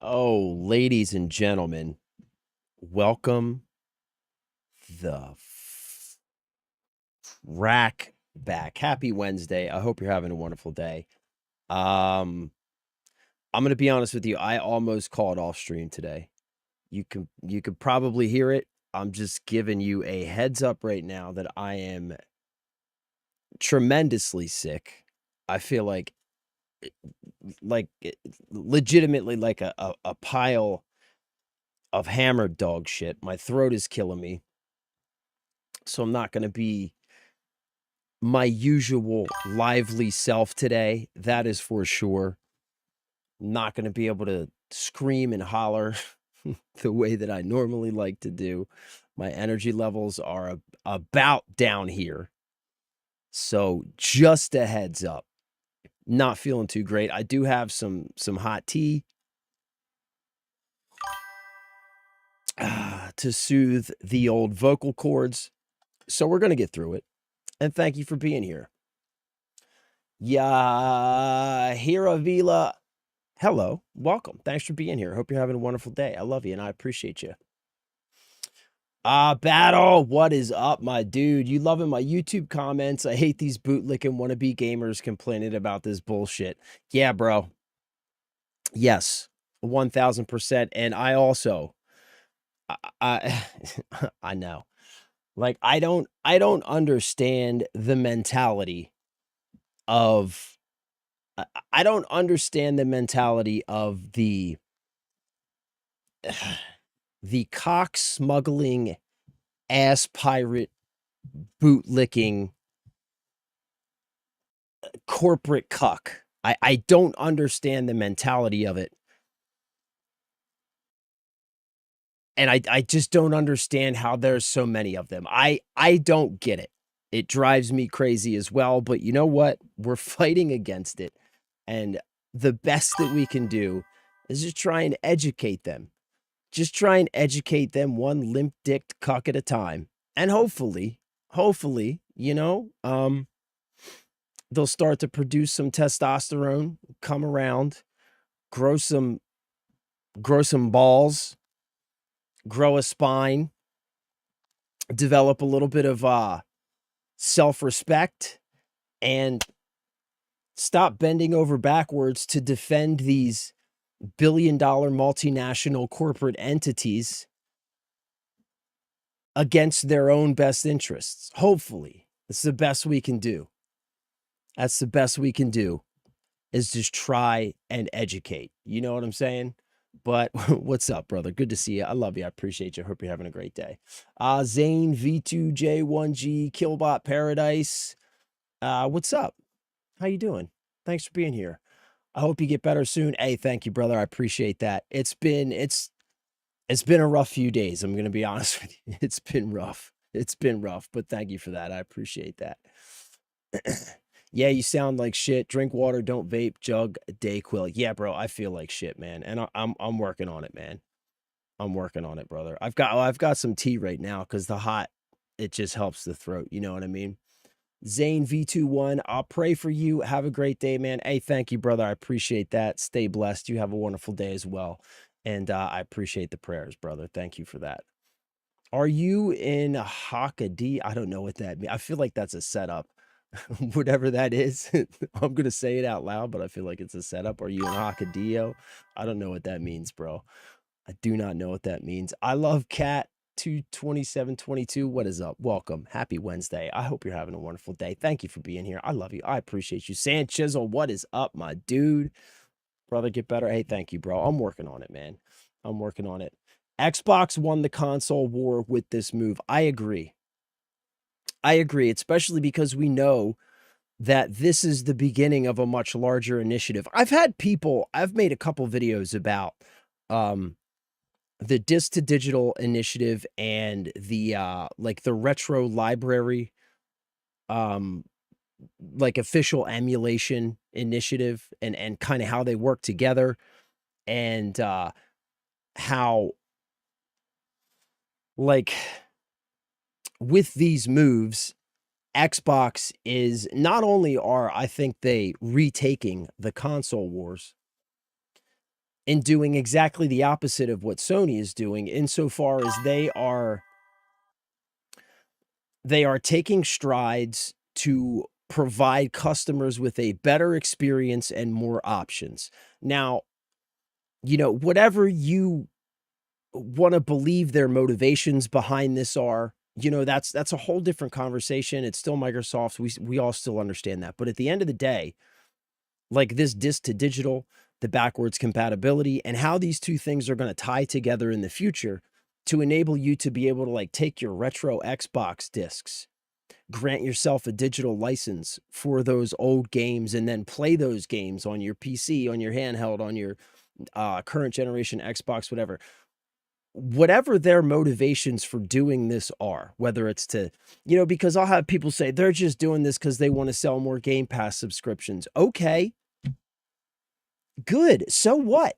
Oh, ladies and gentlemen, welcome the rack back. Happy Wednesday. I hope you're having a wonderful day. Um, I'm gonna be honest with you. I almost called off stream today. You could probably hear it. I'm just giving you a heads up right now that I am tremendously sick. I feel like legitimately like a pile of hammered dog shit. My throat is killing me. So I'm not gonna be my usual lively self today. That is for sure. Not going to be able to scream and holler the way that I normally like to do. My energy levels are about down here. So just a heads up. Not feeling too great. I do have some hot tea to soothe the old vocal cords. So we're going to get through it. And thank you for being here. Hiravila. Hello, welcome. Thanks for being here. Hope you're having a wonderful day. I love you and I appreciate you. Battle, what is up, my dude? You loving my YouTube comments? I hate these bootlicking wannabe gamers complaining about this bullshit. Yeah, bro. Yes, 1000%. And I also, I I know. Like I don't understand the mentality of I don't understand the mentality of the cock smuggling ass pirate bootlicking corporate cuck. I don't understand the mentality of it. And I just don't understand how there's so many of them. I don't get it. It drives me crazy as well, but you know what? We're fighting against it. And the best that we can do is just try and educate them. Just try and educate them one limp-dicked cuck at a time. And hopefully, they'll start to produce some testosterone, come around, grow some balls, grow a spine, develop a little bit of self-respect, and stop bending over backwards to defend these billion-dollar multinational corporate entities against their own best interests. Hopefully, it's the best we can do. That's the best we can do, is just try and educate. You know what I'm saying? But what's up, brother? Good to see you. I love you. I appreciate you. Hope you're having a great day. Zane V2J1G Killbot Paradise. What's up? How you doing? Thanks for being here. I hope you get better soon. Hey, thank you, brother. I appreciate that. It's been a rough few days. I'm gonna be honest with you. It's been rough. It's been rough, but thank you for that. I appreciate that. Yeah, you sound like shit. Drink water, don't vape, jug, Dayquil. Yeah, bro, I feel like shit, man. And I'm working on it, man. I'm working on it, brother. I've got some tea right now because the hot, it just helps the throat. You know what I mean? Zane V21, I'll pray for you. Have a great day, man. Hey, thank you, brother. I appreciate that. Stay blessed. You have a wonderful day as well. And I appreciate the prayers, brother. Thank you for that. Are you in Hakadi? I don't know what that means. I feel like that's a setup. Whatever that is, I'm gonna say it out loud, but I feel like it's a setup. Are you in Hakadio? I don't know what that means, bro. I do not know what that means. I love Cat 22722. What is up? Welcome. Happy Wednesday. I hope you're having a wonderful day. Thank you for being here. I love you. I appreciate you. San Chisel, what is up, my dude? Brother, get better. Hey, thank you, bro. I'm working on it, man. I'm working on it. Xbox won the console war with this move. I agree. I agree, especially because we know that this is the beginning of a much larger initiative. I've made a couple videos about the disc to digital initiative and the like the retro library like official emulation initiative and kind of how they work together and how like with these moves Xbox is not only are I think they retaking the console wars, in doing exactly the opposite of what Sony is doing, insofar as they are taking strides to provide customers with a better experience and more options. Now, whatever you want to believe their motivations behind this are, that's a whole different conversation. It's still Microsoft. We all still understand that. But at the end of the day, like this disc to digital, the backwards compatibility, and how these two things are going to tie together in the future to enable you to be able to like take your retro Xbox discs, grant yourself a digital license for those old games, and then play those games on your PC, on your handheld, on your current generation Xbox, whatever their motivations for doing this are, whether it's to, because I'll have people say they're just doing this because they want to sell more Game Pass subscriptions. Okay, good. So what?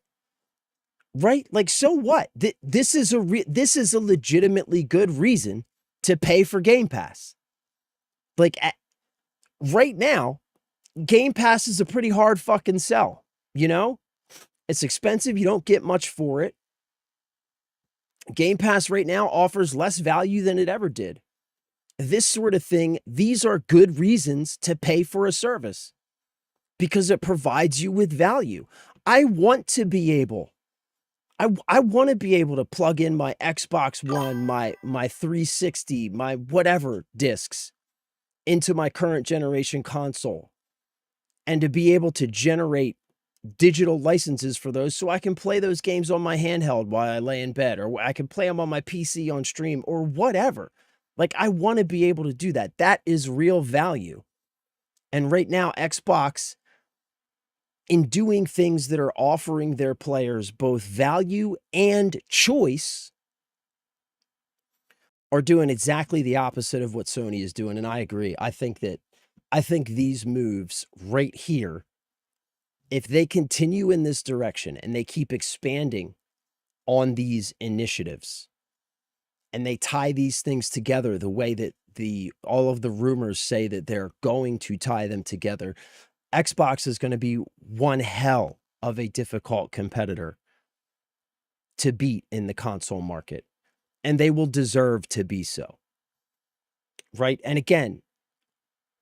Right? Like, so what? This is a legitimately good reason to pay for Game Pass. Like, right now, Game Pass is a pretty hard fucking sell. It's expensive. You don't get much for it. Game Pass right now offers less value than it ever did. This sort of thing, these are good reasons to pay for a service because it provides you with value. I want to be able to plug in my Xbox One, my 360, my whatever discs into my current generation console, and to be able to generate digital licenses for those so I can play those games on my handheld while I lay in bed, or I can play them on my PC on stream or whatever. Like, I want to be able to do that. That is real value. And right now, Xbox, in doing things that are offering their players both value and choice, are doing exactly the opposite of what Sony is doing. And I agree. I think these moves right here, if they continue in this direction and they keep expanding on these initiatives and they tie these things together the way that all of the rumors say that they're going to tie them together, Xbox is going to be one hell of a difficult competitor to beat in the console market, and they will deserve to be so. Right? And again,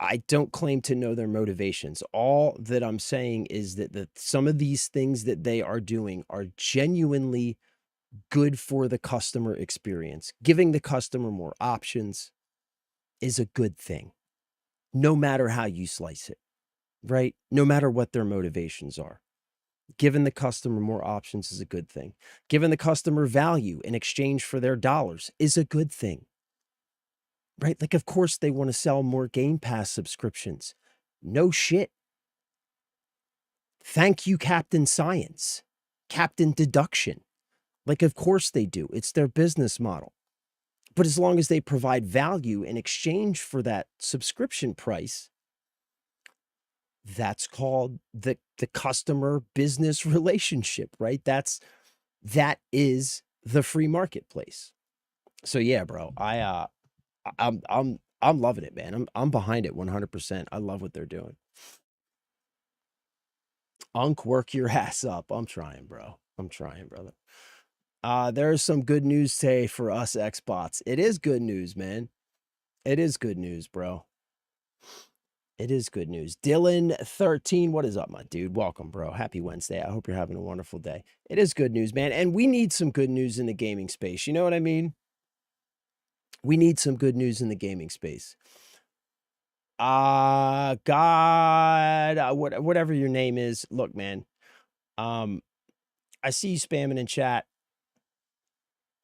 I don't claim to know their motivations. All that I'm saying is that some of these things that they are doing are genuinely good for the customer experience. Giving the customer more options is a good thing, no matter how you slice it, right? No matter what their motivations are. Giving the customer more options is a good thing. Giving the customer value in exchange for their dollars is a good thing. Right? Like, of course, they want to sell more Game Pass subscriptions. No shit. Thank you, Captain Science, Captain Deduction. Like, of course they do. It's their business model. But as long as they provide value in exchange for that subscription price, that's called the customer business relationship, right? That is the free marketplace. So yeah, bro, I'm loving it, man. I'm behind it 100%. I love what they're doing. Work your ass up. I'm trying, bro. I'm trying, brother. There's some good news today for us Xbots. It is good news, man. It is good news, bro. It is good news. Dylan13, what is up, my dude? Welcome, bro. Happy Wednesday. I hope you're having a wonderful day. It is good news, man. And we need some good news in the gaming space. You know what I mean? We need some good news in the gaming space. God, whatever your name is. Look, man. I see you spamming in chat.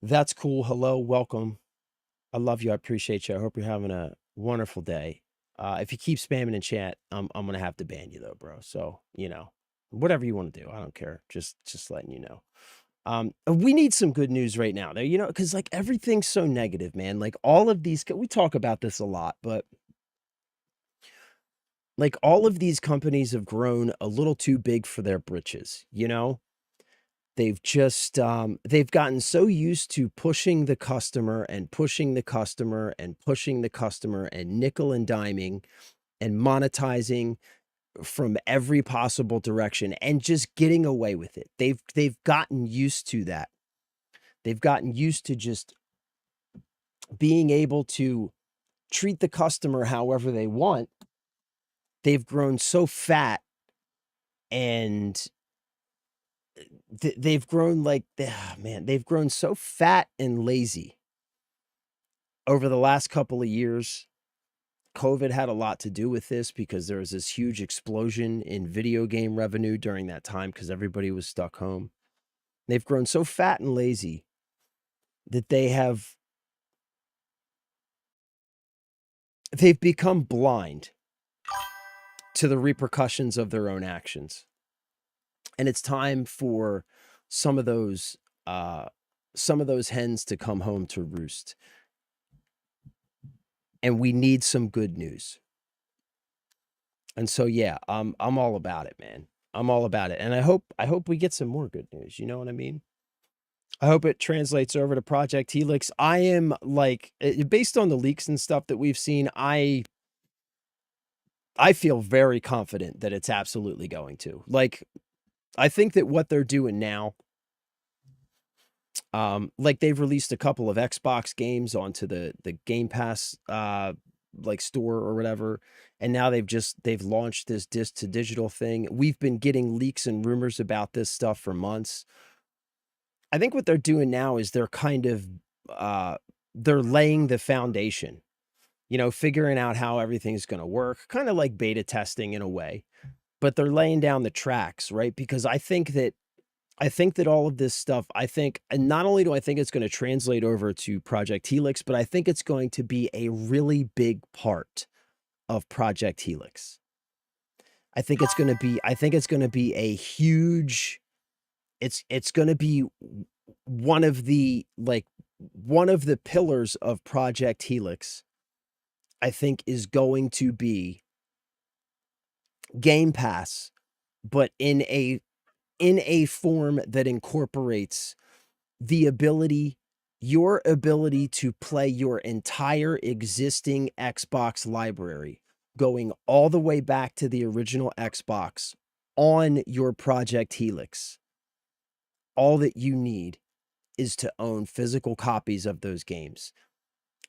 That's cool. Hello, welcome. I love you. I appreciate you. I hope you're having a wonderful day. If you keep spamming in chat, I'm gonna have to ban you though, bro. So, whatever you want to do, I don't care. Just letting you know. We need some good news right now there, because like everything's so negative, man. Like all of these, we talk about this a lot, but like all of these companies have grown a little too big for their britches, They've just they've gotten so used to pushing the customer and pushing the customer and pushing the customer and nickel and diming and monetizing from every possible direction and just getting away with it. They've gotten used to that. They've gotten used to just being able to treat the customer however they want. They've grown so fat and they've grown like, man, they've grown so fat and lazy over the last couple of years. COVID had a lot to do with this because there was this huge explosion in video game revenue during that time because everybody was stuck home. They've grown so fat and lazy that they've become blind to the repercussions of their own actions. And it's time for some of those hens to come home to roost. And we need some good news. And so, yeah, I'm all about it, man. I'm all about it. And I hope we get some more good news. You know what I mean? I hope it translates over to Project Helix. I am like, based on the leaks and stuff that we've seen, I feel very confident that it's absolutely going to. Like, I think that what they're doing now, like they've released a couple of Xbox games onto the Game Pass like store or whatever, and now they've launched this disc to digital thing. We've been getting leaks and rumors about this stuff for months. I think what they're doing now is they're kind of they're laying the foundation, you know, figuring out how everything's going to work, kind of like beta testing in a way, but they're laying down the tracks, right? Because I think that all of this stuff, and not only do I think it's going to translate over to Project Helix, but I think it's going to be a really big part of Project Helix. I think it's going to be a huge, it's going to be one of the pillars of Project Helix. I think is going to be Game Pass, but in a form that incorporates your ability to play your entire existing Xbox library, going all the way back to the original Xbox on your Project Helix. All that you need is to own physical copies of those games.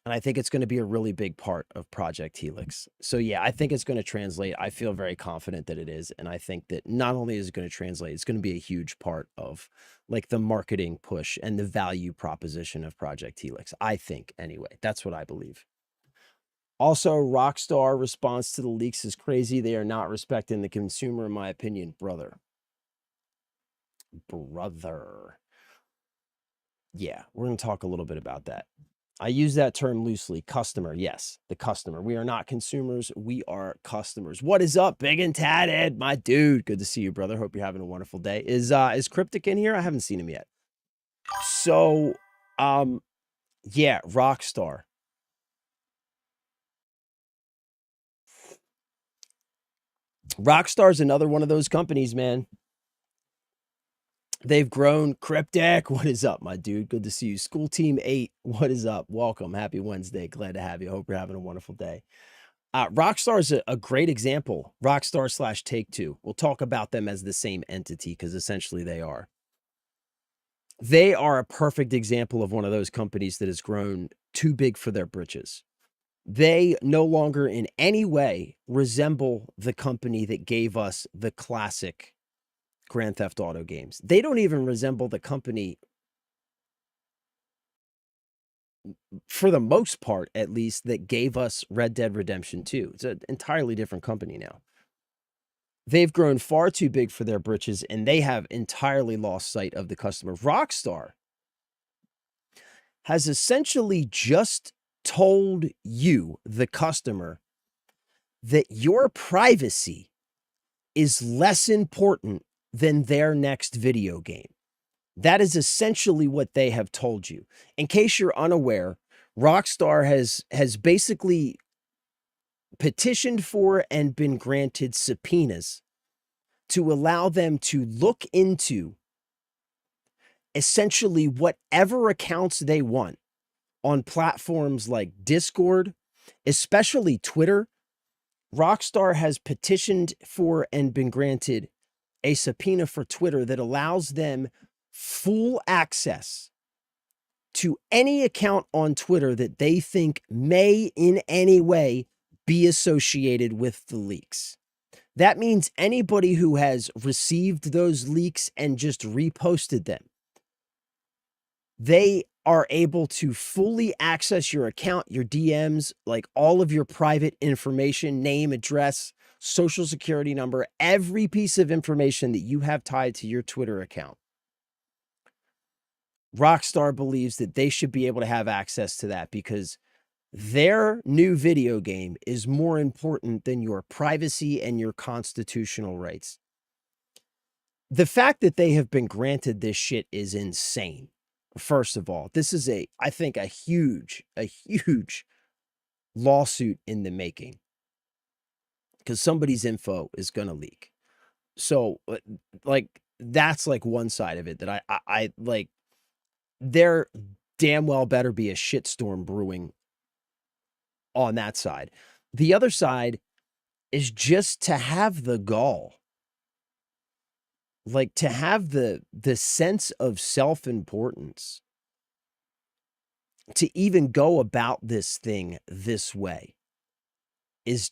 And I think it's going to be a really big part of Project Helix. So yeah, I think it's going to translate. I feel very confident that it is. And I think that not only is it going to translate, it's going to be a huge part of like the marketing push and the value proposition of Project Helix. I think anyway, that's what I believe. Also, Rockstar response to the leaks is crazy. They are not respecting the consumer, in my opinion, brother. Yeah, we're going to talk a little bit about that. I use that term loosely. Customer. Yes, the customer. We are not consumers. We are customers. What is up, Big and Tatted? My dude. Good to see you, brother. Hope you're having a wonderful day. Is Cryptic in here? I haven't seen him yet. So, yeah, Rockstar. Rockstar's another one of those companies, man. They've grown. Cryptic, what is up, my dude? Good to see you. School Team 8, what is up? Welcome. Happy Wednesday. Glad to have you. Hope you're having a wonderful day. Rockstar is a great example. Rockstar / Take-Two. We'll talk about them as the same entity because essentially they are. They are a perfect example of one of those companies that has grown too big for their britches. They no longer in any way resemble the company that gave us the classic Grand Theft Auto games. They don't even resemble the company, for the most part, at least, that gave us Red Dead Redemption 2. It's an entirely different company now. They've grown far too big for their britches, and they have entirely lost sight of the customer. Rockstar has essentially just told you, the customer, that your privacy is less important than their next video game. That is essentially what they have told you. In case you're unaware, Rockstar has basically petitioned for and been granted subpoenas to allow them to look into essentially whatever accounts they want on platforms like Discord, especially Twitter Rockstar has petitioned for and been granted a subpoena for Twitter that allows them full access to any account on Twitter that they think may in any way be associated with the leaks. That means anybody who has received those leaks and just reposted them, they are able to fully access your account, your DMs, like all of your private information, name, address, social security number, every piece of information that you have tied to your Twitter account. Rockstar believes that they should be able to have access to that because their new video game is more important than your privacy and your constitutional rights. The fact that they have been granted this shit is insane. First of all, this is I think a huge lawsuit in the making because somebody's info is going to leak. So like, that's like one side of it that I like. There damn well better be a shitstorm brewing on that side. The other side is just to have the gall, like to have the sense of self-importance to even go about this thing this way is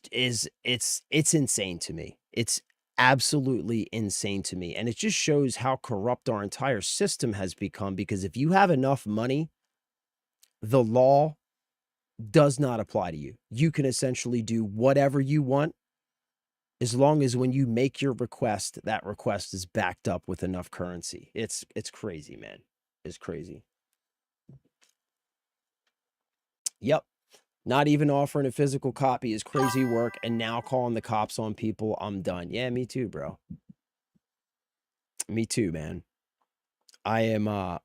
it's insane to me. It's absolutely insane to me. And it just shows how corrupt our entire system has become, because if you have enough money, the law does not apply to you. You can essentially do whatever you want, as long as when you make your request, that request is backed up with enough currency. It's crazy, man. It's crazy. Yep. Not even offering a physical copy is crazy work, and now calling the cops on people, I'm done. Yeah, me too, bro. Me too, man. I am I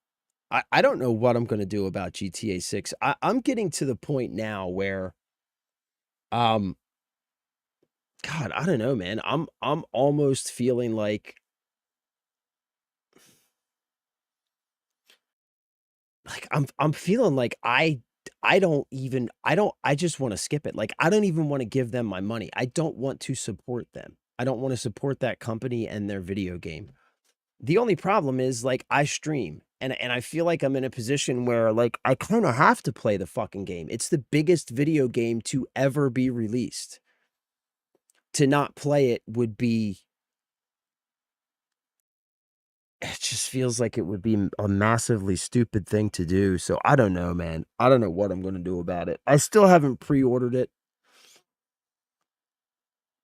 don't know what I'm gonna do about GTA 6. I'm getting to the point now where God, I don't know, man. I'm almost feeling like I'm feeling like I just want to skip it. Like, I don't even want to give them my money. I don't want to support them. I don't want to support that company and their video game. The only problem is, like, I stream and I feel like I'm in a position where, like, I kind of have to play the fucking game. It's the biggest video game to ever be released. To not play it would be, it just feels like it would be a massively stupid thing to do. So I don't know, man. I don't know what I'm going to do about it. I still haven't pre-ordered it.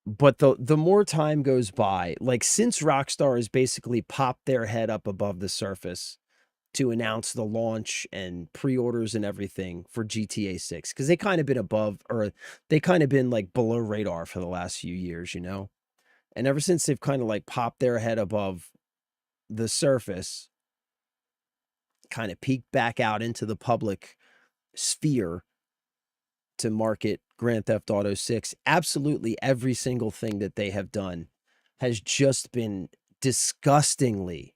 But the more time goes by, like, since Rockstar has basically popped their head up above the surface to announce the launch and pre-orders and everything for GTA 6, because they kind of been above, or they kind of been like below radar for the last few years, you know? And ever since they've kind of like popped their head above the surface, kind of peeked back out into the public sphere to market Grand Theft Auto 6, absolutely every single thing that they have done has just been disgustingly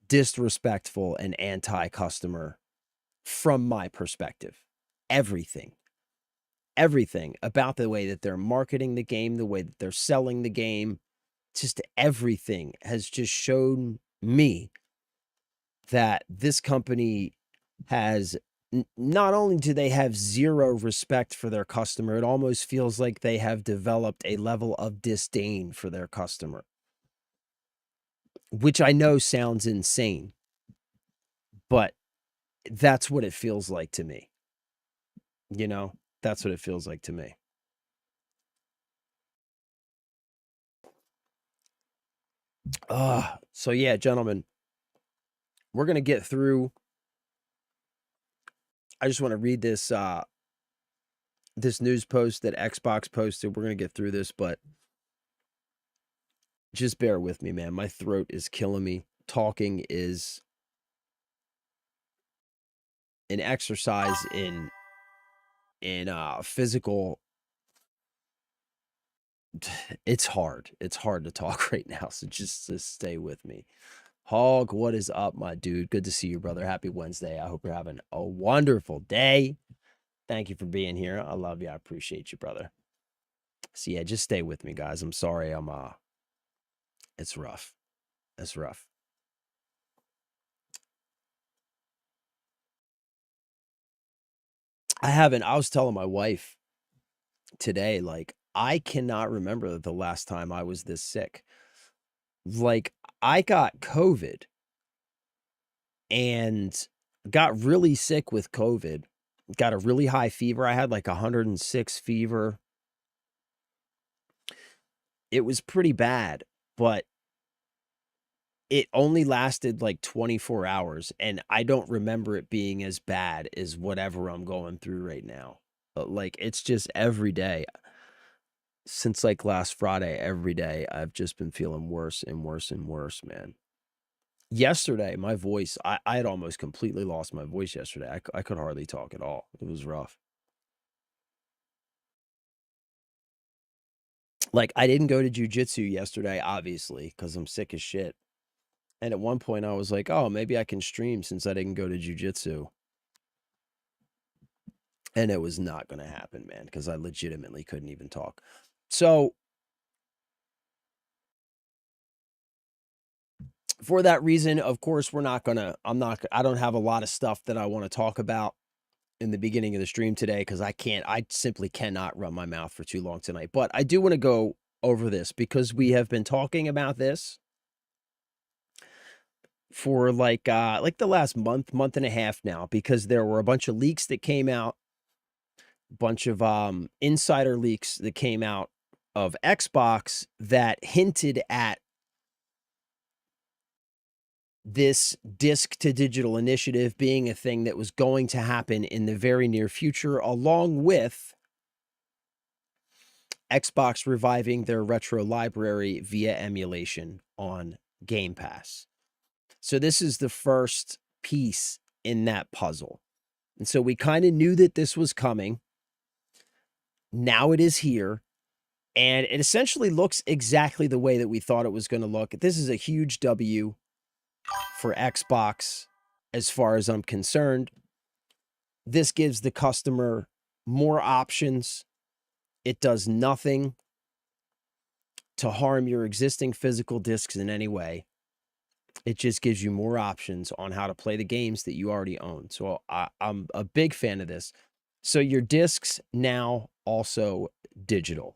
disrespectful and anti-customer from my perspective. Everything about the way that they're marketing the game, the way that they're selling the game, just everything has just shown me that this company has, not only do they have zero respect for their customer, it almost feels like they have developed a level of disdain for their customer, which I know sounds insane, but that's what it feels like to me. You know, that's what it feels like to me. So yeah, gentlemen, we're going to get through. I just want to read this this news post that Xbox posted. We're going to get through this, but just bear with me, man. My throat is killing me. Talking is an exercise in physical. It's hard. It's hard to talk right now, so just stay with me. Hog, what is up, my dude? Good to see you, brother. Happy Wednesday. I hope you're having a wonderful day. Thank you for being here. I love you. I appreciate you, brother. So yeah, just stay with me, guys. I'm sorry. It's rough. It's rough. I was telling my wife today, like, I cannot remember the last time I was this sick. Like, I got COVID and got really sick with COVID. Got a really high fever. I had like 106 fever. It was pretty bad, but it only lasted like 24 hours, and I don't remember it being as bad as whatever I'm going through right now. But, like, it's just every day since, like, last Friday, every day, I've just been feeling worse and worse and worse, man. Yesterday, my voice, I had almost completely lost my voice yesterday. I could hardly talk at all. It was rough. Like, I didn't go to jujitsu yesterday, obviously, because I'm sick as shit. And at one point, I was like, oh, maybe I can stream since I didn't go to jujitsu. And it was not going to happen, man, because I legitimately couldn't even talk. So, for that reason, of course, I don't have a lot of stuff that I want to talk about in the beginning of the stream today because I simply cannot run my mouth for too long tonight. But I do want to go over this because we have been talking about this for like the last month and a half now, because there were a bunch of leaks that came out, bunch of insider leaks that came out of Xbox that hinted at this disc to digital initiative being a thing that was going to happen in the very near future, along with Xbox reviving their retro library via emulation on Game Pass. So this is the first piece in that puzzle. And so we kind of knew that this was coming. Now it is here. And it essentially looks exactly the way that we thought it was going to look. This is a huge W for Xbox as far as I'm concerned. This gives the customer more options. It does nothing to harm your existing physical discs in any way. It just gives you more options on how to play the games that you already own. So I'm a big fan of this. So your discs now also digital.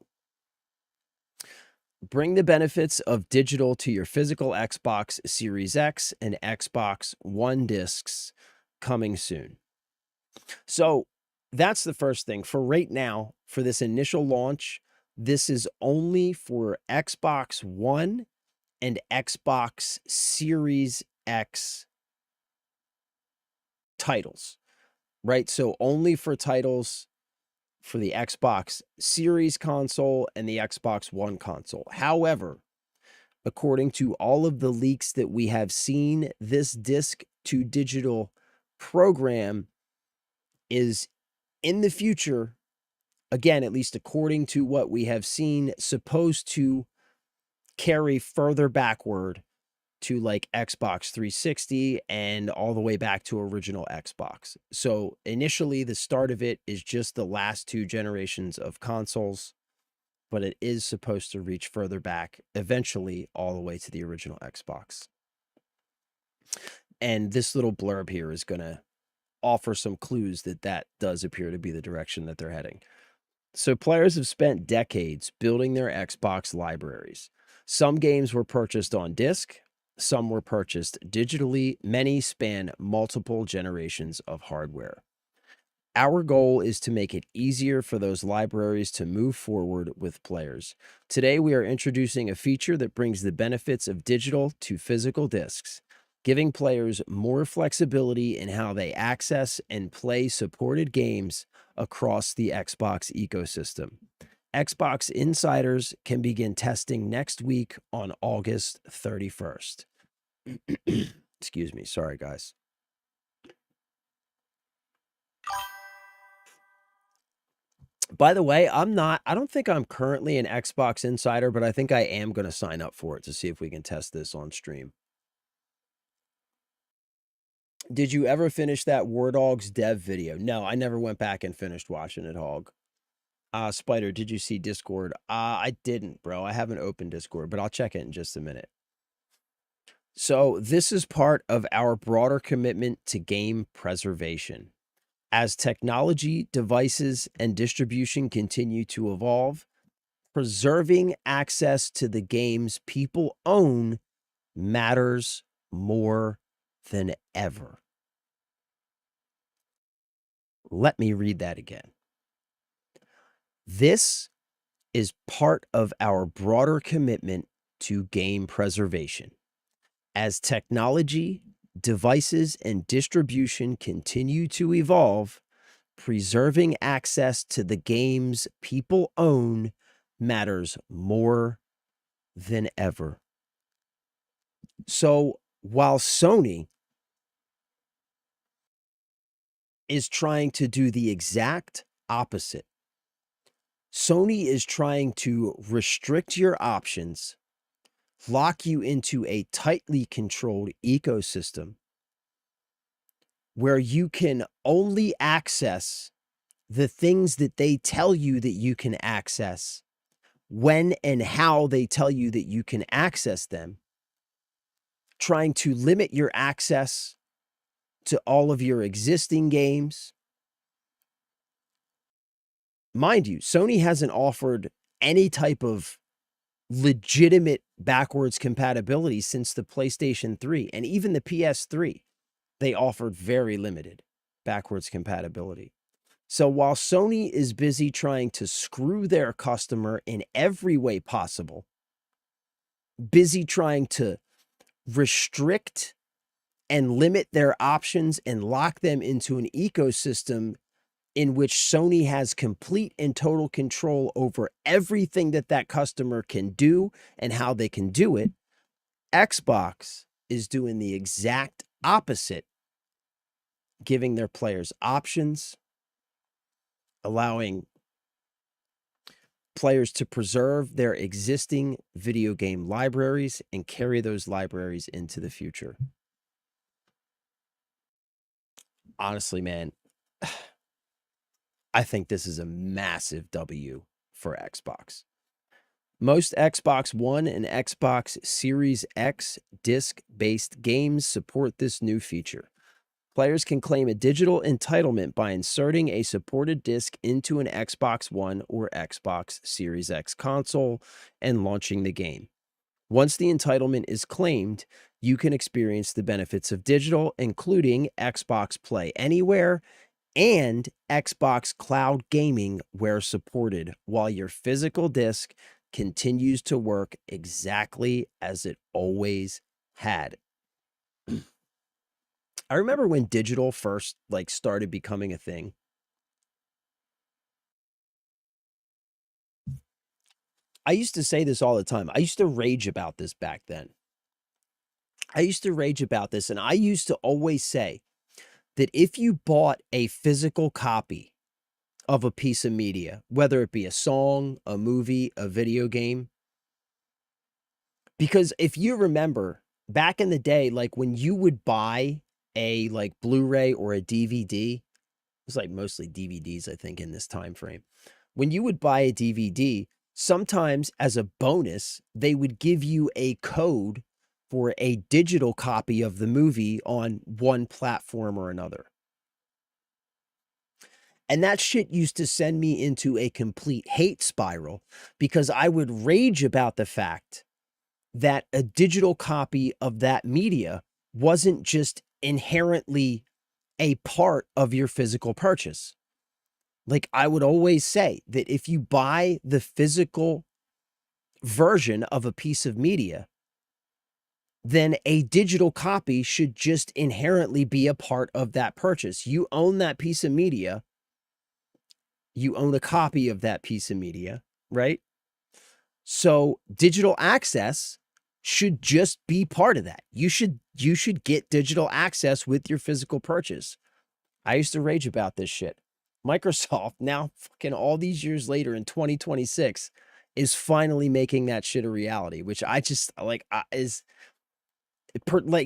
Bring the benefits of digital to your physical Xbox Series X and Xbox One discs coming soon. So that's the first thing. For right now, for this initial launch, this is only for Xbox One and Xbox Series X titles, right? So only for titles for the Xbox Series console and the Xbox One console. However, according to all of the leaks that we have seen, this disc to digital program is in the future, again, at least according to what we have seen, supposed to carry further backward to like Xbox 360 and all the way back to original Xbox. So initially, the start of it is just the last two generations of consoles, but it is supposed to reach further back, eventually all the way to the original Xbox. And this little blurb here is going to offer some clues that that does appear to be the direction that they're heading. So players have spent decades building their Xbox libraries. Some games were purchased on disc, some were purchased digitally, many span multiple generations of hardware. Our goal is to make it easier for those libraries to move forward with players. Today, we are introducing a feature that brings the benefits of digital to physical discs, giving players more flexibility in how they access and play supported games across the Xbox ecosystem. Xbox insiders can begin testing next week on August 31st. Excuse me. Sorry, guys. By the way, I don't think I'm currently an Xbox insider, but I think I am going to sign up for it to see if we can test this on stream. Did you ever finish that War Dogs dev video? No, I never went back and finished watching it, Hog. Spider, did you see Discord? I didn't, bro. I haven't opened Discord, but I'll check it in just a minute. So this is part of our broader commitment to game preservation. As technology, devices, and distribution continue to evolve, preserving access to the games people own matters more than ever. Let me read that again. This is part of our broader commitment to game preservation. As technology, devices, and distribution continue to evolve, preserving access to the games people own matters more than ever. So while Sony is trying to do the exact opposite, Sony is trying to restrict your options, lock you into a tightly controlled ecosystem where you can only access the things that they tell you that you can access, when and how they tell you that you can access them, trying to limit your access to all of your existing games. Mind you, Sony hasn't offered any type of legitimate backwards compatibility since the PlayStation 3 and even the PS3. They offered very limited backwards compatibility. So while Sony is busy trying to screw their customer in every way possible, busy trying to restrict and limit their options and lock them into an ecosystem in which Sony has complete and total control over everything that that customer can do and how they can do it, Xbox is doing the exact opposite, giving their players options, allowing players to preserve their existing video game libraries and carry those libraries into the future. Honestly, man, I think this is a massive W for Xbox. Most Xbox One and Xbox Series X disc-based games support this new feature. Players can claim a digital entitlement by inserting a supported disc into an Xbox One or Xbox Series X console and launching the game. Once the entitlement is claimed, you can experience the benefits of digital, including Xbox Play Anywhere and Xbox Cloud Gaming where supported, while your physical disc continues to work exactly as it always had. I remember when digital first started becoming a thing. I used to say this all the time. I used to rage about this back then. I used to rage about this, and I used to always say that if you bought a physical copy of a piece of media, whether it be a song, a movie, a video game, because if you remember back in the day, like when you would buy a Blu-ray or a DVD, it was like mostly DVDs, I think, in this time frame. When you would buy a DVD, sometimes as a bonus, they would give you a code for a digital copy of the movie on one platform or another. And that shit used to send me into a complete hate spiral because I would rage about the fact that a digital copy of that media wasn't just inherently a part of your physical purchase. Like I would always say that if you buy the physical version of a piece of media, then a digital copy should just inherently be a part of that purchase. You own that piece of media. You own a copy of that piece of media, right? So digital access should just be part of that. You should get digital access with your physical purchase. I used to rage about this shit. Microsoft, now fucking all these years later in 2026, is finally making that shit a reality, which I just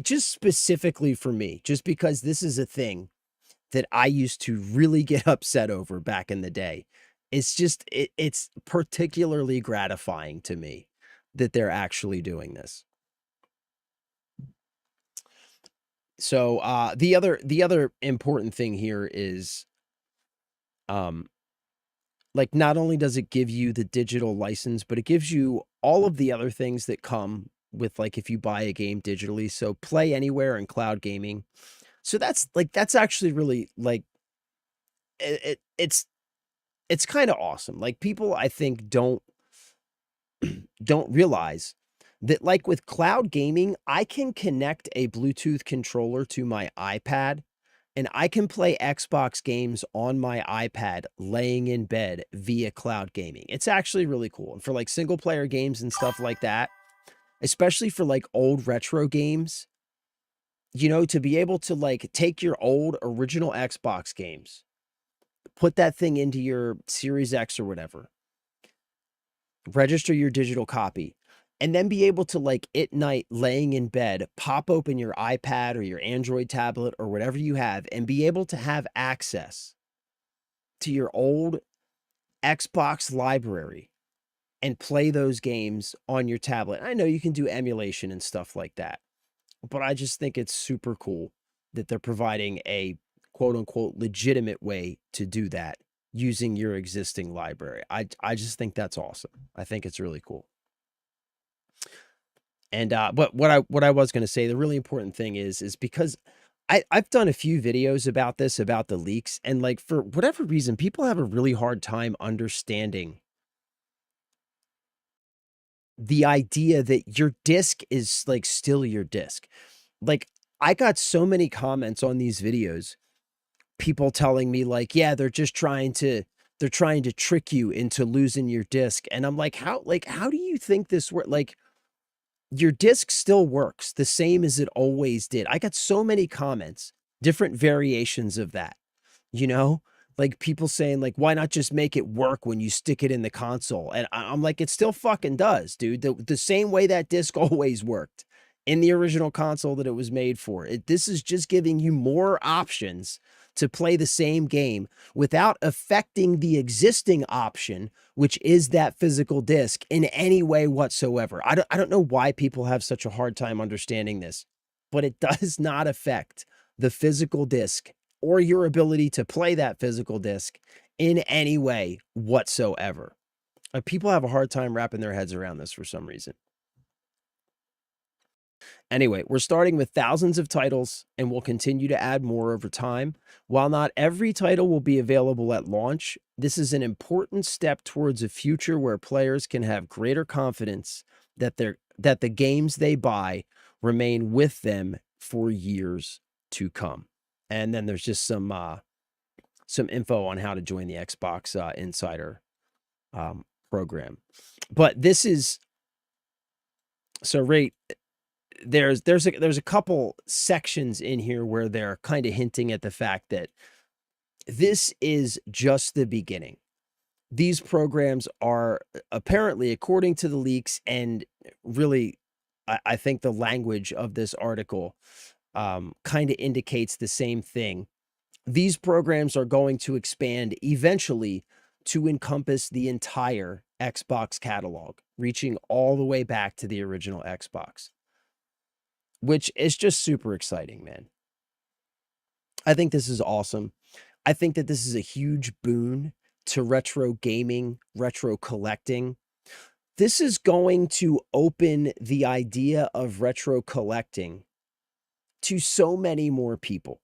just specifically for me, just because this is a thing that I used to really get upset over back in the day. it's particularly gratifying to me that they're actually doing this. So, the other important thing here is, um, like, not only does it give you the digital license, but it gives you all of the other things that come with, like, if you buy a game digitally. So Play Anywhere and cloud gaming. So that's actually really, like, it's kinda awesome. Like, people, I think, don't realize that, like, with cloud gaming, I can connect a Bluetooth controller to my iPad, and I can play Xbox games on my iPad laying in bed via cloud gaming. It's actually really cool. And for, like, single player games and stuff like that, especially for, like, old retro games, to be able to, like, take your old original Xbox games, put that thing into your Series X or whatever, register your digital copy, and then be able to, like, at night laying in bed, pop open your iPad or your Android tablet or whatever you have and be able to have access to your old Xbox library and play those games on your tablet. I know you can do emulation and stuff like that, but I just think it's super cool that they're providing a quote unquote legitimate way to do that using your existing library. I just think that's awesome. I think it's really cool. And but what I was going to say, the really important thing is because I've done a few videos about this, about the leaks, and, like, for whatever reason, people have a really hard time understanding the idea that your disc is, like, still your disc. Like, I got so many comments on these videos, people telling me, like, yeah, they're trying to trick you into losing your disc. And I'm like, how do you think this works? Like, your disc still works the same as it always did. I got so many comments, different variations of that, you know? Like, people saying, like, "Why not just make it work when you stick it in the console?" And I'm like, "It still fucking does, dude. The same way that disc always worked in the original console that it was made for. This is just giving you more options to play the same game without affecting the existing option, which is that physical disc, in any way whatsoever." I don't know why people have such a hard time understanding this, but it does not affect the physical disc or your ability to play that physical disc in any way whatsoever. People have a hard time wrapping their heads around this for some reason. Anyway, we're starting with thousands of titles and we'll continue to add more over time. While not every title will be available at launch, this is an important step towards a future where players can have greater confidence that the games they buy remain with them for years to come. And then there's just some info on how to join the Xbox Insider program. But this is so Ray, there's a couple sections in here where they're kind of hinting at the fact that this is just the beginning. These programs are apparently, according to the leaks, and really, I think the language of this article kind of indicates the same thing. These programs are going to expand eventually to encompass the entire Xbox catalog, reaching all the way back to the original Xbox, which is just super exciting, man. I think this is awesome. I think that this is a huge boon to retro gaming, retro collecting. This is going to open the idea of retro collecting to so many more people,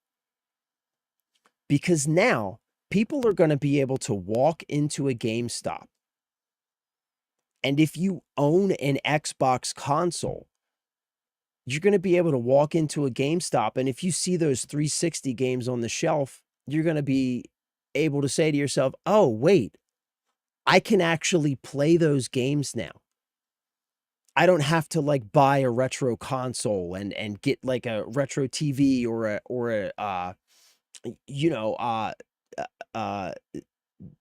because now people are going to be able to walk into a GameStop, and if you own an Xbox console, you're going to be able to walk into a GameStop, and if you see those 360 games on the shelf, you're going to be able to say to yourself, "Oh, wait, I can actually play those games now. I don't have to, like, buy a retro console and get, like, a retro TV or a you know, uh, uh,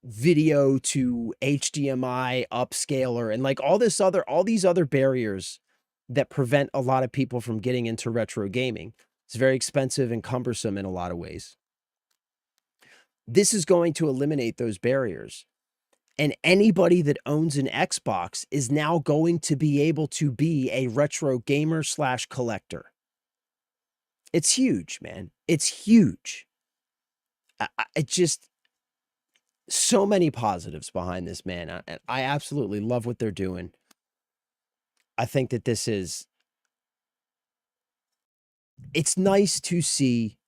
video to HDMI upscaler and, like, all these other barriers that prevent a lot of people from getting into retro gaming. It's very expensive and cumbersome in a lot of ways. This is going to eliminate those barriers. And anybody that owns an Xbox is now going to be able to be a retro gamer / collector. It's huge, man. It's huge. It just so many positives behind this, man. I absolutely love what they're doing. I think that it's nice to see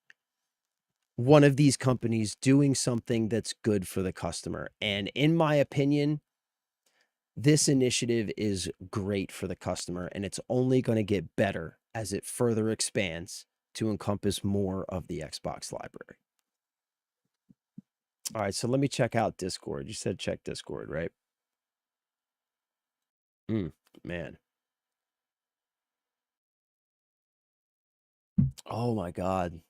one of these companies doing something that's good for the customer. And in my opinion, this initiative is great for the customer, and it's only going to get better as it further expands to encompass more of the Xbox library. All right, so let me check out Discord. You said check Discord, right? Man. Oh my God.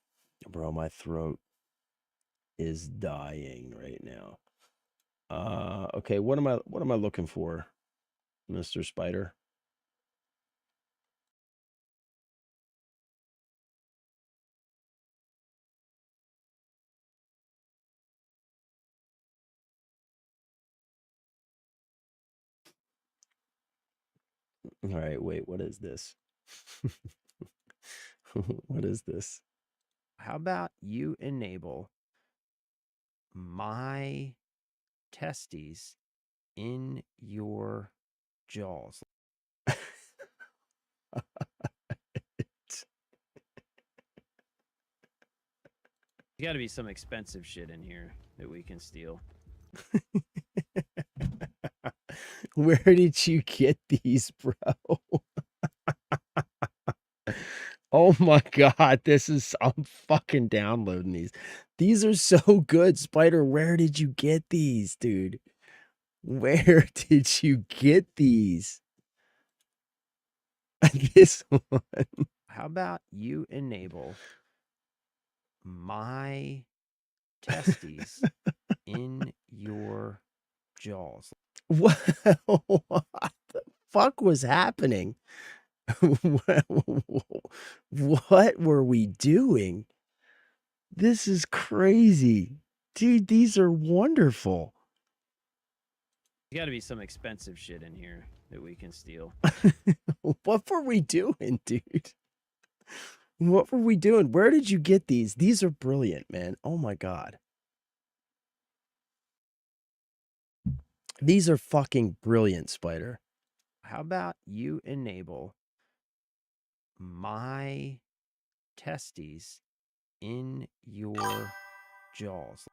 Bro, my throat is dying right now. Okay, what am I looking for, Mr. Spider? All right, wait, what is this? What is this? How about you enable my testes in your jaws? There's got to be some expensive shit in here that we can steal. Where did you get these, bro? Oh my God, I'm fucking downloading these. These are so good, Spider. Where did you get these, dude? Where did you get these? This one. How about you enable my testes in your jaws? What the fuck was happening? What were we doing? This is crazy. Dude, these are wonderful. There's got to be some expensive shit in here that we can steal. What were we doing, dude? What were we doing? Where did you get these? These are brilliant, man. Oh my God. These are fucking brilliant, Spider. How about you enable my testes in your jaws?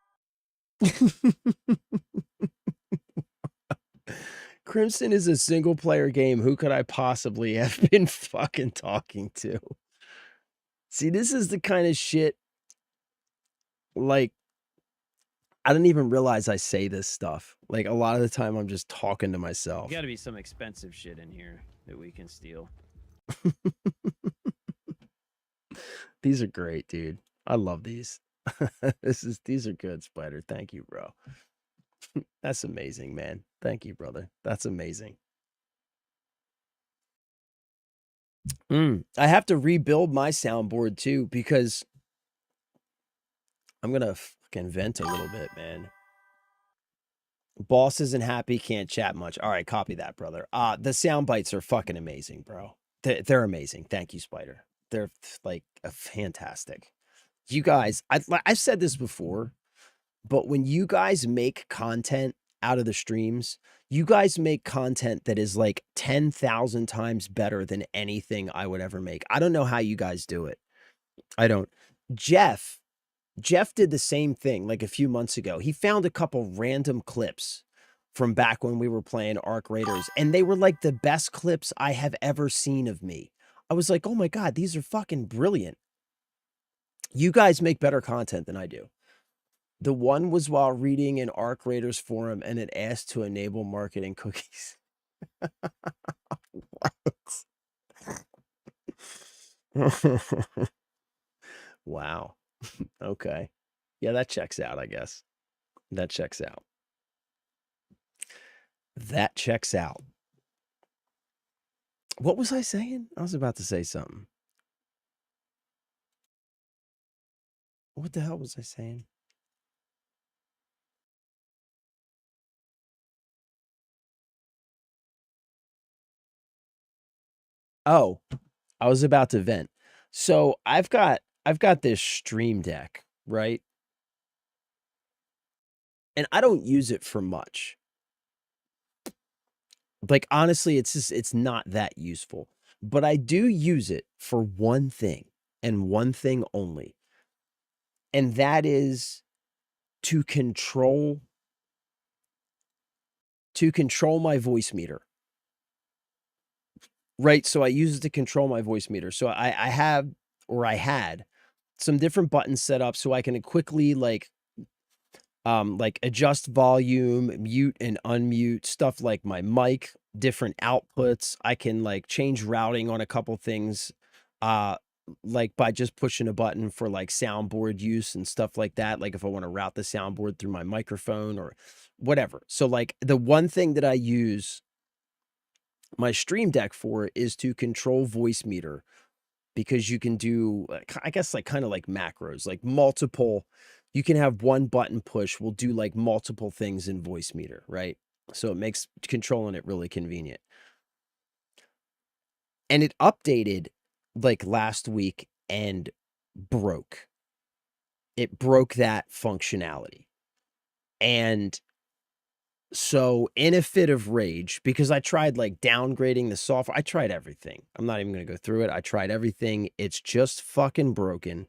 Crimson is a single player game. Who could I possibly have been fucking talking to? See, this is the kind of shit, like, I didn't even realize I say this stuff. Like, a lot of the time I'm just talking to myself. There's got to be some expensive shit in here that we can steal. These are great, dude. I love these. These are good, Spider. Thank you, bro. That's amazing, man. Thank you, brother. That's amazing. I have to rebuild my soundboard too because I'm gonna fucking vent a little bit, man. Boss isn't happy, can't chat much. All right, copy that, brother. The sound bites are fucking amazing, bro. They're amazing. Thank you, Spider. They're like fantastic. You guys, I've said this before, but when you guys make content out of the streams, you guys make content that is like 10,000 times better than anything I would ever make. I don't know how you guys do it. I don't. Jeff did the same thing like a few months ago. He found a couple random clips from back when we were playing Arc Raiders, and they were like the best clips I have ever seen of me. I was like, oh my God, these are fucking brilliant. You guys make better content than I do. The one was while reading an Arc Raiders forum, and it asked to enable marketing cookies. What? Wow. Okay. Yeah, that checks out, I guess. That checks out. That checks out. What was I saying? I was about to say something. What the hell was I saying? Oh, I was about to vent. So I've got this Stream Deck, right? And I don't use it for much. Like honestly, it's not that useful. But I do use it for one thing and one thing only. And that is to control my voice meter. Right, so I use it to control my voice meter. So I had some different buttons set up so I can quickly like adjust volume, mute and unmute stuff like my mic, different outputs. I can like change routing on a couple things, uh, like by just pushing a button for like soundboard use and stuff like that. Like if I want to route the soundboard through my microphone or whatever. So like the one thing that I use my Stream Deck for is to control voice meter because you can do, I guess, like kind of like macros, like multiple. You can have one button push will do like multiple things in voice meter, right? So it makes controlling it really convenient. And it updated like last week and broke. It broke that functionality. And so in a fit of rage, because I tried like downgrading the software, I tried everything. I'm not even going to go through it. I tried everything. It's just fucking broken.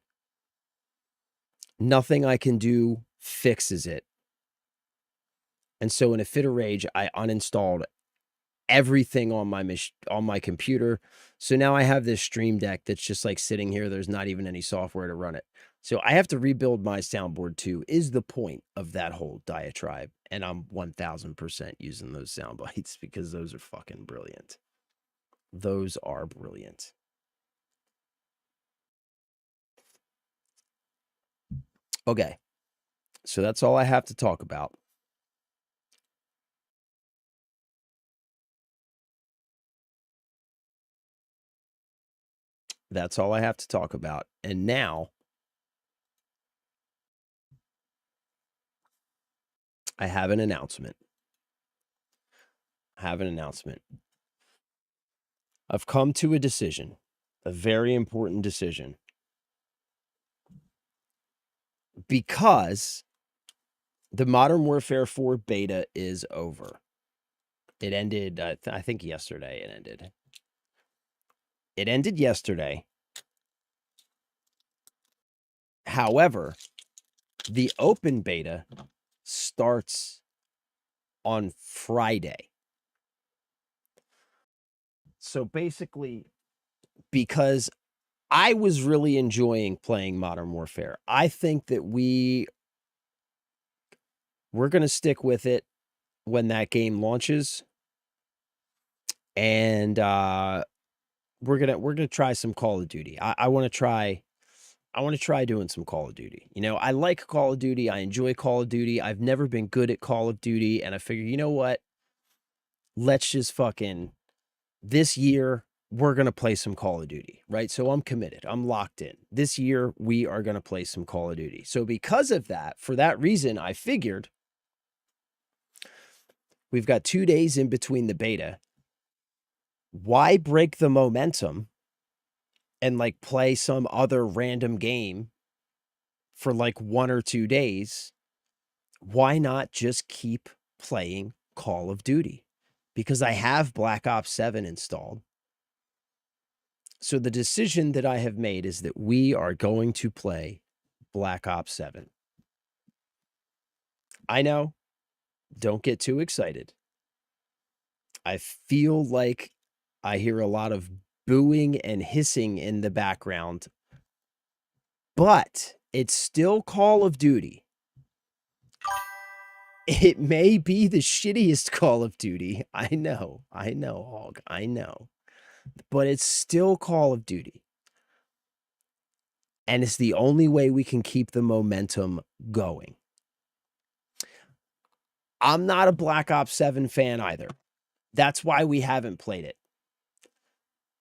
Nothing I can do fixes it. And so in a fit of rage, I uninstalled everything on my computer. So now I have this Stream Deck that's just like sitting here. There's not even any software to run it. So I have to rebuild my soundboard too, is the point of that whole diatribe. And I'm 1000% using those sound bites because those are fucking brilliant. Those are brilliant. Okay. So that's all I have to talk about. That's all I have to talk about. And now I have an announcement. I've come to a decision, a very important decision, because the Modern Warfare 4 beta is over. It ended, I think yesterday it ended. It ended yesterday. However, the open beta starts on Friday. So basically, because I was really enjoying playing Modern Warfare, I think that we're going to stick with it when that game launches. And we're gonna try some Call of Duty. I want to try doing some Call of Duty. You know, I like Call of Duty. I enjoy Call of Duty. I've never been good at Call of Duty, and I figure, you know what? Let's just fucking this year we're gonna play some Call of Duty, right? So I'm committed. I'm locked in. This year we are gonna play some Call of Duty. So because of that, for that reason, I figured we've got 2 days in between the beta. Why break the momentum and like play some other random game for like 1 or 2 days? Why not just keep playing Call of Duty? Because I have Black Ops 7 installed. So the decision that I have made is that we are going to play Black Ops 7. I know, don't get too excited. I feel like I hear a lot of booing and hissing in the background, but it's still Call of Duty. It may be the shittiest Call of Duty. I know, Hog. I know. But it's still Call of Duty. And it's the only way we can keep the momentum going. I'm not a Black Ops 7 fan either. That's why we haven't played it.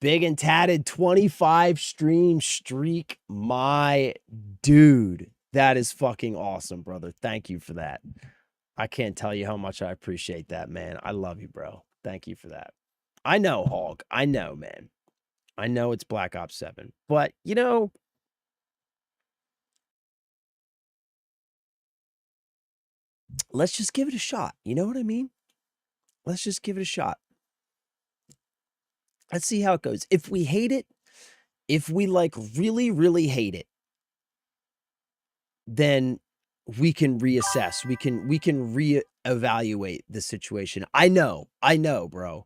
Big and Tatted 25 stream streak. My dude. That is fucking awesome, brother. Thank you for that. I can't tell you how much I appreciate that, man. I love you, bro. Thank you for that. I know, Hog. I know, man. I know it's Black Ops 7, but, you know, let's just give it a shot. You know what I mean? Let's just give it a shot. Let's see how it goes. If we hate it, if we like really, really hate it, then we can reassess. We can reevaluate the situation. I know, bro.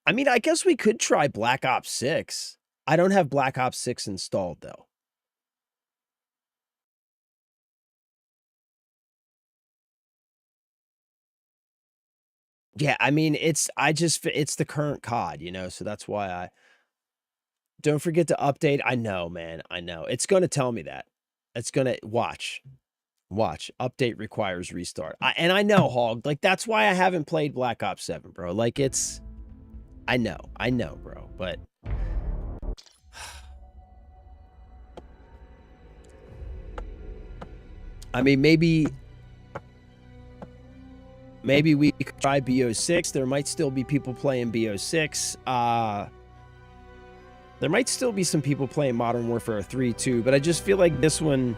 I mean, I guess we could try Black Ops 6. I don't have Black Ops 6 installed though. Yeah, I mean, it's the current COD, you know, so that's why I don't forget to update. I know, man. I know. It's gonna tell me that. It's gonna watch. Watch. Update requires restart. And I know, Hog. Like, that's why I haven't played Black Ops 7, bro. Like, it's I know, bro. But I mean, maybe we could try BO6. There might still be people playing BO6. There might still be some people playing Modern Warfare 3 too, but I just feel like this one,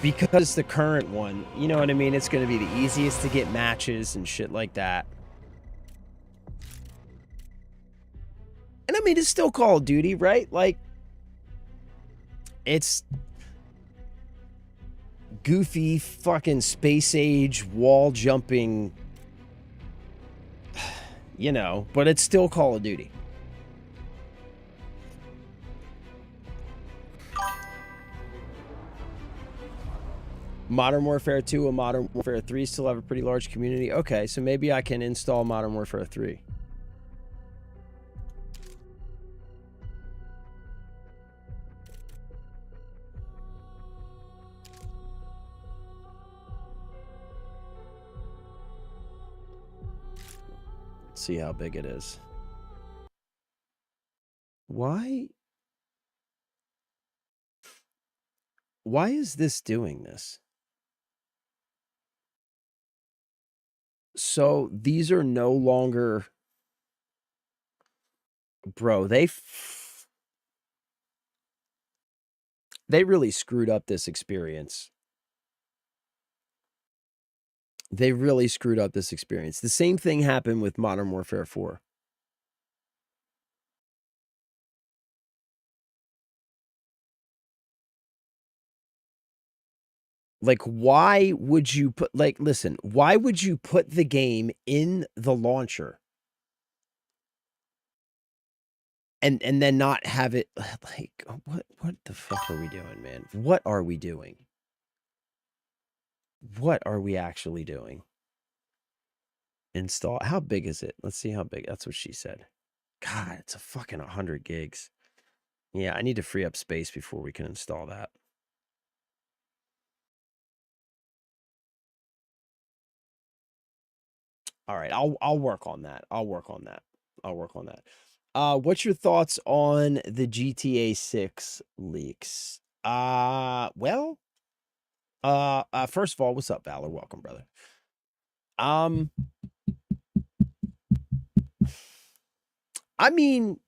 because it's the current one, you know what I mean? It's going to be the easiest to get matches and shit like that. And I mean, it's still Call of Duty, right? Like, it's goofy fucking space age wall jumping, you know, but it's still Call of Duty. Modern Warfare 2 and Modern Warfare 3 still have a pretty large community. Okay, so maybe I can install Modern Warfare 3. Let's see how big it is. Why is this doing this? So these are no longer, bro, they really screwed up this experience. They really screwed up this experience. The same thing happened with Modern Warfare 4. Like, why would you put, like, listen, why would you put the game in the launcher and then not have it, like, what the fuck are we doing, man? What are we doing? What are we actually doing? Install, how big is it? Let's see how big. That's what she said. God, it's a fucking 100 gigs. Yeah, I need to free up space before we can install that. All right, I'll work on that. I'll work on that. What's your thoughts on the GTA 6 leaks? Well, first of all, what's up, Valor? Welcome, brother. I mean,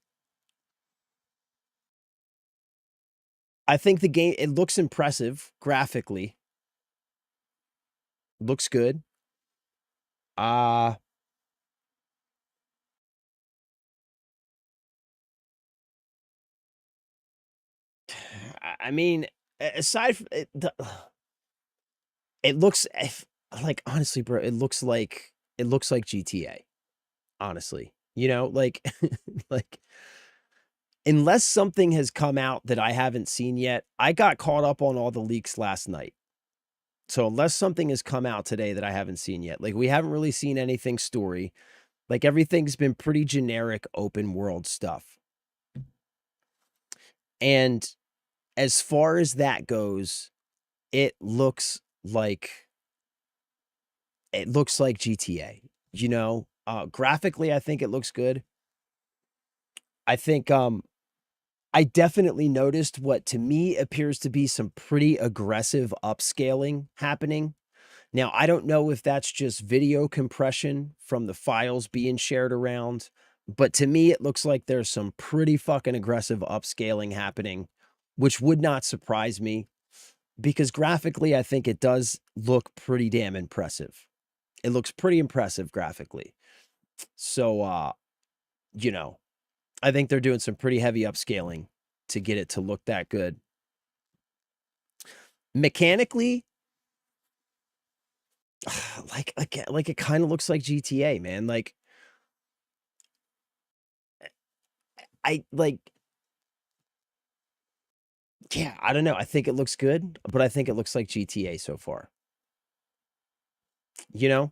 I think the game, it looks impressive graphically. Looks good. I mean, aside from it, it looks like, honestly, bro, it looks like GTA. Honestly, you know, like, like, unless something has come out that I haven't seen yet, I got caught up on all the leaks last night. So unless something has come out today that I haven't seen yet, like, we haven't really seen anything story. Like, everything's been pretty generic open world stuff. And as far as that goes, it looks like GTA, you know? Graphically, I think it looks good. I think I definitely noticed what to me appears to be some pretty aggressive upscaling happening. Now, I don't know if that's just video compression from the files being shared around, But to me, it looks like there's some pretty fucking aggressive upscaling happening, which would not surprise me because graphically, I think it does look pretty damn impressive. It looks pretty impressive graphically. So, you know, I think they're doing some pretty heavy upscaling to get it to look that good. Mechanically, like it kind of looks like GTA, man. Like I like yeah, I don't know. I think it looks good, but I think it looks like GTA so far. You know?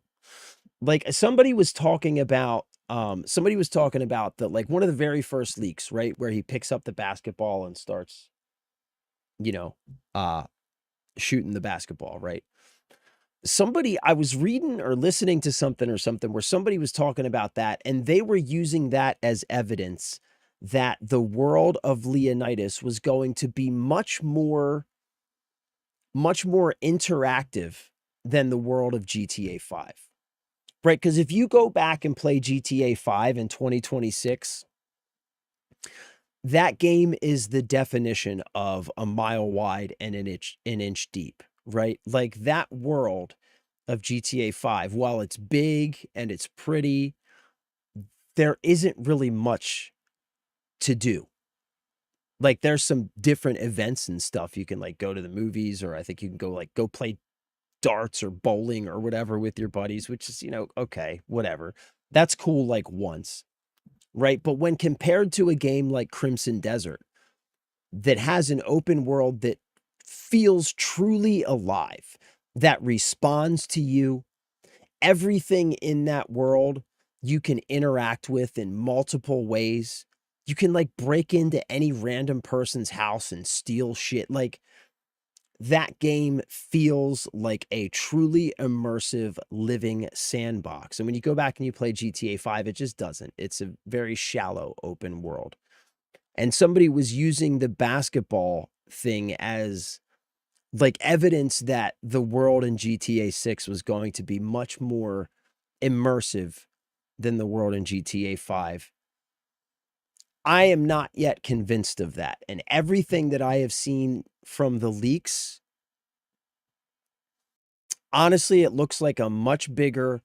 Like somebody was talking about the like one of the very first leaks, right? Where he picks up the basketball and starts, you know, uh shooting the basketball, right? Somebody I was reading or listening to something or something where somebody was talking about that and they were using that as evidence that the world of Leonidas was going to be much more interactive than the world of GTA 5. Right? Because if you go back and play GTA 5 in 2026, that game is the definition of a mile wide and an inch deep, right? Like that world of GTA 5, while it's big and it's pretty, there isn't really much to do. Like there's some different events and stuff. You can like go to the movies, or I think you can go play darts or bowling or whatever with your buddies, which is, okay, whatever. That's cool like once, right? But when compared to a game like Crimson Desert that has an open world that feels truly alive, that responds to you, everything in that world you can interact with in multiple ways. You can like break into any random person's house and steal shit. Like that game feels like a truly immersive living sandbox. And when you go back and you play GTA 5, it just doesn't. It's a very shallow open world. And somebody was using the basketball thing as like evidence that the world in GTA 6 was going to be much more immersive than the world in GTA 5. I am not yet convinced of that. And everything that I have seen from the leaks, honestly, it looks like a much bigger,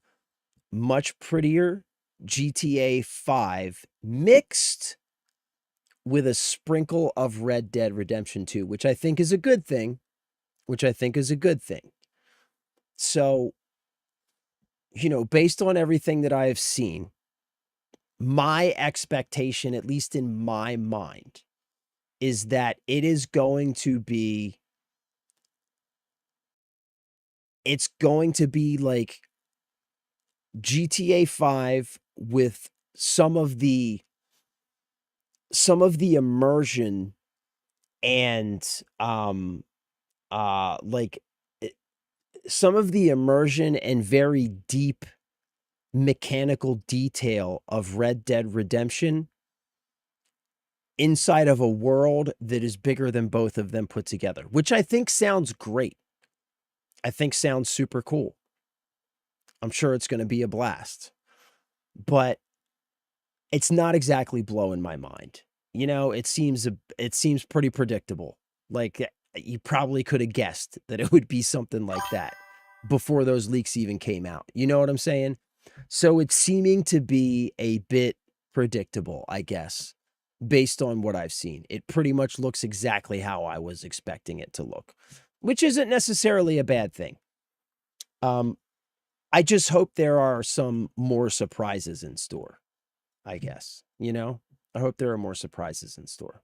much prettier GTA 5 mixed with a sprinkle of Red Dead Redemption 2, which I think is a good thing. So, based on everything that I have seen, my expectation, at least in my mind, is that it's going to be like GTA 5 with some of the immersion and like eh, some of the immersion and very deep mechanical detail of Red Dead Redemption inside of a world that is bigger than both of them put together, which I think sounds great. I think sounds super cool. I'm sure it's going to be a blast, but it's not exactly blowing my mind. It seems pretty predictable. Like you probably could have guessed that it would be something like that before those leaks even came out. You know what I'm saying? So it's seeming to be a bit predictable, I guess, based on what I've seen. It pretty much looks exactly how I was expecting it to look, which isn't necessarily a bad thing. I just hope there are some more surprises in store, I guess. I hope there are more surprises in store.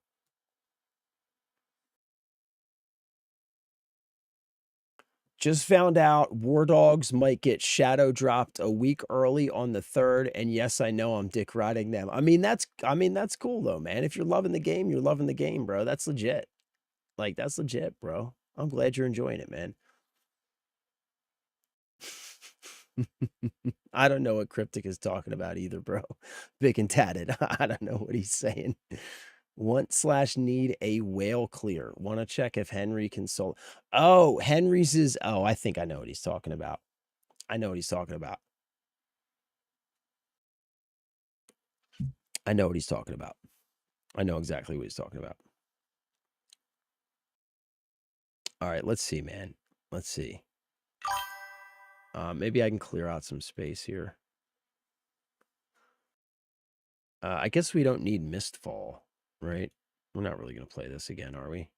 Just found out War Dogs might get shadow dropped a week early on the 3rd, and yes, I know I'm dick riding them. I mean that's cool though, man. If you're loving the game, you're loving the game, bro. That's legit. Like that's legit, bro. I'm glad you're enjoying it, man. I don't know what Cryptic is talking about either, bro. Big and tatted. I don't know what he's saying. Want/need a whale clear. Want to check if Henry can solve. Oh, Henry's is. Oh, I think I know what he's talking about. I know what he's talking about. I know what he's talking about. I know exactly what he's talking about. All right, let's see, man. Let's see. Maybe I can clear out some space here. I guess we don't need Mistfall, right? We're not really going to play this again, are we?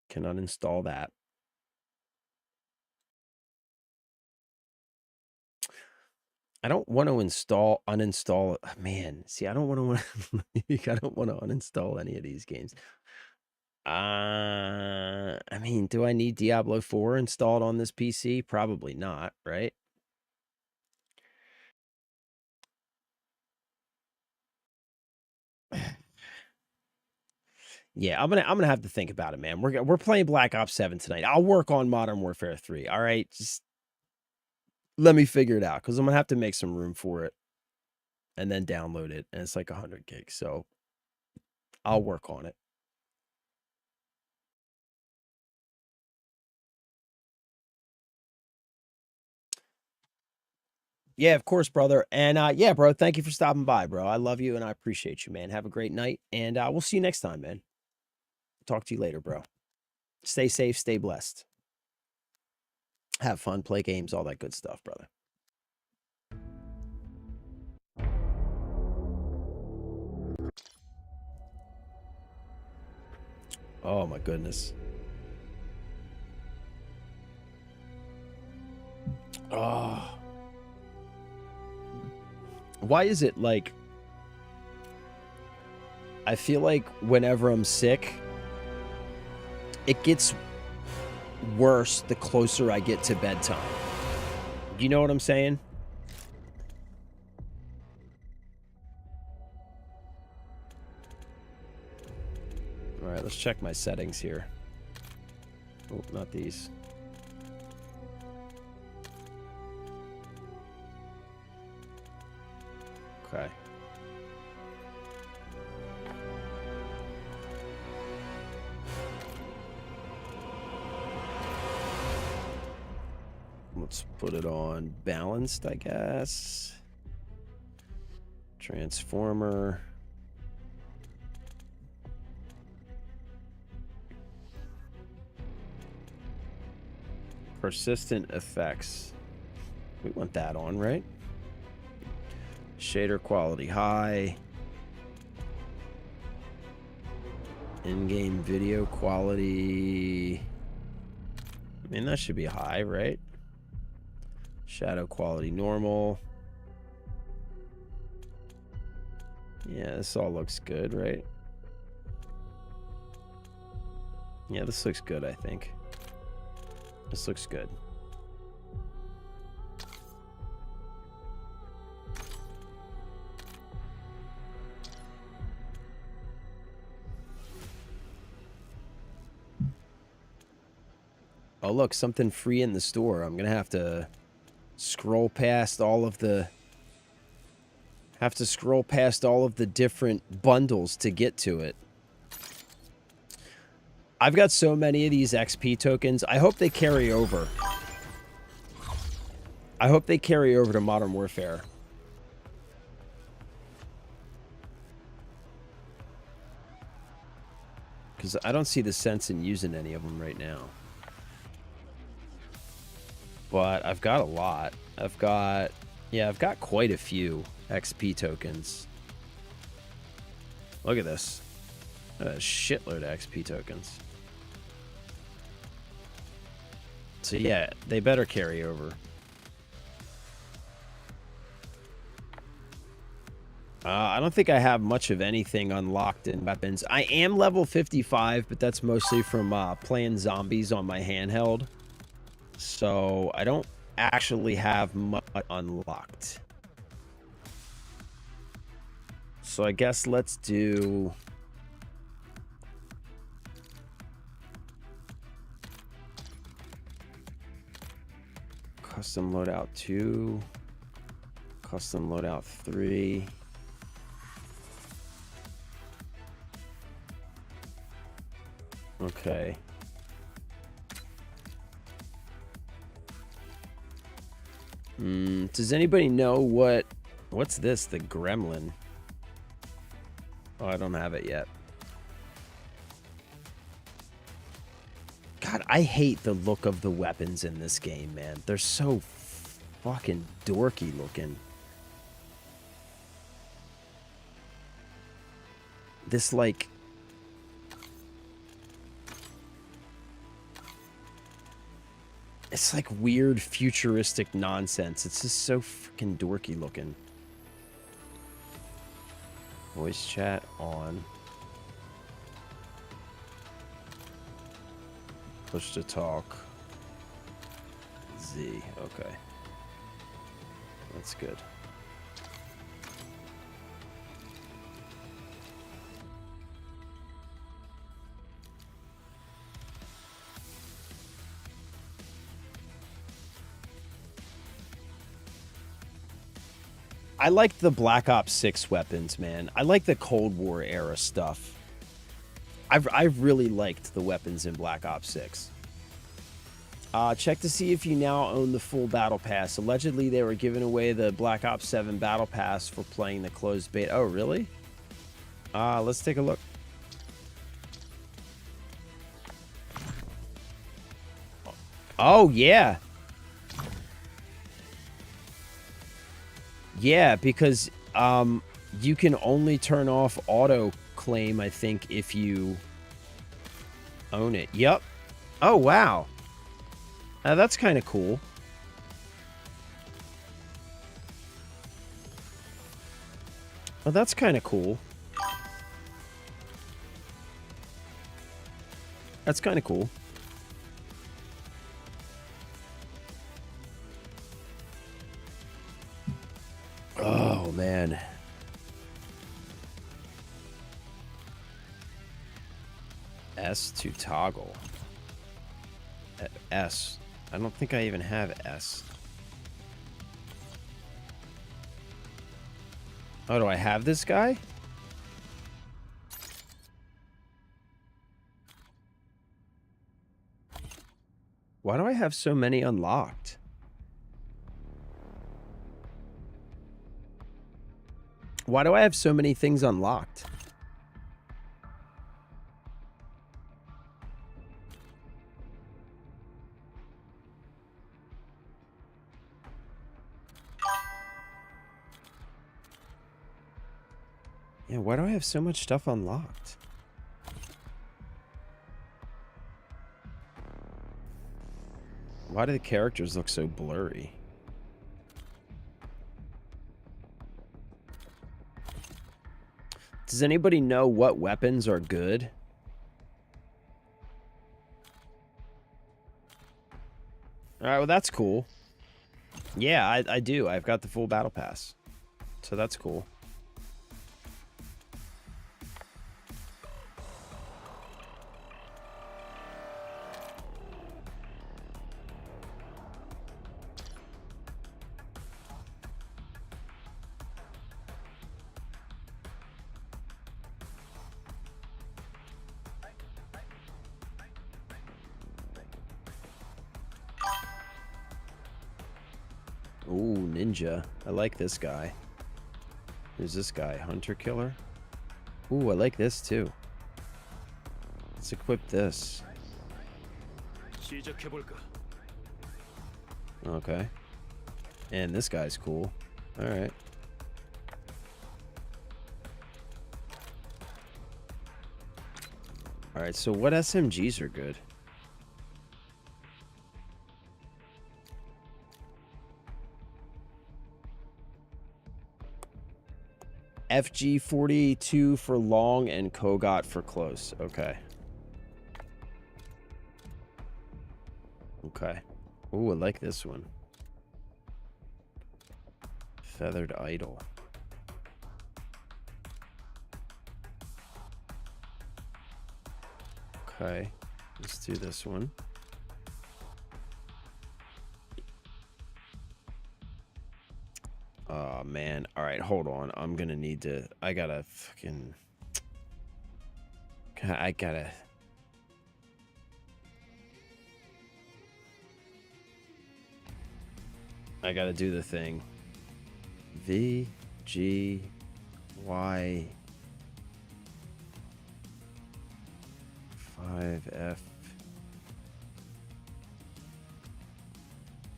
Can uninstall that. I don't want to uninstall. Man, see, I don't want to. I don't want to uninstall any of these games. I mean, do I need Diablo 4 installed on this PC? Probably not, right? Yeah, I'm gonna have to think about it, man. We're playing Black Ops 7 tonight. I'll work on Modern Warfare 3. All right, just let me figure it out because I'm gonna have to make some room for it and then download it, and it's like 100 gigs, so I'll work on it. Yeah, of course, brother. And yeah, bro, thank you for stopping by, bro. I love you and I appreciate you, man. Have a great night, and we'll see you next time, man. Talk to you later, bro. Stay safe, stay blessed. Have fun, play games, all that good stuff, brother. Oh my goodness. Oh. Why is it like I feel like whenever I'm sick, it gets worse the closer I get to bedtime. You know what I'm saying? All right, let's check my settings here. Oh, not these. Okay. Let's put it on balanced, I guess. Transformer. Persistent effects. We want that on, right? Shader quality high. In-game video quality. I mean, that should be high, right? Shadow quality normal. Yeah, this all looks good, right? Yeah, this looks good, I think. This looks good. Oh, look, something free in the store. I'm going to have to scroll past all of the... Have to scroll past all of the different bundles to get to it. I've got so many of these XP tokens. I hope they carry over. I hope they carry over to Modern Warfare. Because I don't see the sense in using any of them right now. But I've got a lot. I've got quite a few XP tokens. Look at this. A shitload of XP tokens. So yeah, they better carry over. I don't think I have much of anything unlocked in weapons. I am level 55, but that's mostly from playing zombies on my handheld. So I don't actually have much unlocked. So I guess let's do... Custom loadout 2. Custom loadout 3. Okay. Does anybody know what's this? The gremlin. Oh, I don't have it yet. God, I hate the look of the weapons in this game, man. They're so fucking dorky looking. This, like... It's like weird futuristic nonsense. It's just so freaking dorky looking. Voice chat on. Push to talk. Z. Okay. That's good. I like the Black Ops 6 weapons, man. I like the Cold War era stuff. I've really liked the weapons in Black Ops 6. Check to see if you now own the full Battle Pass. Allegedly, they were giving away the Black Ops 7 Battle Pass for playing the closed beta. Oh, really? Let's take a look. Oh, yeah. Yeah, because you can only turn off auto claim, I think, if you own it. Yep. Oh, wow. That's kind of cool. Well, that's kind of cool. That's kind of cool. Oh, man. S to toggle. S. I don't think I even have S. Oh, do I have this guy? Why do I have so many unlocked? Why do I have so many things unlocked? Yeah, why do I have so much stuff unlocked? Why do the characters look so blurry? Does anybody know what weapons are good? Alright, well that's cool. Yeah, I do. I've got the full battle pass. So that's cool. Ooh, ninja. I like this guy. Who's this guy? Hunter killer? Ooh, I like this too. Let's equip this. Okay. And this guy's cool. Alright. Alright, so what SMGs are good? FG42 for long and Kogot for close. Okay. Okay. Ooh, I like this one. Feathered Idol. Okay. Let's do this one. Oh, man. All right, hold on. I'm going to need to... I gotta fucking... I gotta... I gotta do the thing. V, G, Y, 5F.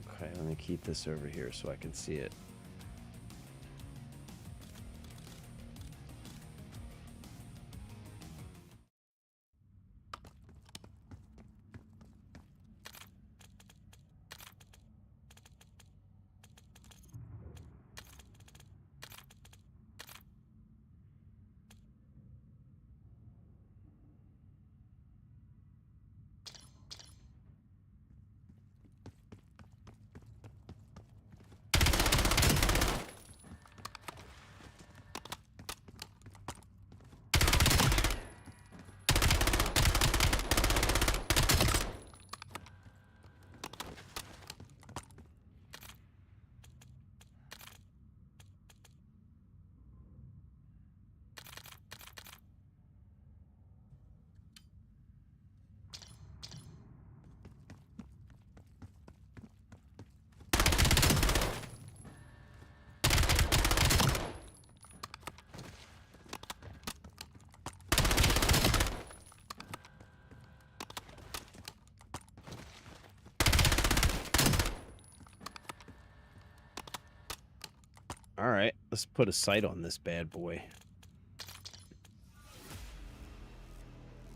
Okay, let me keep this over here so I can see it. All right, let's put a sight on this bad boy.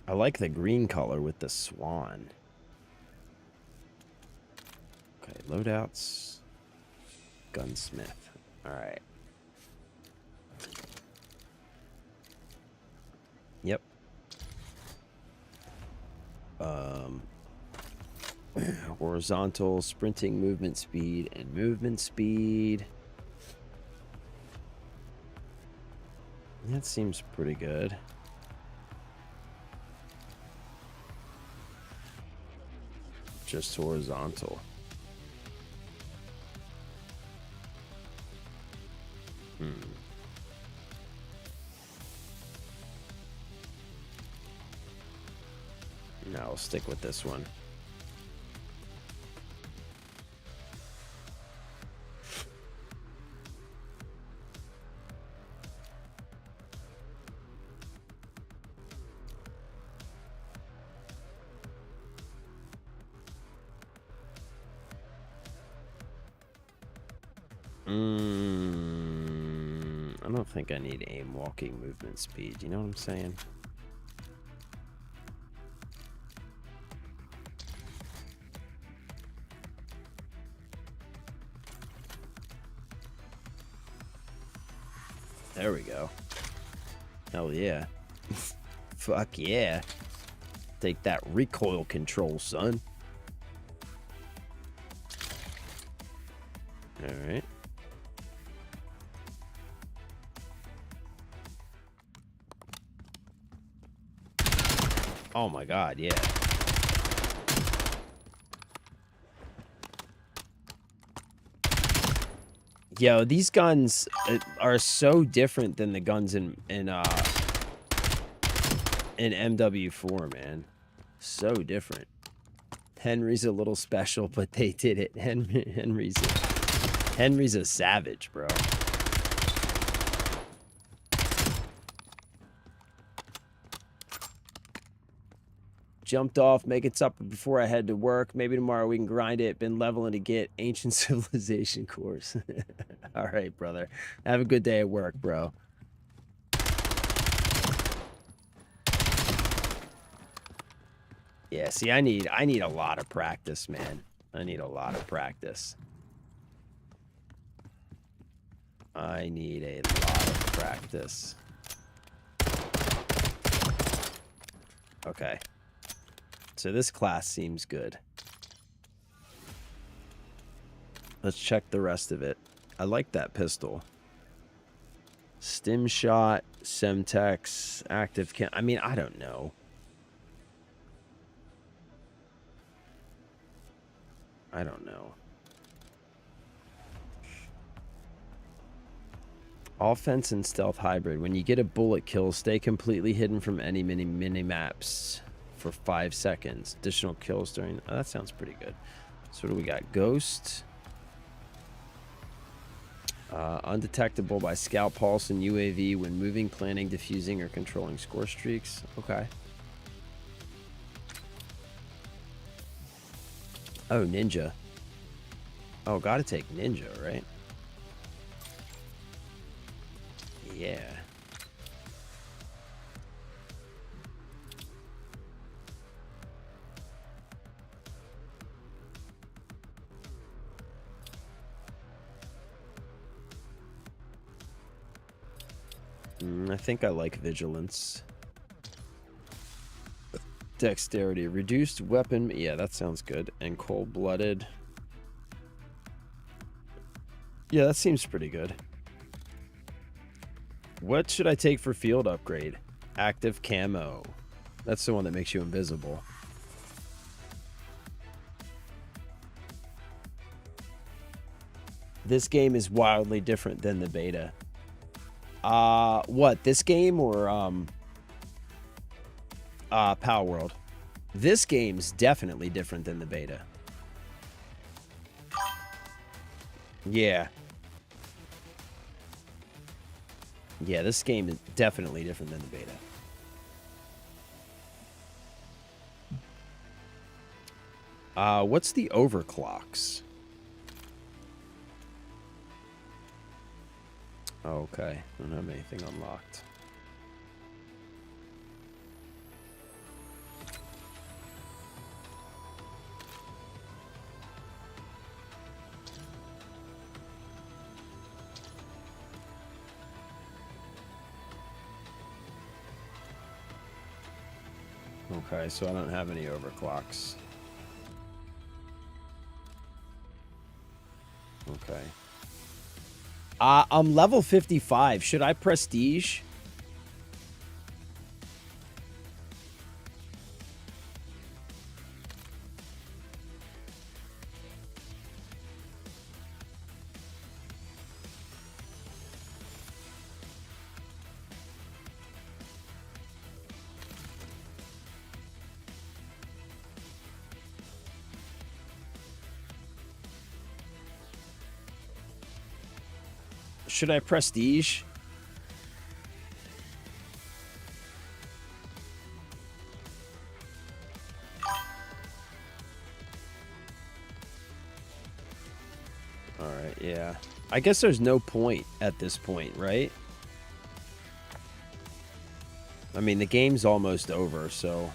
I like the green color with the swan. Okay, loadouts. Gunsmith. All right. Yep. Horizontal, sprinting, movement speed, and movement speed. That seems pretty good. Just horizontal. No, I'll stick with this one. I don't think I need aim, walking, movement speed. You know what I'm saying? There we go. Hell yeah. Fuck yeah. Take that recoil control, son. All right. Oh my god, yeah. Yo, these guns are so different than the guns in MW4, man. So different. Henry's a little special, but they did it. Henry's a savage, bro. Jumped off, making supper before I head to work. Maybe tomorrow we can grind it. Been leveling to get Ancient Civilization course. All right, brother. Have a good day at work, bro. Yeah, see, I need a lot of practice, man. I need a lot of practice. I need a lot of practice. Okay. So this class seems good. Let's check the rest of it. I like that pistol. Stim shot, Semtex, active cam. I mean, I don't know. I don't know. Offense and stealth hybrid. When you get a bullet kill, stay completely hidden from any mini maps for 5 seconds. Additional kills during... Oh, that sounds pretty good. So what do we got? Ghost. Undetectable by scout pulse and UAV when moving, planning, diffusing, or controlling score streaks. Okay. Oh, ninja. Oh, gotta take ninja, right? Yeah. I think I like vigilance. Dexterity. Reduced weapon. Yeah, that sounds good. And cold-blooded. Yeah, that seems pretty good. What should I take for field upgrade? Active camo. That's the one that makes you invisible. This game is wildly different than the beta. What? This game or Power World? This game's definitely different than the beta. Yeah. Yeah, this game is definitely different than the beta. What's the overclocks? Oh, okay. I don't have anything unlocked. Okay, so I don't have any overclocks. Okay. I'm level 55. Should I prestige? Should I prestige? Alright, yeah. I guess there's no point at this point, right? I mean, the game's almost over, so...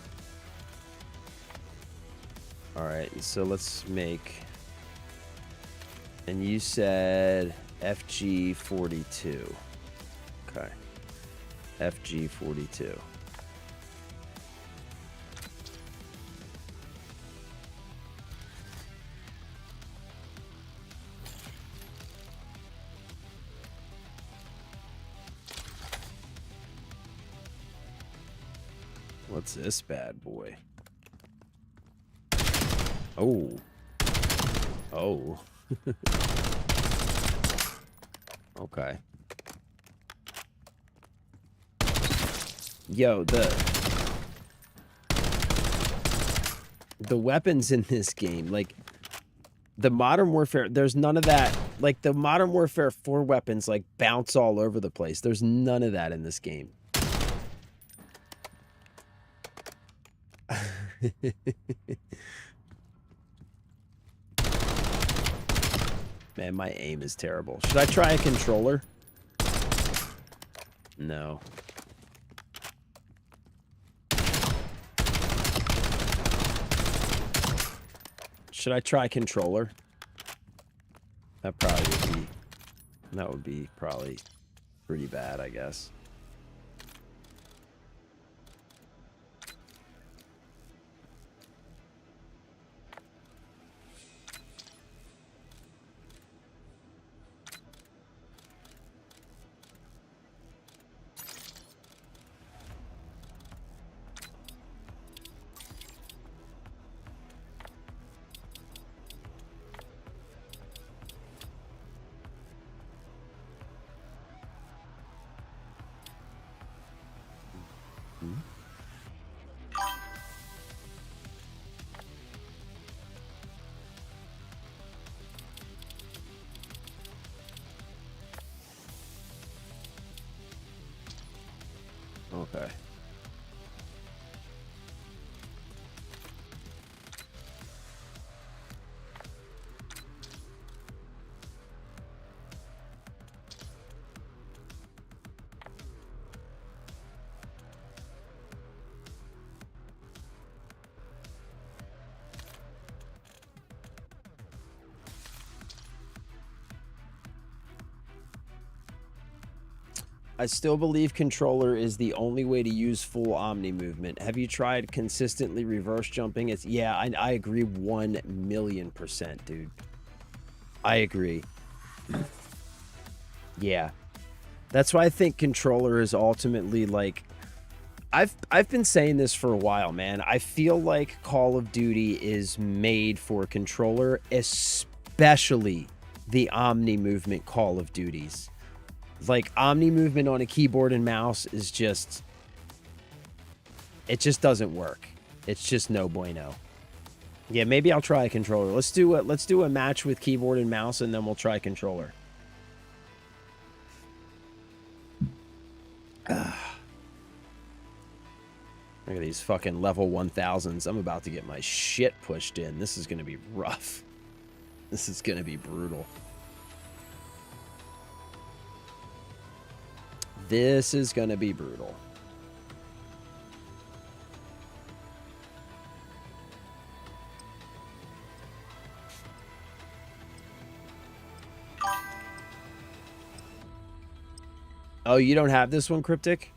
Alright, so let's make... And you said FG42. Okay. FG42. What's this bad boy? Oh. Oh. Okay. Yo, the weapons in this game, like the Modern Warfare, there's none of that. Like the Modern Warfare 4 weapons like bounce all over the place. There's none of that in this game. Man, my aim is terrible. Should I try a controller? No. Should I try controller? That would be probably pretty bad, I guess. Okay. I still believe controller is the only way to use full Omni movement. Have you tried consistently reverse jumping? Yeah, I agree 1,000,000%, dude. I agree. Yeah. That's why I think controller is ultimately like I've been saying this for a while, man. I feel like Call of Duty is made for controller, especially the Omni movement Call of Duties. Like, Omni movement on a keyboard and mouse is just... It just doesn't work. It's just no bueno. Yeah, maybe I'll try a controller. Let's do a match with keyboard and mouse, and then we'll try controller. Look at these fucking level 1000s. I'm about to get my shit pushed in. This is going to be rough. This is going to be brutal. This is going to be brutal. Oh, you don't have this one, Cryptic?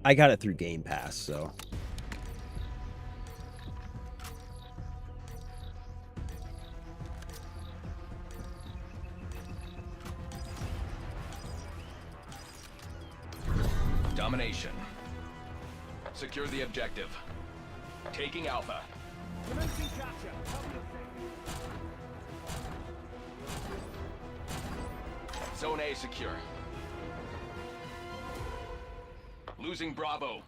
I got it through Game Pass, so... Domination. Secure the objective. Taking Alpha. Zone A secure. Losing Bravo.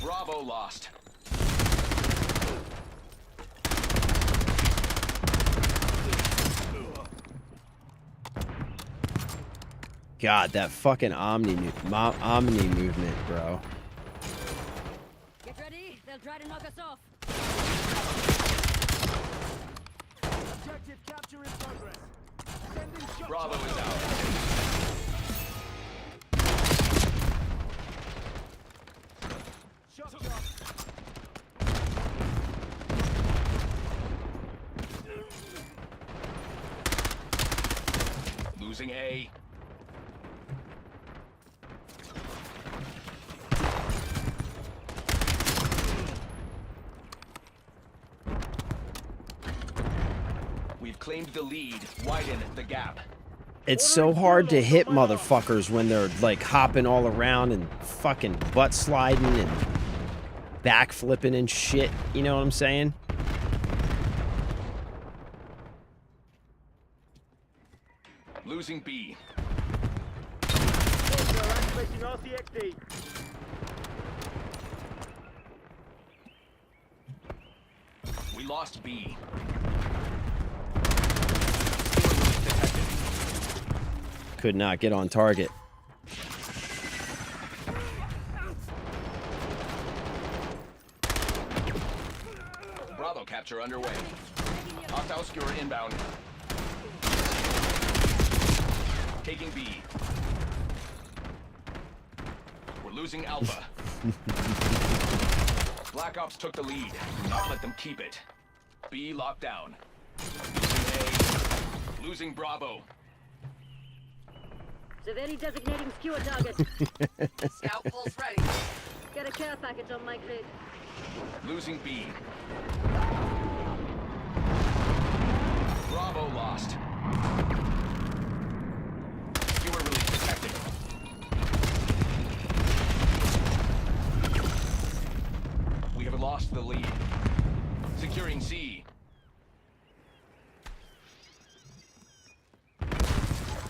Bravo lost. God, that fucking Omni movement, bro. Get ready, they'll try to knock us off. Objective capture in progress. Sending shot. Bravo is out. Shot. Losing A. We've claimed the lead. Widen the gap. It's so hard to hit motherfuckers when they're like hopping all around and fucking butt sliding and back flipping and shit. You know what I'm saying? Losing B. Activating RCXD. We lost B. Could not get on target. Bravo capture underway. Hostile skewer inbound. Taking B. We're losing Alpha. Black Ops took the lead. Do not let them keep it. B locked down. Losing A. Losing Bravo. Severely designating skewer target. Scout pulse ready. Get a care package on my grid. Losing B. Bravo lost. Skewer release detected. We have lost the lead. Securing C.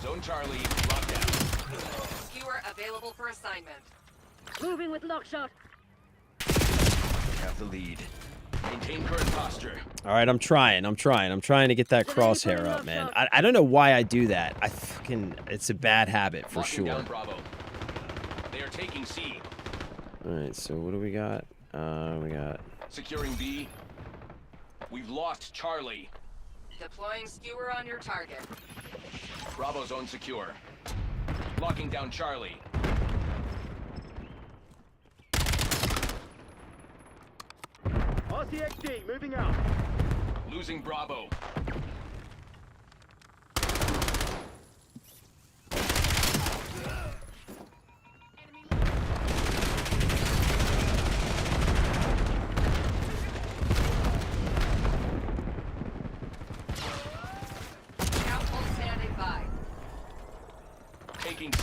Zone Charlie locked down. Skewer available for assignment. Moving with lockshot. We have the lead. Maintain current posture. All right, I'm trying to get that crosshair up, man. I don't know why I do that. It's a bad habit for Locking sure. down Bravo. They are taking C. All right, so what do we got? We got Securing B. We've lost Charlie. Deploying skewer on your target. Bravo zone secure. Locking down Charlie. RCXD moving out. Losing Bravo. Outpost standing by. Taking C.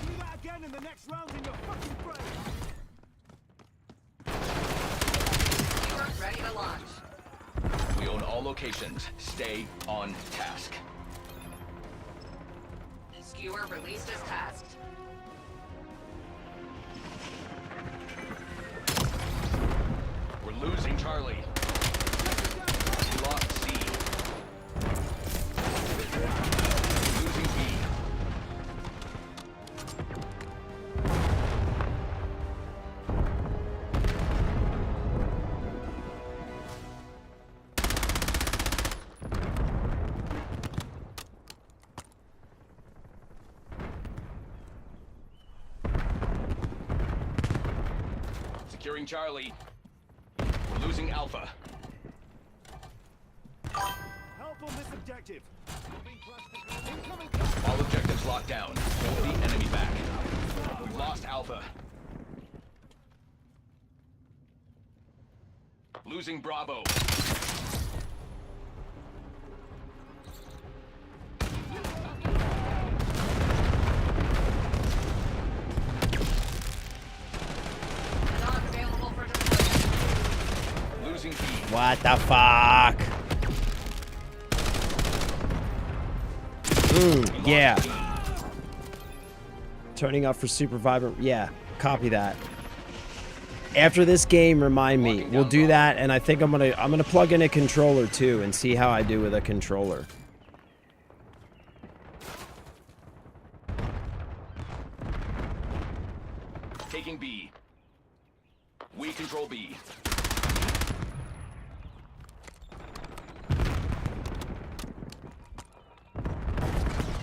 Do that again in the next round in your fucking brain. Skewer ready to launch. We own all locations. Stay on task. Skewer released as tasked. We're losing Charlie. We lost C. Losing B. Securing Charlie. We're losing Alpha. Help on this objective. Incoming. All objectives locked down. Hold the enemy back. We've lost Alpha. Losing Bravo. Not available for deployment. Losing B. what the fuck? Yeah. Turning up for Super Vibrant. Yeah, copy that. After this game, remind me. We'll do that, and I think I'm gonna plug in a controller too and see how I do with a controller. Taking B. We control B.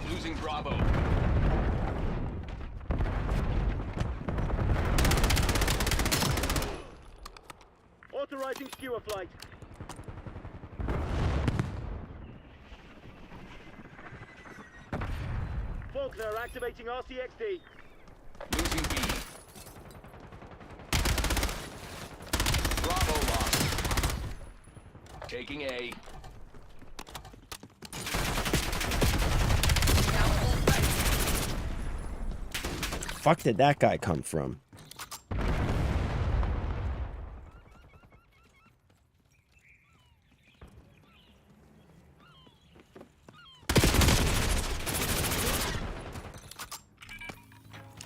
Losing Bravo. Authorizing skewer flight. Faulkner activating RCXD. Losing B. Bravo lost. Taking A. Outpost ready. Fuck did that guy come from?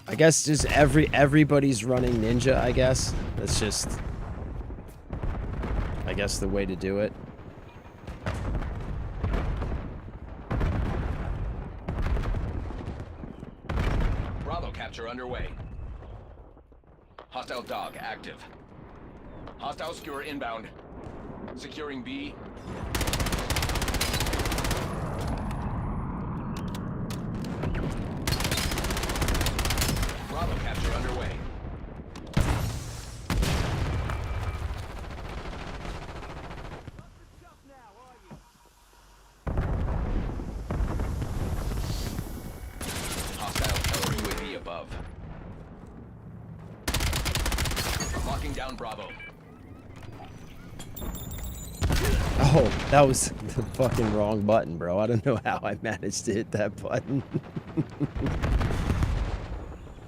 I guess just everybody's running ninja, I guess. That's just, I guess, the way to do it. Bravo capture underway. Hostile dog active. Hostile skewer inbound. Securing B. Bravo capture underway. Stuff now, are you? Hostile counter UAV above. Locking down Bravo. Oh, that was the fucking wrong button, bro. I don't know how I managed to hit that button.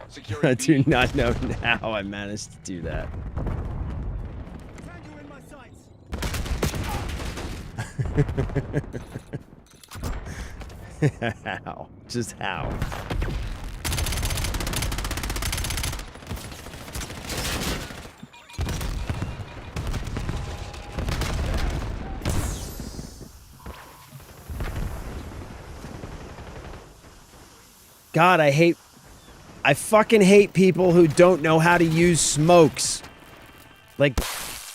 Securing I do B. not know how I managed to do that. Tango in my sights. How? Just how? God, I fucking hate people who don't know how to use smokes. Like,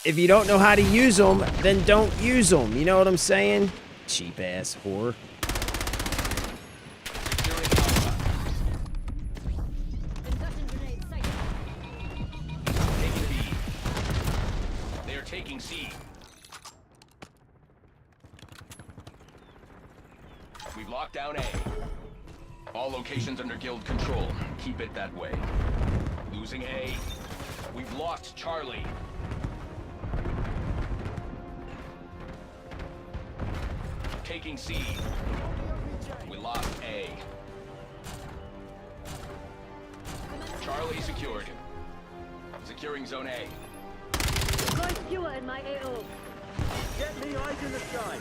if you don't know how to use them, then don't use them. You know what I'm saying? Cheap ass whore. Securing Alpha. Concussion grenade sighted. Taking B. They are taking C. We've locked down A. All locations under guild control. Keep it that way. Losing A. We've lost Charlie. Taking C. We lost A. Charlie secured. Securing Zone A. Deploy skewer in my AO. Get me eyes in the sky.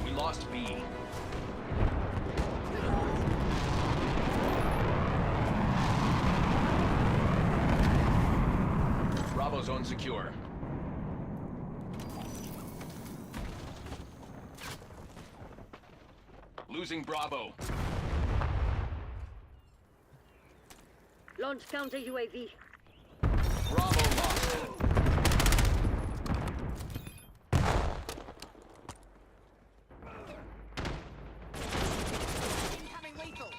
We lost B. Bravo zone secure. Losing Bravo. Launch counter UAV. Bravo lost. Incoming lethal.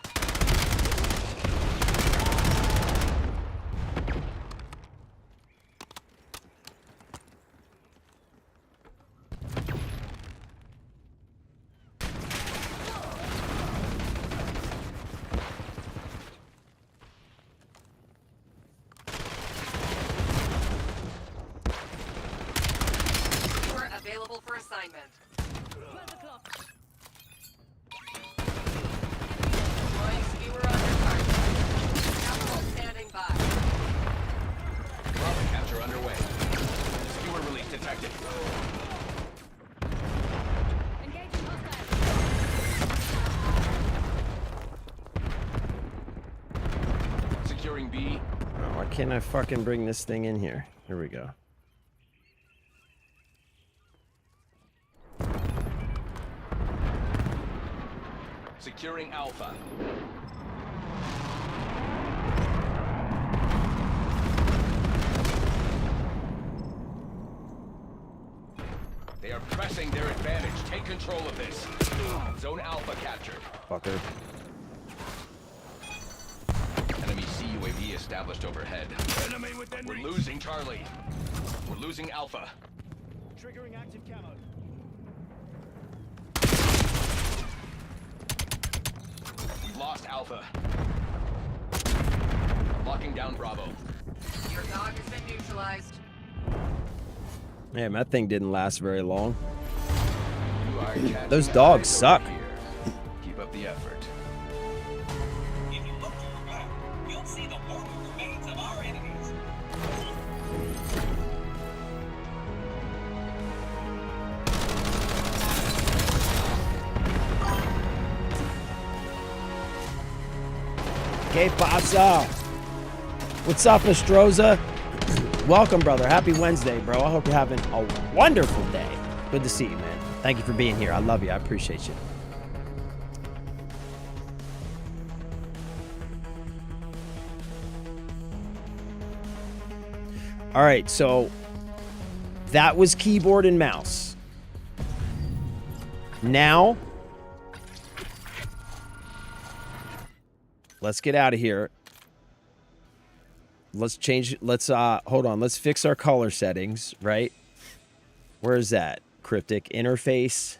Skewer available for assignment. 12 o'clock. Deploying skewer on your target. Capital standing by. Bravo capture underway. Skewer release detected. Engaging hostile. Securing B. Why can't I fucking bring this thing in here? Here we go. Securing Alpha. They are pressing their advantage. Take control of this. Zone Alpha captured. Fucker. Enemy CUAV established overhead. Enemy within We're reach. losing Charlie. We're losing Alpha. Triggering active camo. We've lost Alpha. Locking down Bravo. Your dog has been neutralized. Man, that thing didn't last very long. You are catching Those dogs eyes suck. over here. Keep up the effort. If you look to your back, you'll see the mortal remains of our enemies. Que pasa? What's up, Nostroza? Welcome, brother. Happy Wednesday, bro. I hope you're having a wonderful day. Good to see you, man. Thank you for being here. I love you. I appreciate you. All right, so that was keyboard and mouse. Now, let's get out of here. Let's change, hold on. Let's fix our color settings, right? Where is that? Cryptic interface.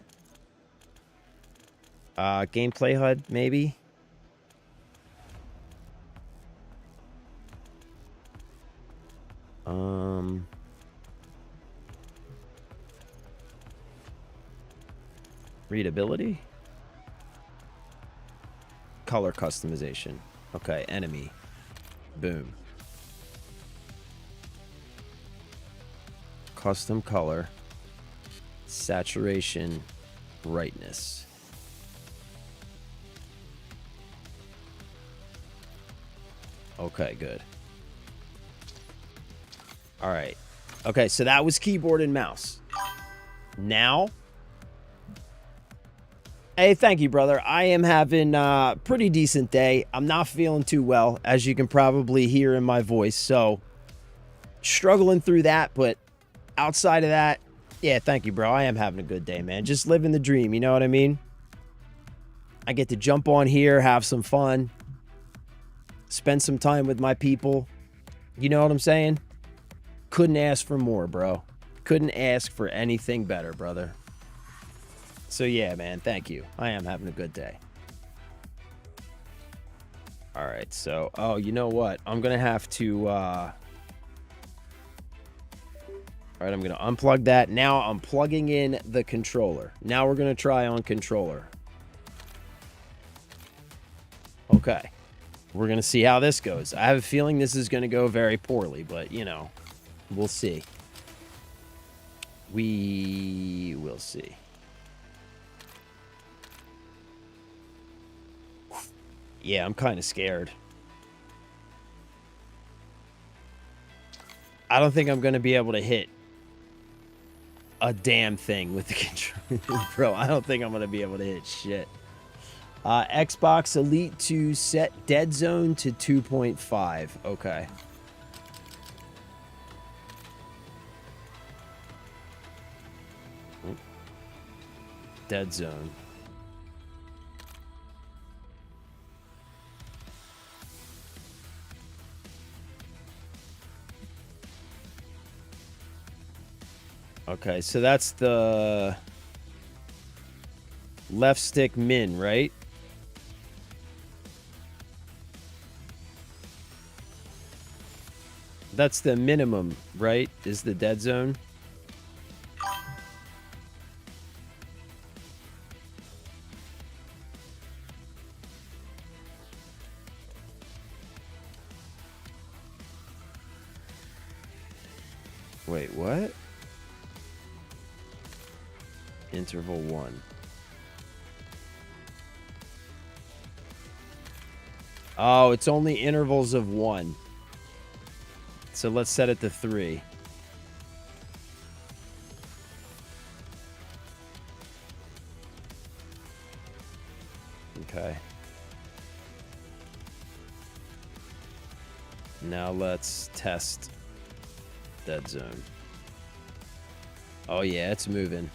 Gameplay HUD, maybe? Readability? Color customization. Okay, enemy. Boom. Custom color. Saturation. Brightness. Okay, good. All right. Okay, so that was keyboard and mouse. Now, Hey, thank you, brother. I am having a pretty decent day. I'm not feeling too well, as you can probably hear in my voice. So, struggling through that. But outside of that, yeah, thank you, bro. I am having a good day, man. Just living the dream. You know what I mean? I get to jump on here, have some fun, spend some time with my people. You know what I'm saying? Couldn't ask for more, bro. Couldn't ask for anything better, brother. So yeah, man, thank you. I am having a good day. All right, so, oh, you know what? I'm going to have to, all right, I'm going to unplug that. Now I'm plugging in the controller. Now we're going to try on controller. Okay. We're going to see how this goes. I have a feeling this is going to go very poorly, but, you know, we'll see. We will see. Yeah, I'm kind of scared. I don't think I'm going to be able to hit a damn thing with the controller. Bro, I don't think I'm going to be able to hit shit. Xbox Elite to set dead zone to 2.5. Okay. Dead zone. Okay, so that's the left stick min, right? That's the minimum, right? Is the dead zone? Wait, what? Interval 1. Oh, it's only intervals of 1. So let's set it to 3. Okay. Now let's test dead zone. Oh yeah, it's moving.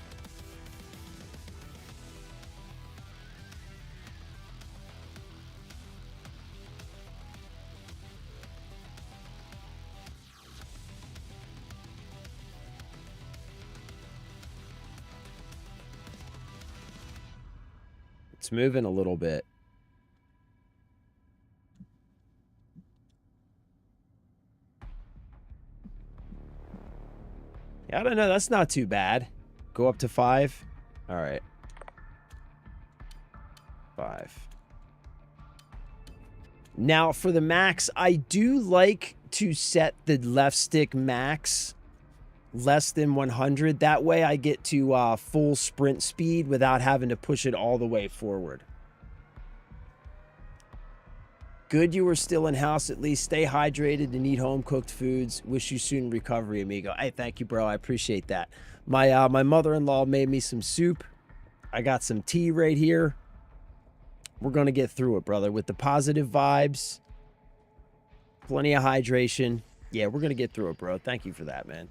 It's moving a little bit. Yeah, I don't know. That's not too bad. Go up to 5. All right. 5. Now, for the max, I do like to set the left stick max less than 100. That way I get to full sprint speed without having to push it all the way forward. Good you were still in house at least. Stay hydrated and eat home-cooked foods. Wish you soon recovery, amigo. Hey, thank you, bro. I appreciate that. My mother-in-law made me some soup. I got some tea right here. We're going to get through it, brother, with the positive vibes. Plenty of hydration. Yeah, we're going to get through it, bro. Thank you for that, man.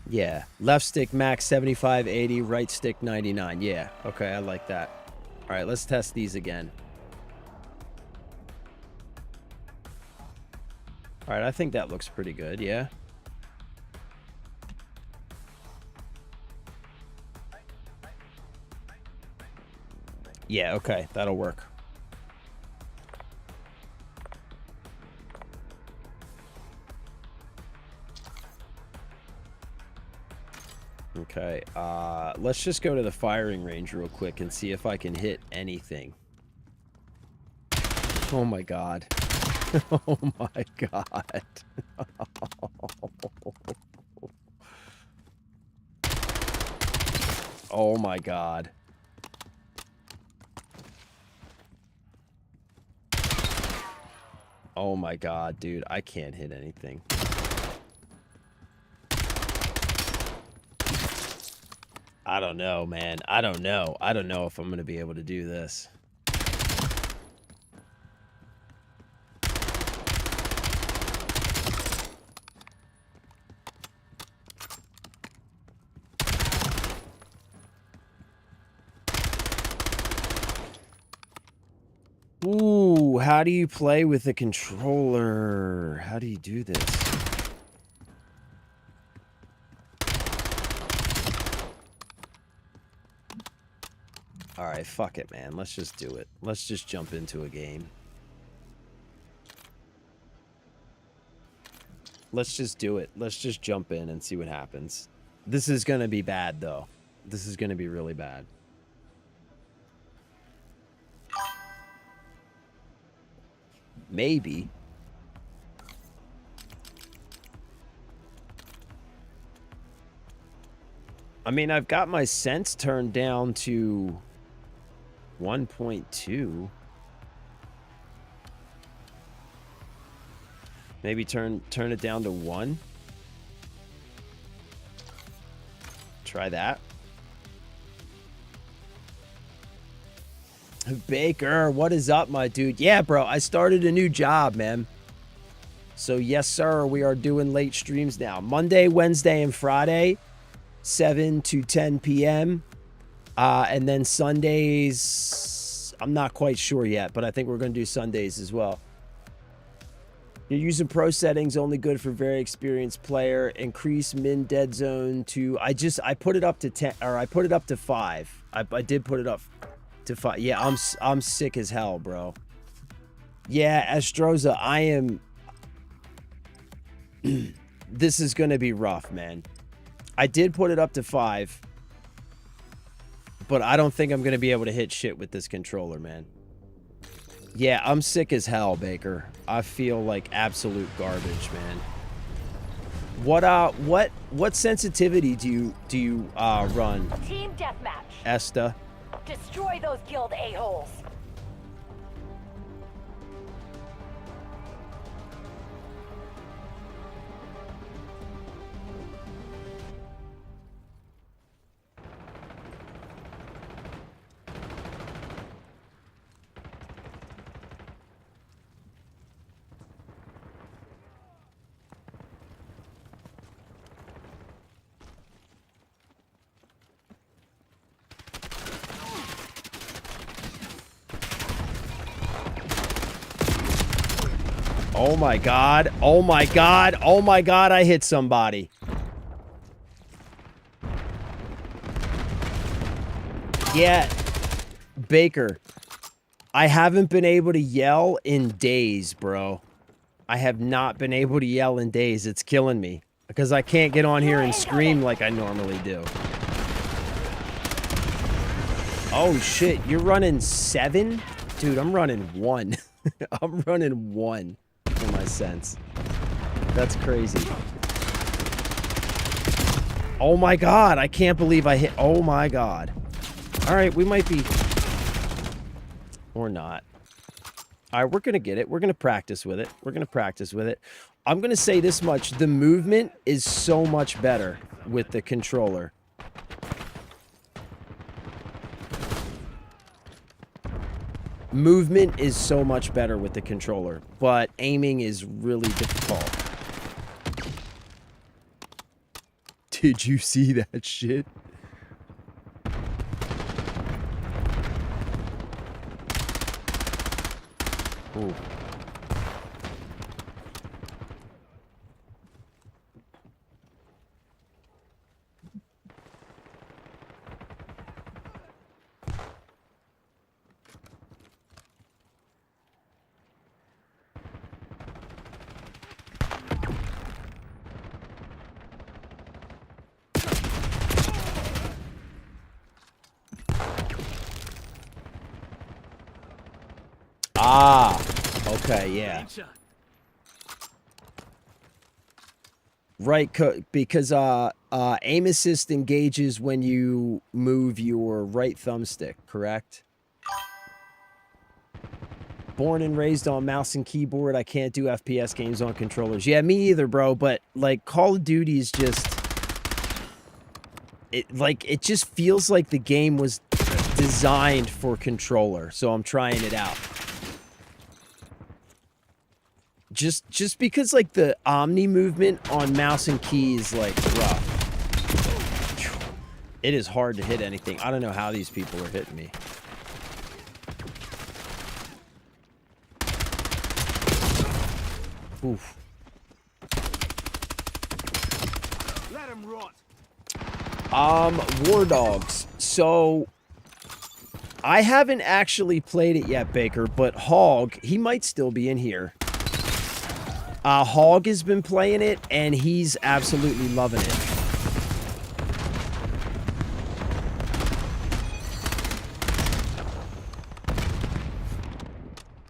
Yeah, left stick max 75, 80, right stick 99. Yeah, okay, I like that. All right, let's test these again. All right, I think that looks pretty good, yeah. Yeah, okay, that'll work. Okay, let's just go to the firing range real quick and see if I can hit anything. Oh my god. Oh my god. Oh my god. Oh my god, dude, I can't hit anything. I don't know, man. I don't know. I don't know if I'm going to be able to do this. Ooh, how do you play with the controller? How do you do this? Alright, fuck it, man. Let's just do it. Let's just jump into a game. Let's just do it. Let's just jump in and see what happens. This is gonna be bad, though. This is gonna be really bad. Maybe. I mean, I've got my sense turned down to 1.2. Maybe turn it down to 1. Try that. Baker, what is up, my dude? Yeah, bro, I started a new job, man. So, yes, sir, we are doing late streams now. Monday, Wednesday, and Friday, 7 to 10 p.m. And then Sundays, I'm not quite sure yet, but I think we're going to do Sundays as well. You're using pro settings, only good for very experienced player. Increase min dead zone to, I put it up to 10, or I put it up to 5. I did put it up to 5. Yeah, I'm sick as hell, bro. Yeah, Astroza, I am. This is gonna be rough, man. I did put it up to 5, but I don't think I'm gonna be able to hit shit with this controller, man. Yeah, I'm sick as hell, Baker. I feel like absolute garbage, man. What sensitivity do you run? Team deathmatch. Esta? Destroy those guild a-holes. Oh my god. Oh my god. Oh my god, I hit somebody. Yeah. Baker. I haven't been able to yell in days, bro. I have not been able to yell in days. It's killing me. Because I can't get on here and scream like I normally do. Oh shit, you're running 7? Dude, I'm running 1. I'm running 1 for my sense. That's crazy. Oh my god, I can't believe I hit. Oh my god. Alright, we might be. Or not. Alright, we're gonna get it. We're gonna practice with it. We're gonna practice with it. I'm gonna say this much. The movement is so much better with the controller. Movement is so much better with the controller, but aiming is really difficult. Did you see that shit? Ooh. Ah, okay, yeah. Right, because aim assist engages when you move your right thumbstick, correct? Born and raised on mouse and keyboard, I can't do FPS games on controllers. Yeah, me either, bro, but like Call of Duty is just it just feels like the game was designed for controller, so I'm trying it out. Just because like the Omni movement on mouse and key is like rough. It is hard to hit anything. I don't know how these people are hitting me. Oof. Let him rot. War Dogs. So I haven't actually played it yet, Baker, but Hog, he might still be in here. Hog has been playing it, and he's absolutely loving it.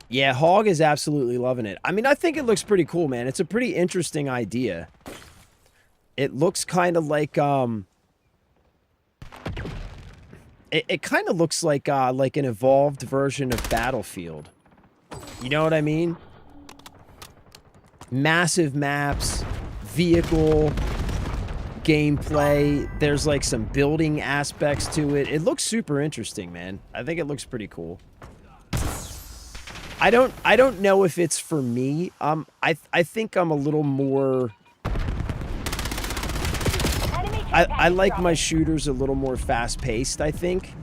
Yeah, Hog is absolutely loving it. I mean, I think it looks pretty cool, man. It's a pretty interesting idea. It looks kind of like, It kind of looks like an evolved version of Battlefield. You know what I mean? Massive maps, vehicle, gameplay. There's like some building aspects to it. It looks super interesting, man. I think it looks pretty cool. I don't know if it's for me. I think I'm a little more. I like my shooters a little more fast-paced, I think.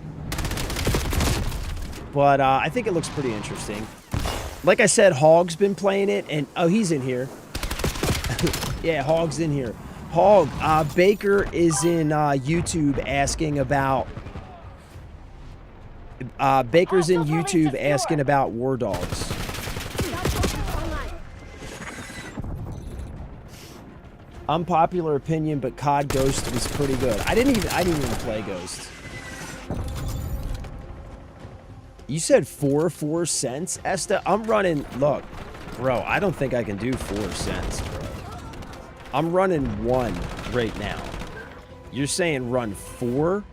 But I think it looks pretty interesting. Like I said, Hog's been playing it, and... Oh, he's in here. Yeah, Hog's in here. Hog, Baker is in YouTube asking about... Baker's in YouTube asking about War Dogs. Unpopular opinion, but COD Ghost was pretty good. I didn't even play Ghost. You said 4 cents, Esta? I'm running. Look, bro. I don't think I can do 4 cents, bro. I'm running 1 right now. You're saying run 4?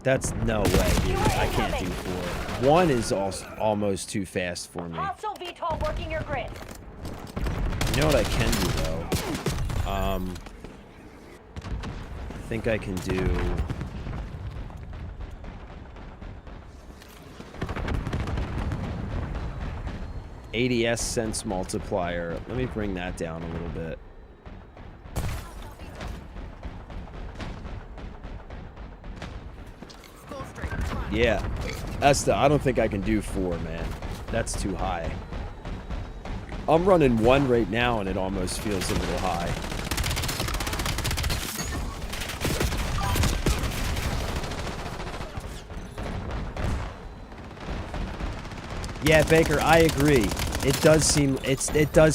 That's no way, dude. I can't do 4. 1 is almost too fast for me. Hostile VTOL working your grid. You know what I can do, though? I think I can do... ADS sense multiplier. Let me bring that down a little bit. Yeah. I don't think I can do 4, man. That's too high. I'm running 1 right now, and it almost feels a little high. Yeah, Baker, I agree. It does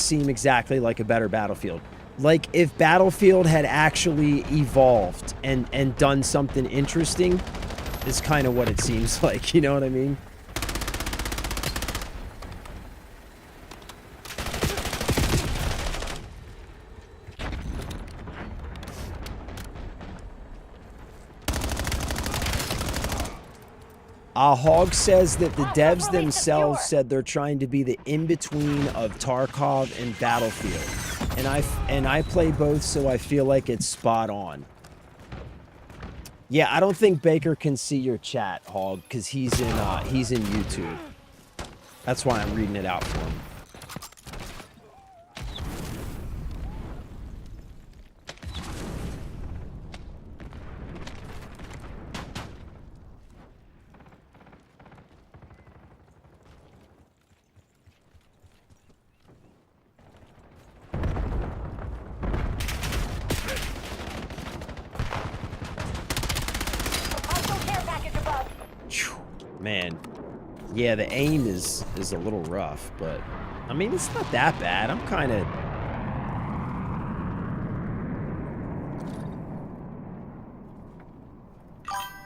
seem exactly like a better Battlefield. Like if Battlefield had actually evolved and done something interesting, is kind of what it seems like. You know what I mean? Hog says that the devs themselves said they're trying to be the in-between of Tarkov and Battlefield. And I play both, so I feel like it's spot on. Yeah, I don't think Baker can see your chat, Hog, because he's in YouTube. That's why I'm reading it out for him. Man, yeah, the aim is a little rough, but I mean, it's not that bad. I'm kind of...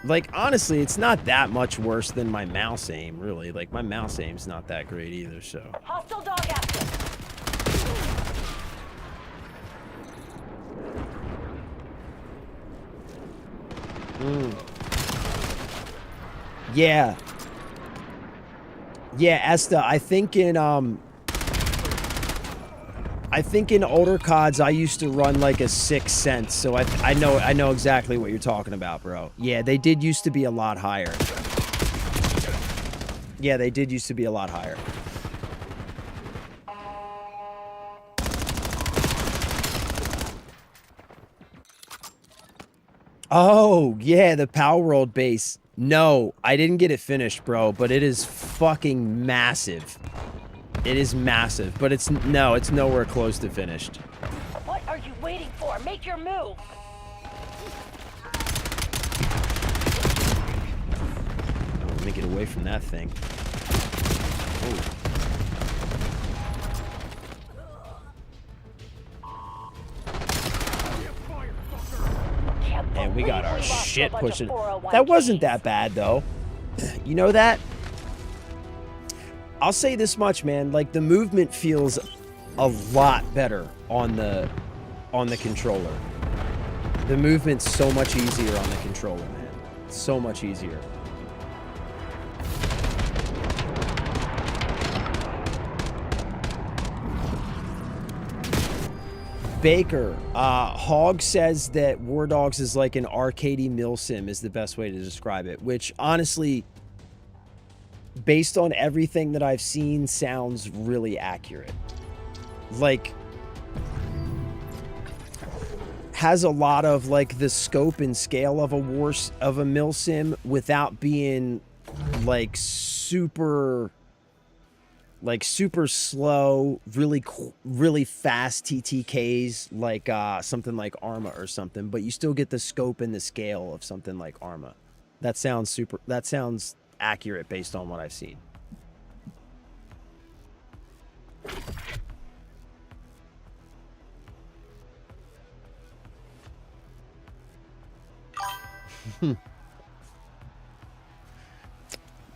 Like, honestly, it's not that much worse than my mouse aim, really. Like, my mouse aim's not that great either, so... Hostile dog active. Yeah. Yeah, Esta, I think in I think in older CODs I used to run like a 6 cents, so I know exactly what you're talking about, bro. Yeah, they did used to be a lot higher. Yeah, they did used to be a lot higher. Oh, yeah, the Power World base. No, I didn't get it finished, bro, but it is fucking massive. It is massive, but it's nowhere close to finished. What are you waiting for? Make your move! Oh, let me get away from that thing. Oh. And we got our shit pushing. That wasn't that bad, though. You know that? I'll say this much, man. Like, the movement feels a lot better on the controller. The movement's so much easier on the controller, man. So much easier. Baker, Hog says that War Dogs is like an arcadey milsim is the best way to describe it, which honestly, based on everything that I've seen, sounds really accurate. Like, has a lot of like the scope and scale of a milsim without being like super slow, really fast TTKs like something like Arma or something, but you still get the scope and the scale of something like Arma. That sounds accurate based on what I've seen.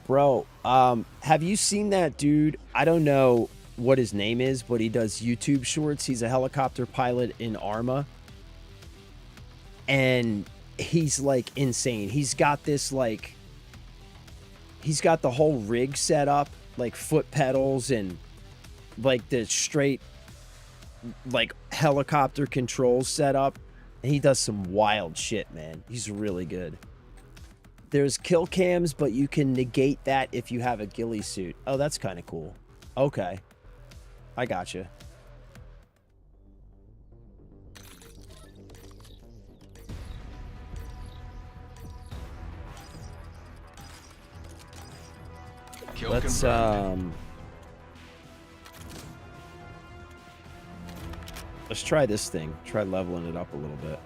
Bro, have you seen that dude? I don't know what his name is, but he does YouTube shorts. He's a helicopter pilot in Arma. And he's like insane. He's got this like, he's got the whole rig set up, like foot pedals and like the straight like helicopter controls set up. And he does some wild shit, man. He's really good. There's kill cams, but you can negate that if you have a ghillie suit. Oh, that's kind of cool. Okay. I gotcha. Let's, let's try this thing. Try leveling it up a little bit.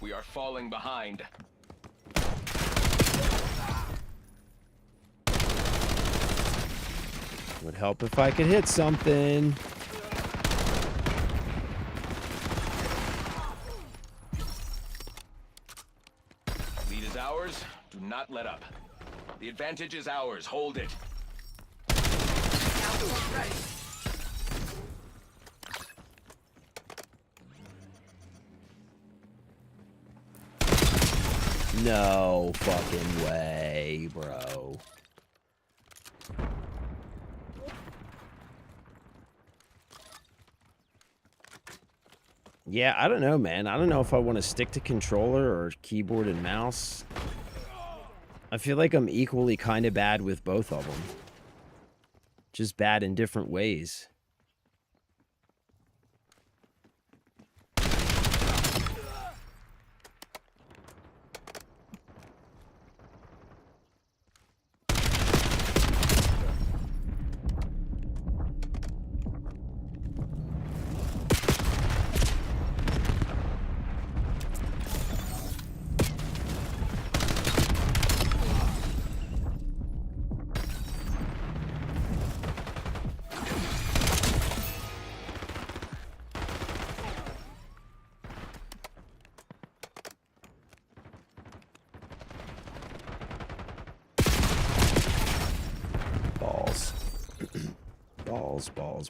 We are falling behind. Would help if I could hit something. Lead is ours. Do not let up. The advantage is ours. Hold it. No fucking way, bro. Yeah, I don't know, man. I don't know if I want to stick to controller or keyboard and mouse. I feel like I'm equally kind of bad with both of them. Just bad in different ways.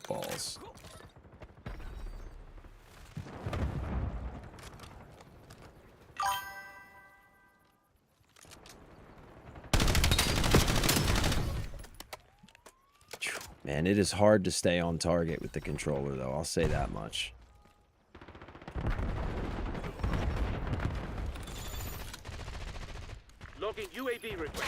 Balls. Man, it is hard to stay on target with the controller, though. I'll say that much. Logging UAV request.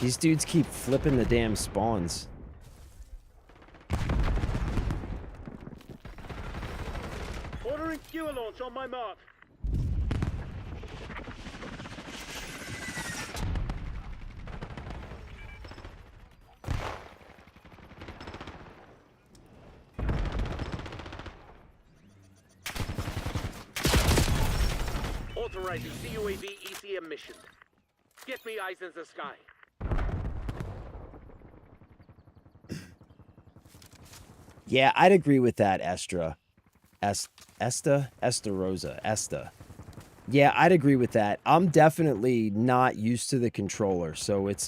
These dudes keep flipping the damn spawns. Ordering skewer launch on my mark. Authorizing CUAV ECM mission. Get me eyes in the sky. Yeah, I'd agree with that, Estra. Esta. Yeah, I'd agree with that. I'm definitely not used to the controller, so it's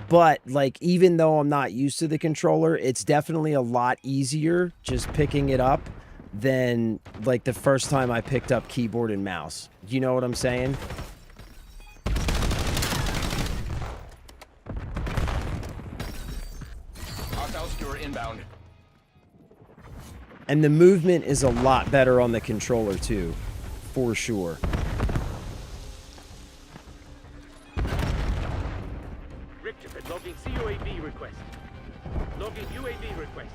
but like even though I'm not used to the controller, it's definitely a lot easier just picking it up than like the first time I picked up keyboard and mouse. You know what I'm saying? Hostile skewer inbound. And the movement is a lot better on the controller too, for sure. Richard, logging CUAV request. Logging UAV request.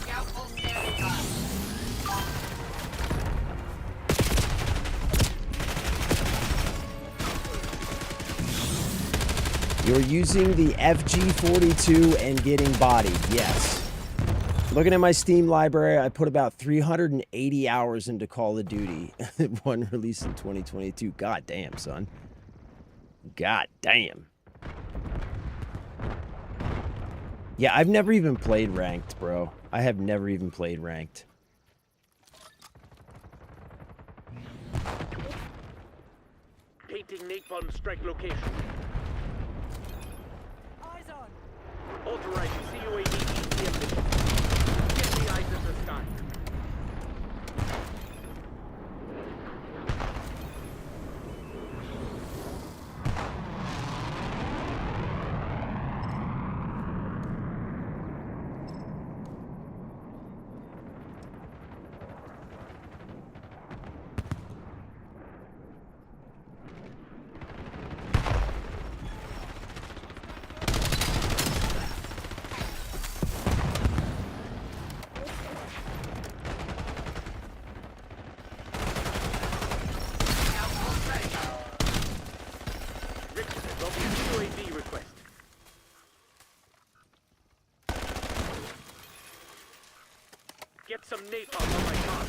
Scout full standing by. You're using the FG42 and getting bodied, yes. Looking at my Steam library, I put about 380 hours into Call of Duty. One release in 2022. God damn, son. God damn. Yeah, I've never even played ranked, bro. I have never even played ranked. Painting napalm strike location. Eyes on. Authorizing CUAV ECM mission. Get me eyes in the sky. Scout full strength. Richard, logging UAV request. Get some napalm on my mark.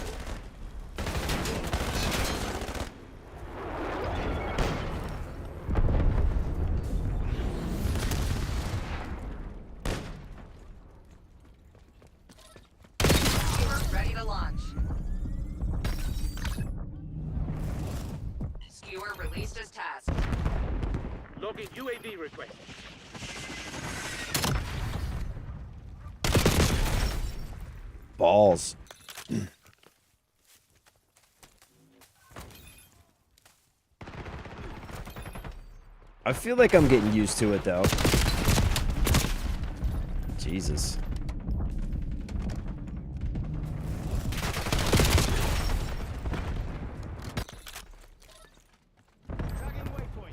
Skewer ready to launch. Skewer released as tasked. Logging UAV request. Balls. I feel like I'm getting used to it, though. Jesus.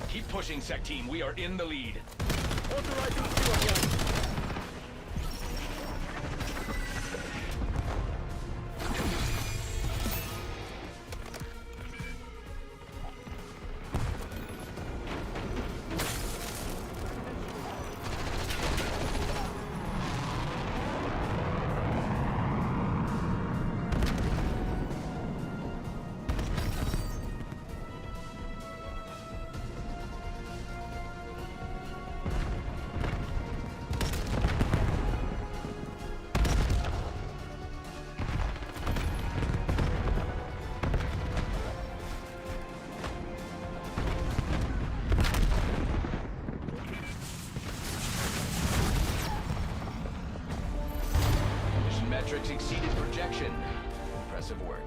Keep pushing, Sec Team. We are in the lead. Authorizing skewer launch. Physics exceeded projection. Impressive work.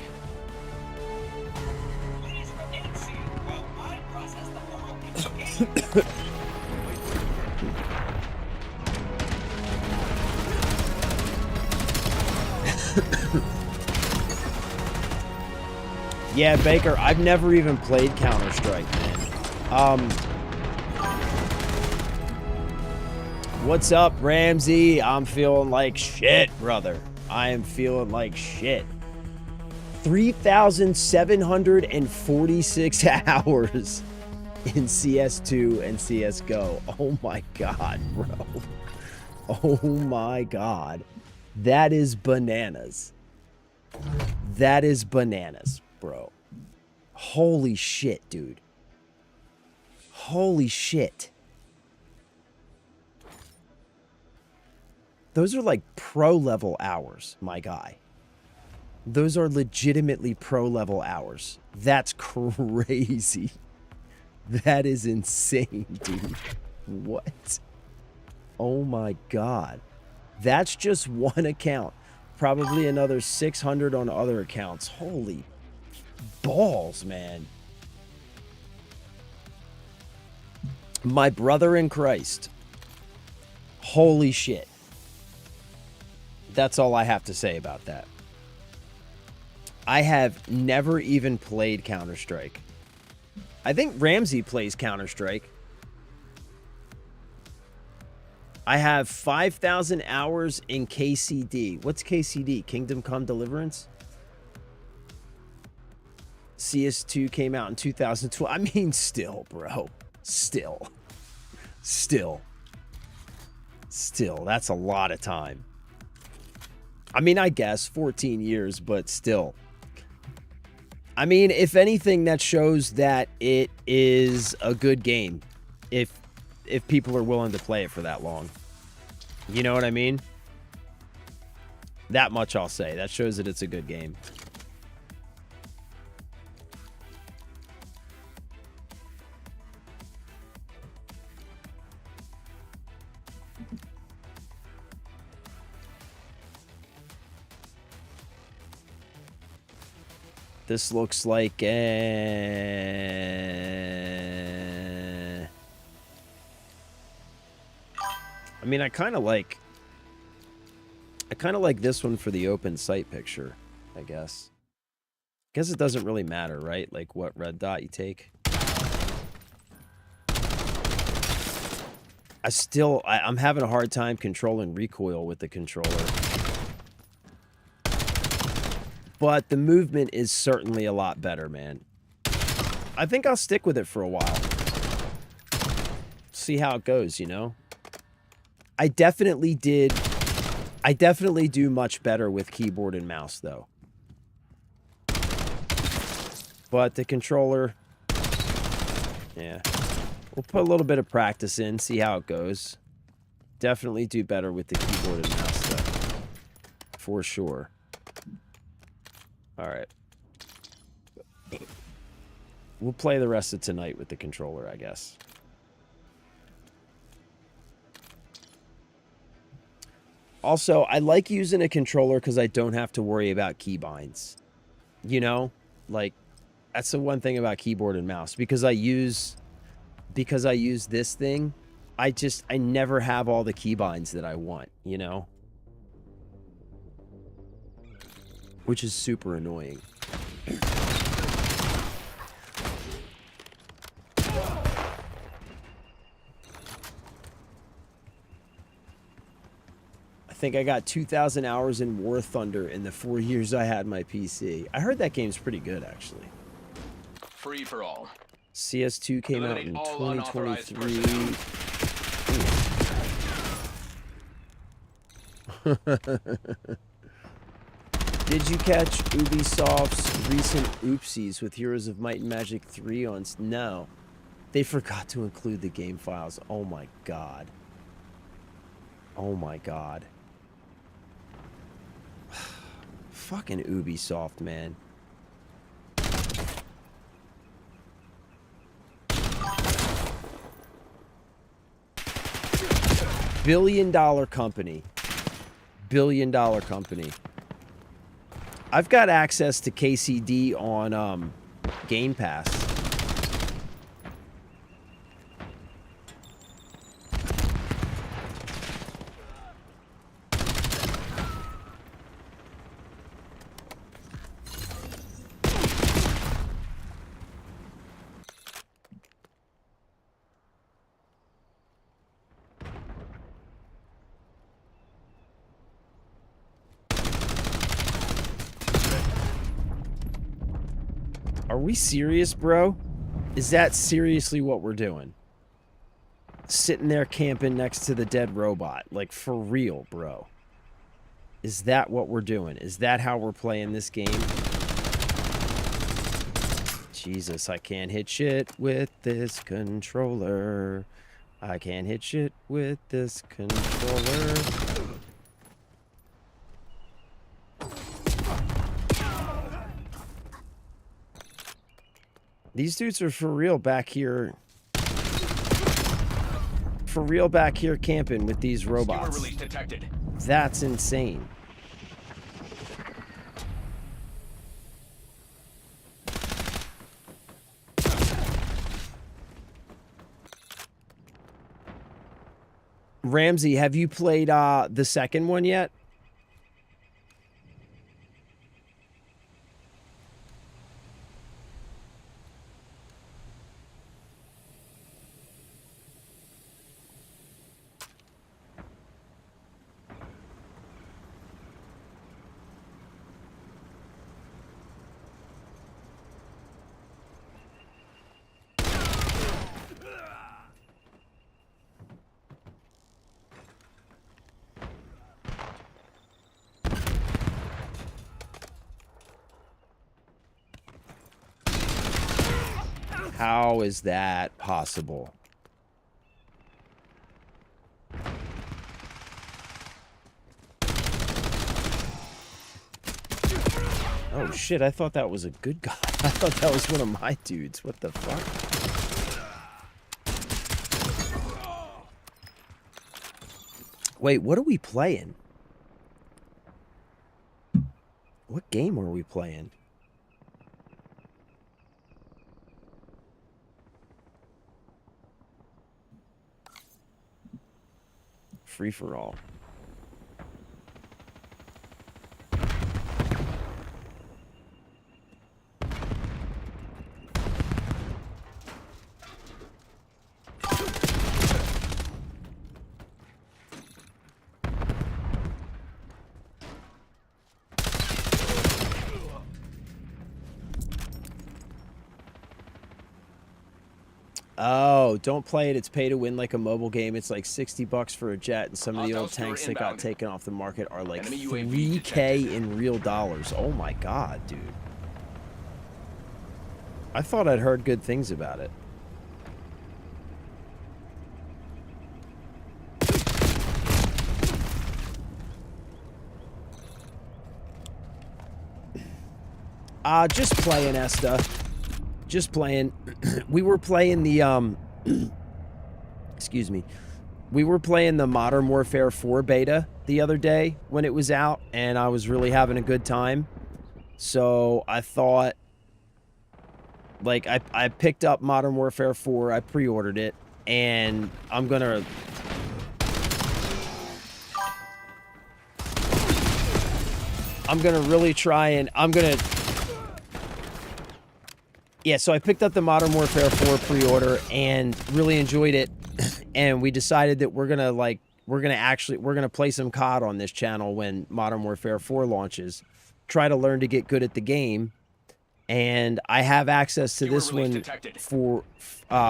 Please remain seated while I process the moral implications. Yeah, Baker, I've never even played Counter-Strike, man. What's up, Ramsey? I'm feeling like shit, brother. I am feeling like shit. 3,746 hours in CS2 and CSGO. Oh my god, bro. Oh my god. That is bananas. That is bananas, bro. Holy shit, dude. Holy shit. Those are like pro level hours, my guy. Those are legitimately pro level hours. That's crazy. That is insane, dude. What? Oh my god. That's just one account. Probably another 600 on other accounts. Holy balls, man. My brother in Christ. Holy shit. That's all I have to say about that. I have never even played Counter-Strike. I think Ramsey plays Counter-Strike. I have 5,000 hours in KCD. What's KCD? Kingdom Come Deliverance? CS2 came out in 2012. I mean, still, bro. Still. That's a lot of time. I mean, I guess 14 years, but still. I mean, if anything, that shows that it is a good game. If people are willing to play it for that long. You know what I mean? That much I'll say. That shows that it's a good game. This looks like a... I mean, I kind of like this one for the open sight picture, I guess. Guess it doesn't really matter, right? Like what red dot you take. I'm having a hard time controlling recoil with the controller. But the movement is certainly a lot better, man. I think I'll stick with it for a while. See how it goes, you know? I definitely do much better with keyboard and mouse, though. But the controller... Yeah. We'll put a little bit of practice in, see how it goes. Definitely do better with the keyboard and mouse, though. For sure. Alright. We'll play the rest of tonight with the controller, I guess. Also, I like using a controller because I don't have to worry about keybinds. You know? Like, that's the one thing about keyboard and mouse. Because I use this thing, I never have all the keybinds that I want, you know? Which is super annoying. I think I got 2,000 hours in War Thunder in the 4 years I had my PC. I heard that game's pretty good, actually. Free for all. CS2 came out in Eliminate all unauthorized 2023. Did you catch Ubisoft's recent oopsies with Heroes of Might and Magic 3 on... No. They forgot to include the game files. Oh my god. Oh my god. Fucking Ubisoft, man. $1 billion company. $1 billion company. I've got access to KCD on Game Pass. Are we serious, bro? Is that seriously what we're doing? Sitting there camping next to the dead robot. Like, for real, bro. Is that what we're doing? Is that how we're playing this game? Jesus, I can't hit shit with this controller. I can't hit shit with this controller. These dudes are for real back here. For real back here camping with these robots. Release detected. That's insane. Ramsey, have you played the second one yet? How is that possible? Oh shit, I thought that was a good guy. I thought that was one of my dudes. What the fuck? Wait, what are we playing? What game are we playing? Free for all. Oh, don't play it. It's pay to win like a mobile game. It's like $60 for a jet, and some of the old tanks that got taken off the market are like $3K in real dollars. Oh my god, dude. I thought I'd heard good things about it. Just playing, Esta. Just playing. We were playing the excuse me. We were playing the Modern Warfare 4 beta the other day when it was out, and I was really having a good time. So I thought, like, I picked up Modern Warfare 4, I pre-ordered it, and I'm gonna really try and yeah, so I picked up the Modern Warfare 4 pre-order and really enjoyed it. And we decided that we're gonna play some COD on this channel when Modern Warfare 4 launches. Try to learn to get good at the game. And I have access to this one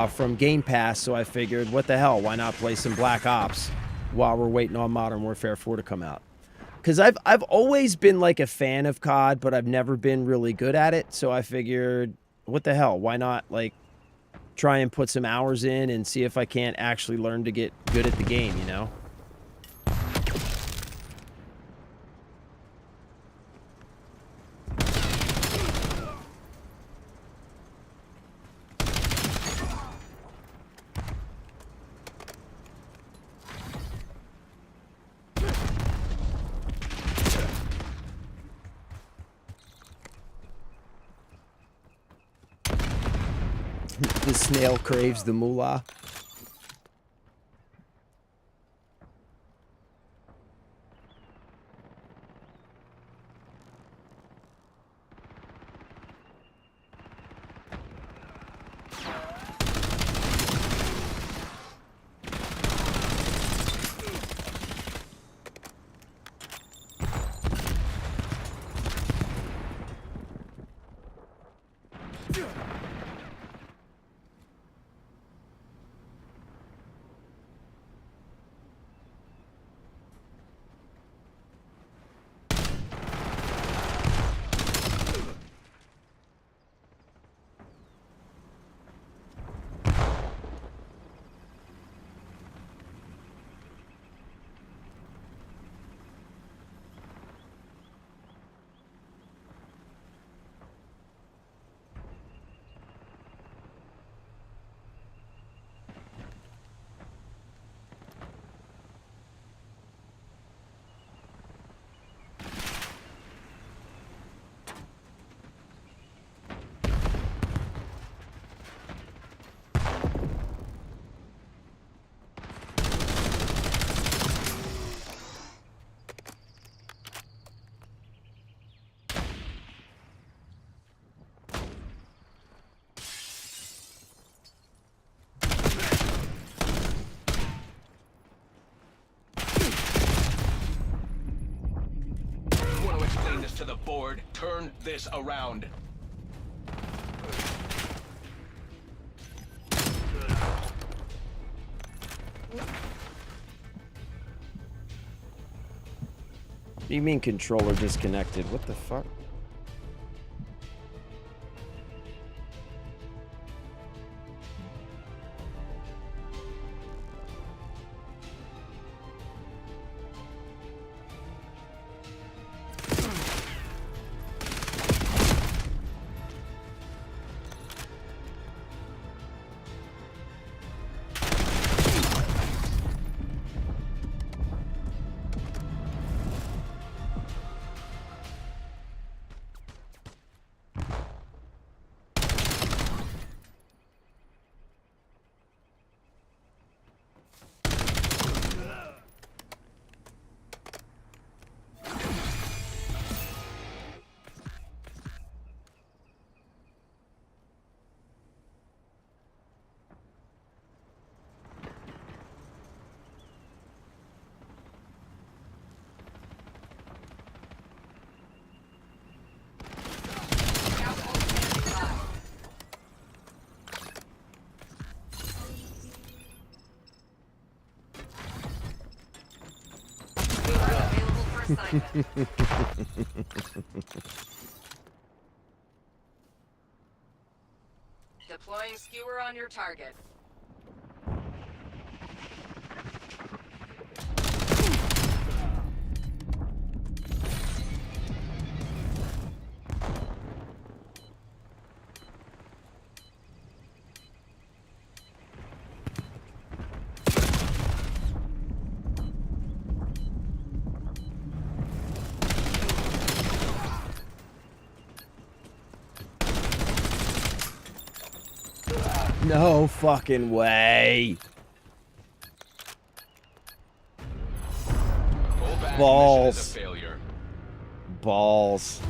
from Game Pass, so I figured, what the hell, why not play some Black Ops while we're waiting on Modern Warfare 4 to come out? Because I've always been like a fan of COD, but I've never been really good at it, so I figured, what the hell, why not, like, try and put some hours in and see if I can't actually learn to get good at the game, you know? The snail craves the moolah. Want to explain this to the board? Turn this around. What do you mean controller disconnected? What the fuck? Available for assignment. Deploying skewer on your target. No fucking way. Pull back. Balls. Mission is a failure. Balls.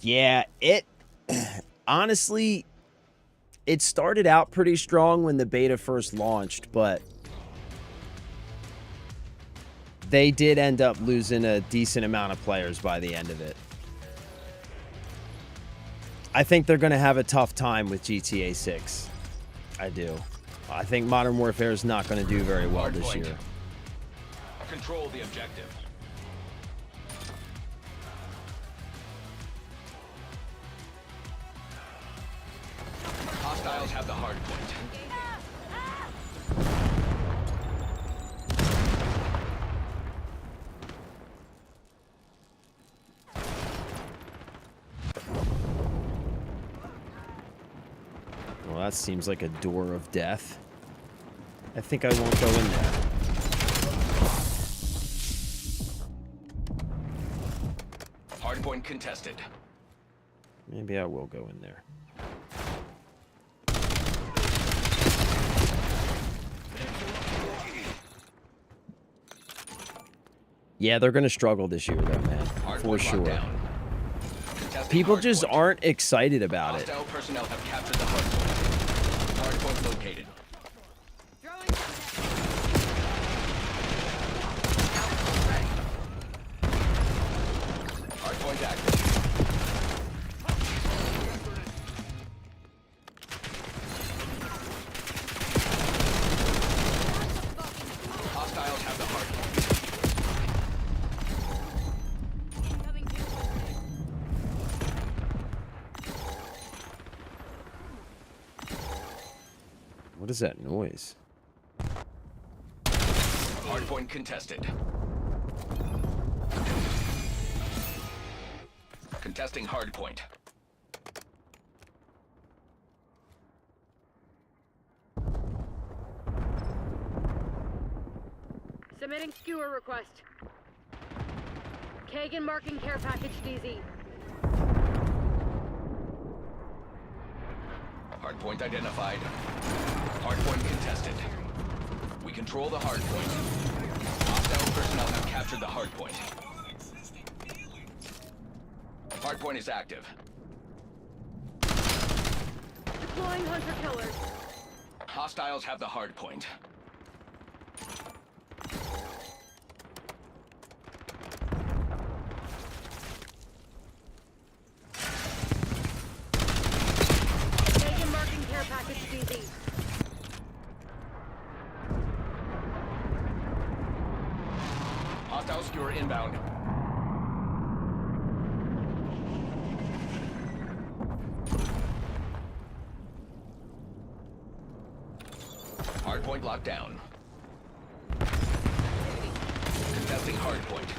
Yeah, it honestly, it started out pretty strong when the beta first launched, but they did end up losing a decent amount of players by the end of it. I think they're going to have a tough time with GTA 6. I do. I think Modern Warfare is not going to do very well this year. Control the objective. Hostiles have the hard point. Well, that seems like a door of death. I think I won't go in there. Hardpoint contested. Maybe I will go in there. Yeah, they're going to struggle this year, though, man. For sure. People just aren't excited about it. Hostile personnel have captured the hardpoint. Hardpoint located. Hardpoint active. Hostiles have the hardpoint. What is that noise? Hardpoint contested. Contesting hardpoint. Submitting skewer request. Kagan marking care package DZ. Hardpoint identified. Hardpoint contested. We control the hardpoint. Hostile personnel have captured the hardpoint. Hardpoint is active. Deploying hunter killers. Hostiles have the hardpoint. Kagan marking care package DZ. Hostile skewer inbound. Hardpoint locked down. Contesting hardpoint.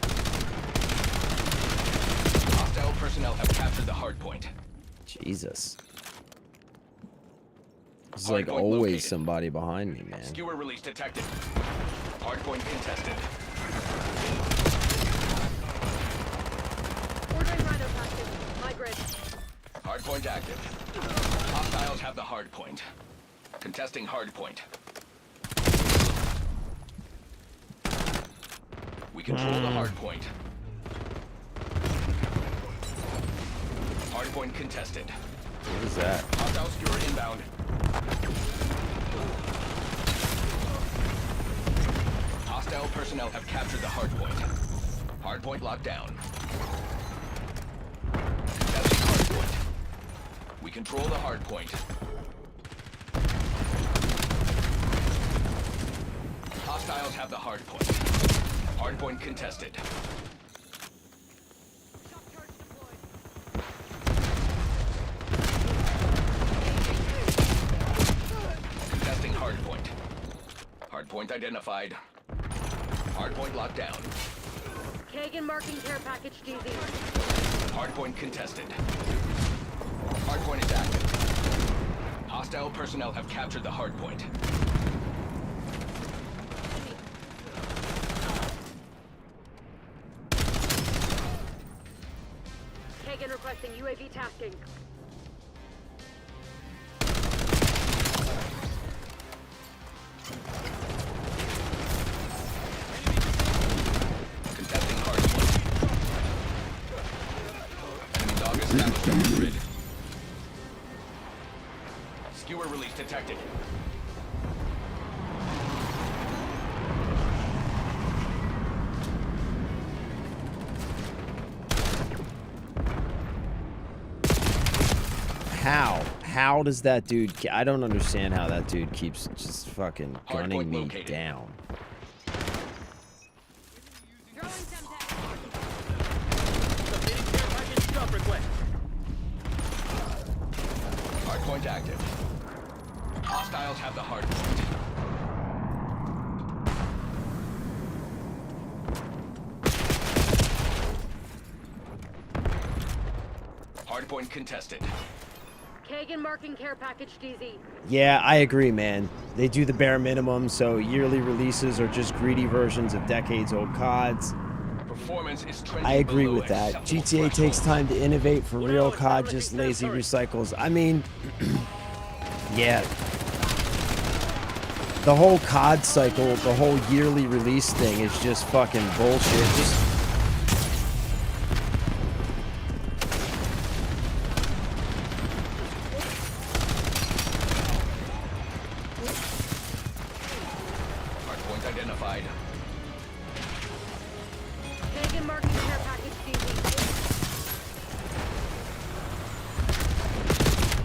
Hostile personnel have captured the hardpoint. Jesus. There's like Hardpoint always located. somebody behind me, man. Skewer release detected. Hardpoint contested. Ordering rhino package. My grid. Hardpoint active. Hostiles have the hardpoint. Contesting hardpoint. We control the hardpoint. Hardpoint contested. What is that? Hostile skewer inbound. Hostile personnel have captured the hardpoint. Hardpoint locked down. Contesting hardpoint. We control the hardpoint. Hostiles have the hardpoint. Hardpoint contested. Contesting hardpoint. Hardpoint identified. Hardpoint locked down. Kagan marking care package DZ. Hardpoint contested. Hardpoint is active. Hostile personnel have captured the hardpoint. Kagan requesting UAV tasking. Contesting hardpoint. Enemy dog established on the grid. Skewer release detected. How does that dude... I don't understand how that dude keeps just fucking gunning Hardpoint me located. down. charge active. Hostiles have the hard point. Hardpoint contested. Kagan marking care package DZ. Yeah, I agree, man. They do the bare minimum, so yearly releases are just greedy versions of decades-old CODs. Performance is trending I agree below with that. acceptable GTA takes thresholds. time to innovate. For real, it's COD time to just fix that lazy turret. recycles. I mean, yeah. The whole COD cycle, the whole yearly release thing is just fucking bullshit. Just Hardpoint identified. Kagan marking care package DZ.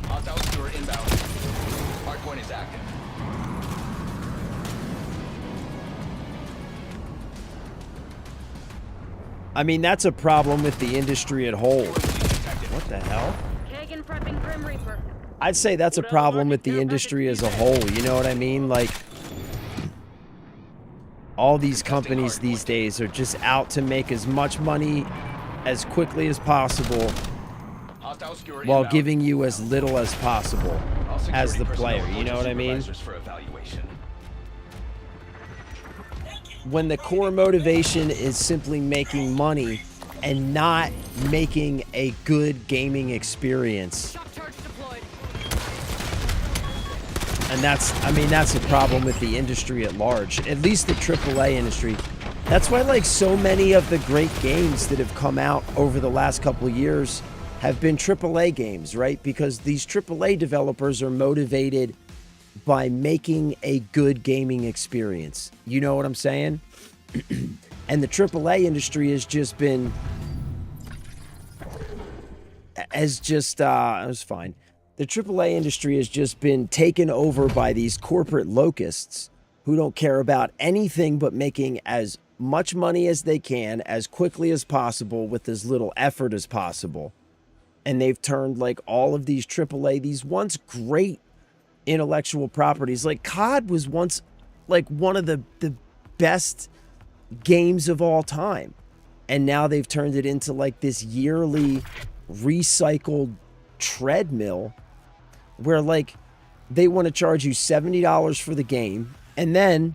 Hostile secure inbound. Hardpoint is active. I mean, that's a problem with the industry at whole. What the hell? Kagan prepping Grim Reaper. I'd say that's a problem with the industry as a whole. You know what I mean? Like, all these companies these days are just out to make as much money as quickly as possible Hostile secure while inbound. giving you as little as possible All as security the personnel player. report You know to what I mean? supervisors for evaluation. When the core motivation is simply making money and not making a good gaming experience. Shock charge deployed. And that's, I mean, that's a problem with the industry at large, at least the AAA industry. That's why, like, so many of the great games that have come out over the last couple of years have been AAA games, right? Because these AAA developers are motivated by making a good gaming experience. You know what I'm saying? And the AAA industry has just been, it was fine. The AAA industry has just been taken over by these corporate locusts who don't care about anything but making as much money as they can, as quickly as possible, with as little effort as possible. And they've turned, like, all of these AAA, these once great intellectual properties, like COD was once, like, one of the best games of all time. And now they've turned it into, like, this yearly recycled treadmill where, like, they want to charge you $70 for the game, and then,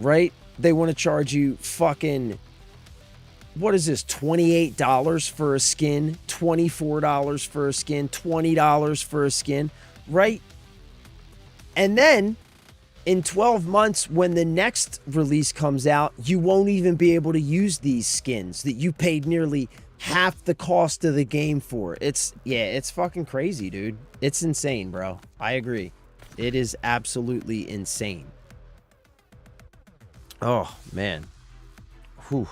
right, they want to charge you fucking, what is this, $28 for a skin, $24 for a skin, $20 for a skin, right? And then in 12 months, when the next release comes out, you won't even be able to use these skins that you paid nearly half the cost of the game for. It's fucking crazy, dude. It's insane, bro. I agree. It is absolutely insane. Oh, man. Whew.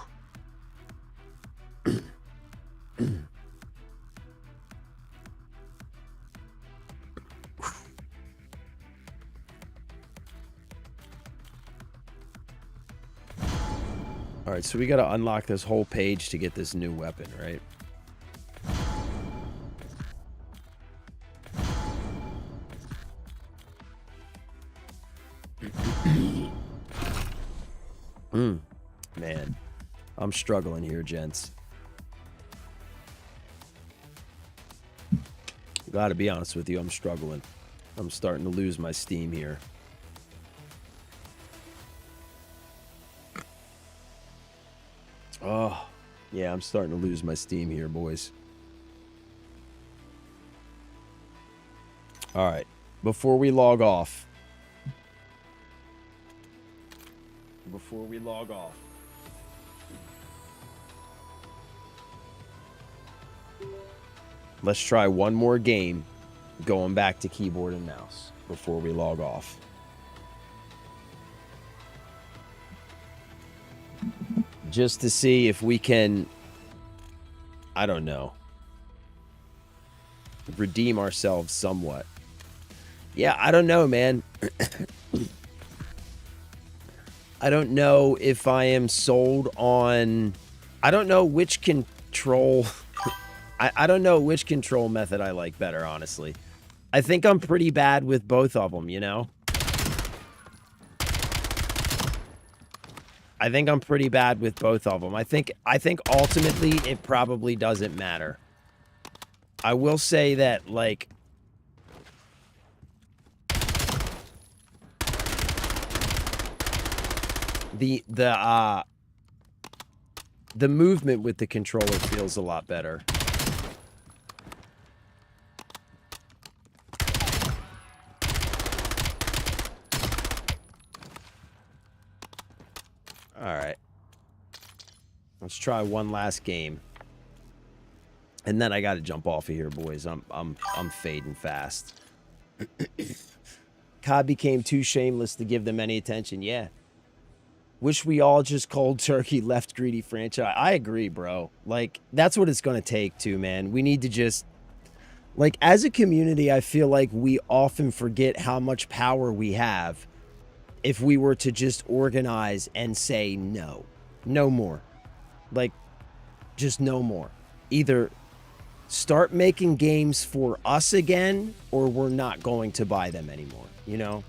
All right, so we got to unlock this whole page to get this new weapon, right? Man, I'm struggling here, gents. Gotta be honest with you, I'm struggling. I'm starting to lose my steam here. Oh, yeah, I'm starting to lose my steam here, boys. All right, before we log off. Let's try one more game going back to keyboard and mouse before we log off. Just to see if we can, I don't know, redeem ourselves somewhat. Yeah, I don't know, man. I don't know if I am sold on, I don't know which control I don't know which control method I like better, honestly. I think I'm pretty bad with both of them, you know? I think I'm pretty bad with both of them. I think ultimately it probably doesn't matter. I will say that, like, the movement with the controller feels a lot better. All right. Let's try one last game. And then I got to jump off of here, boys. I'm fading fast. COD became too shameless to give them any attention. Yeah. Wish we all just cold turkey left greedy franchise. I agree, bro. Like, that's what it's going to take too, man. We need to just, like, as a community, I feel like we often forget how much power we have if we were to just organize and say no. No more. Like, just no more. Either start making games for us again, or we're not going to buy them anymore, you know?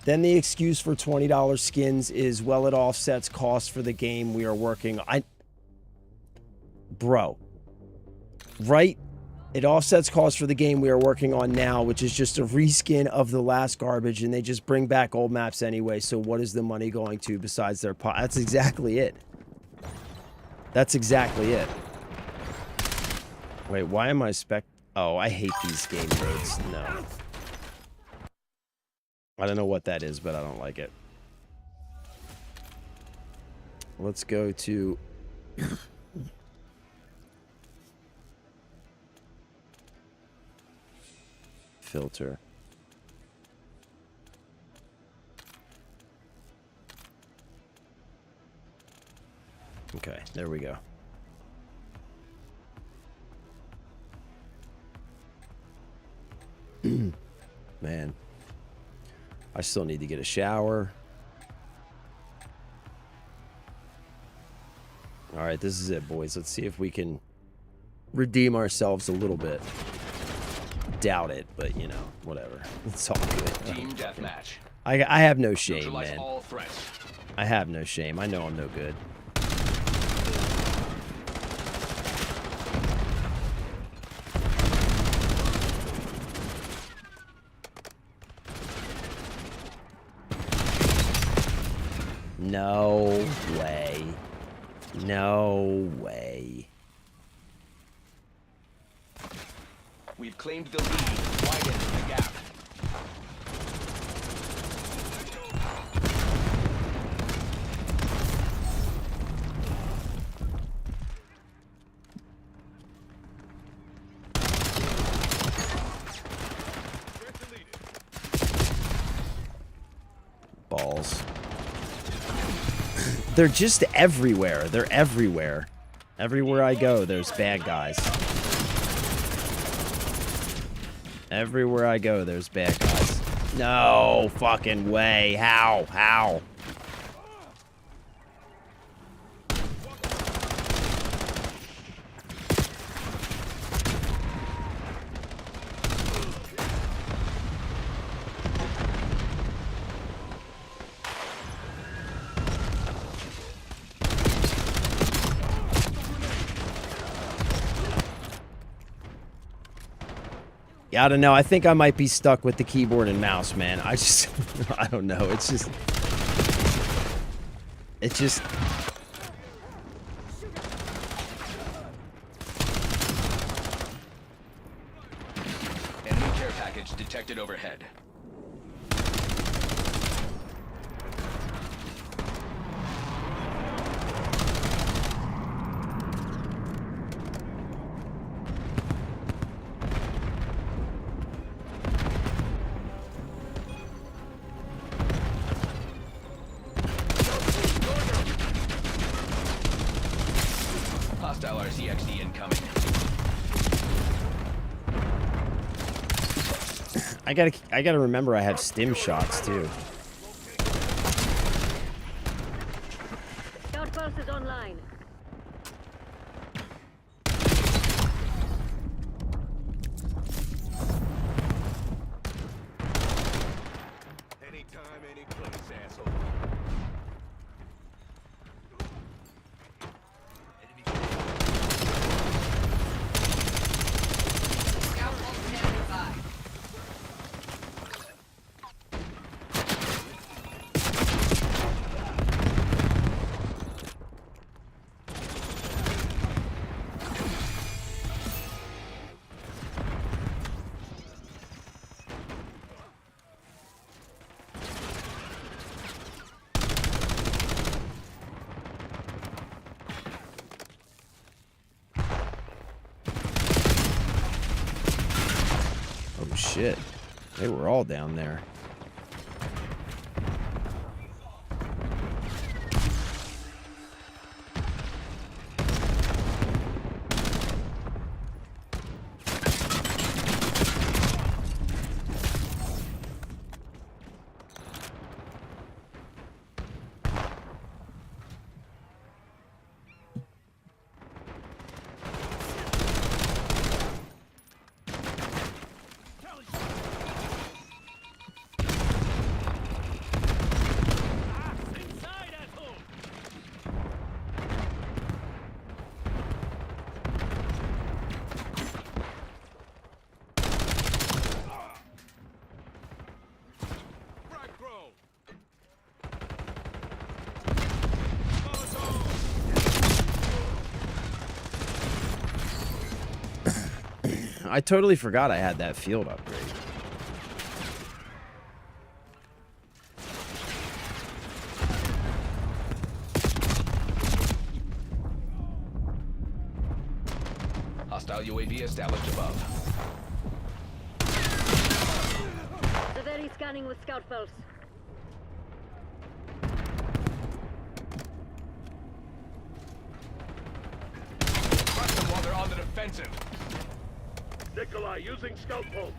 Then the excuse for $20 skins is, well, it offsets costs for the game we are working on. Bro. Right? It offsets costs for the game we are working on now, which is just a reskin of the last garbage, and they just bring back old maps anyway, so what is the money going to besides their pot? That's exactly it. That's exactly it. Wait, why am I Oh, I hate these game modes. No. I don't know what that is, but I don't like it. Let's go to... filter. Okay, there we go. Man, I still need to get a shower. All right, this is it, boys. Let's see if we can redeem ourselves a little bit. Doubt it, but you know, whatever. It's all good. Team deathmatch. I have no shame, Neutralize man. all threats. I have no shame. I know I'm no good. No way. No way. We've claimed the lead, widened the gap. Balls. They're just everywhere. They're everywhere. Everywhere I go, there's bad guys. Everywhere I go, there's bad guys. No fucking way. How? How? Yeah, I don't know. I think I might be stuck with the keyboard and mouse, man. I just, I don't know. It's just... Enemy care package detected overhead. Hostile RCXD incoming. I gotta remember I have stim shots, too. Outpost is online. shit. They were all down there. Inside, asshole! Fraggle! I totally forgot I had that field upgrade. Hostile UAV established above. Severely scanning with scout pulse. Crush them while they're on the defensive. Nikolai using scout pulse.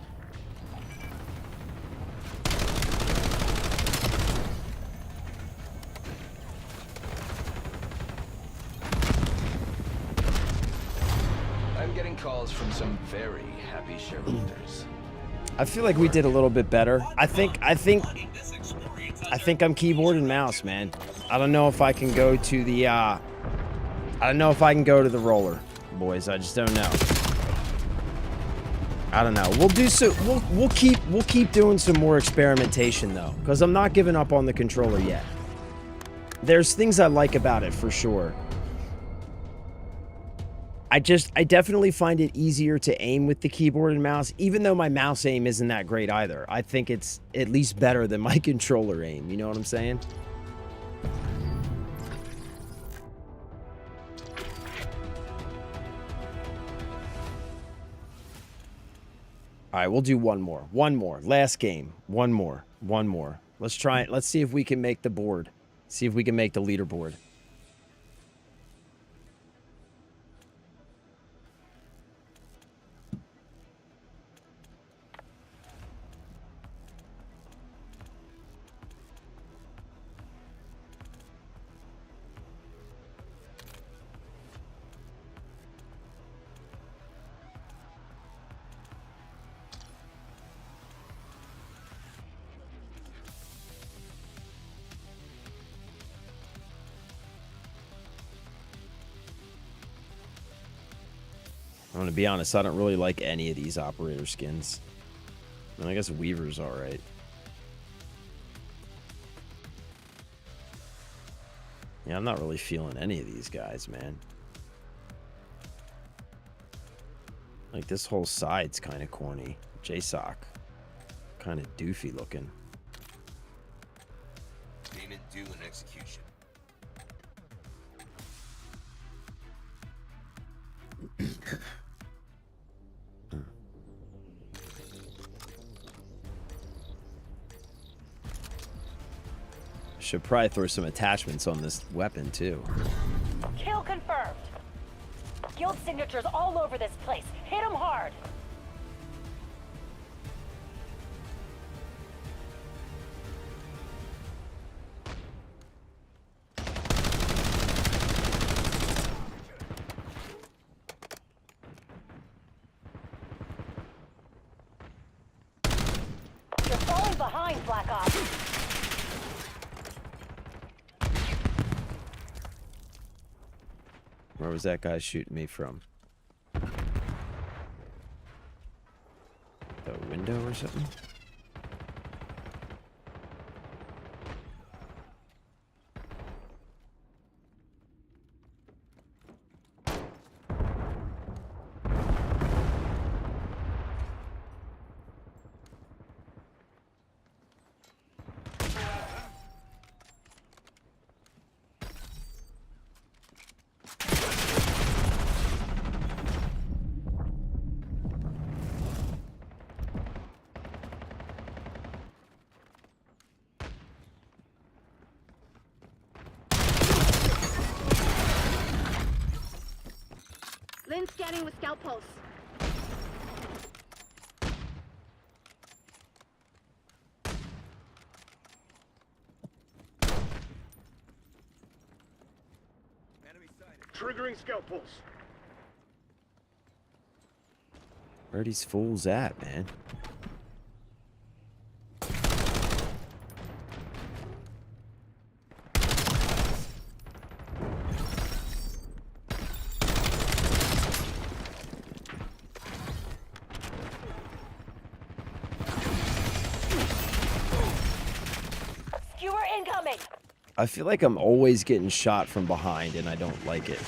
I'm getting calls from some very happy shareholders. I feel like we did a little bit better. I think I'm keyboard and mouse, man. I don't know if I can go to the I don't know if I can go to the roller, boys. I just don't know. I don't know. We'll do so. We'll keep doing some more experimentation though, because I'm not giving up on the controller yet. There's things I like about it for sure. I definitely find it easier to aim with the keyboard and mouse, even though my mouse aim isn't that great either. I think it's at least better than my controller aim. You know what I'm saying? All right, we'll do one more. One more. Last game. One more. One more. Let's try it. Let's see if we can make the board. See if we can make the leaderboard. I'm gonna be honest, I don't really like any of these operator skins. I mean, I guess Weaver's alright. Yeah, I'm not really feeling any of these guys, man. Like, this whole side's kind of corny. JSOC. Kind of doofy looking. Payment due and execution. Should probably throw some attachments on this weapon, too. Kill confirmed. Guild signatures all over this place. Hit them hard. You're falling behind, Black Ops. Where was that guy shooting me from? The window or something? Lynn scanning with scout pulse. Triggering scout pulse. Where are these fools at, man? Skewer incoming! I feel like I'm always getting shot from behind, and I don't like it.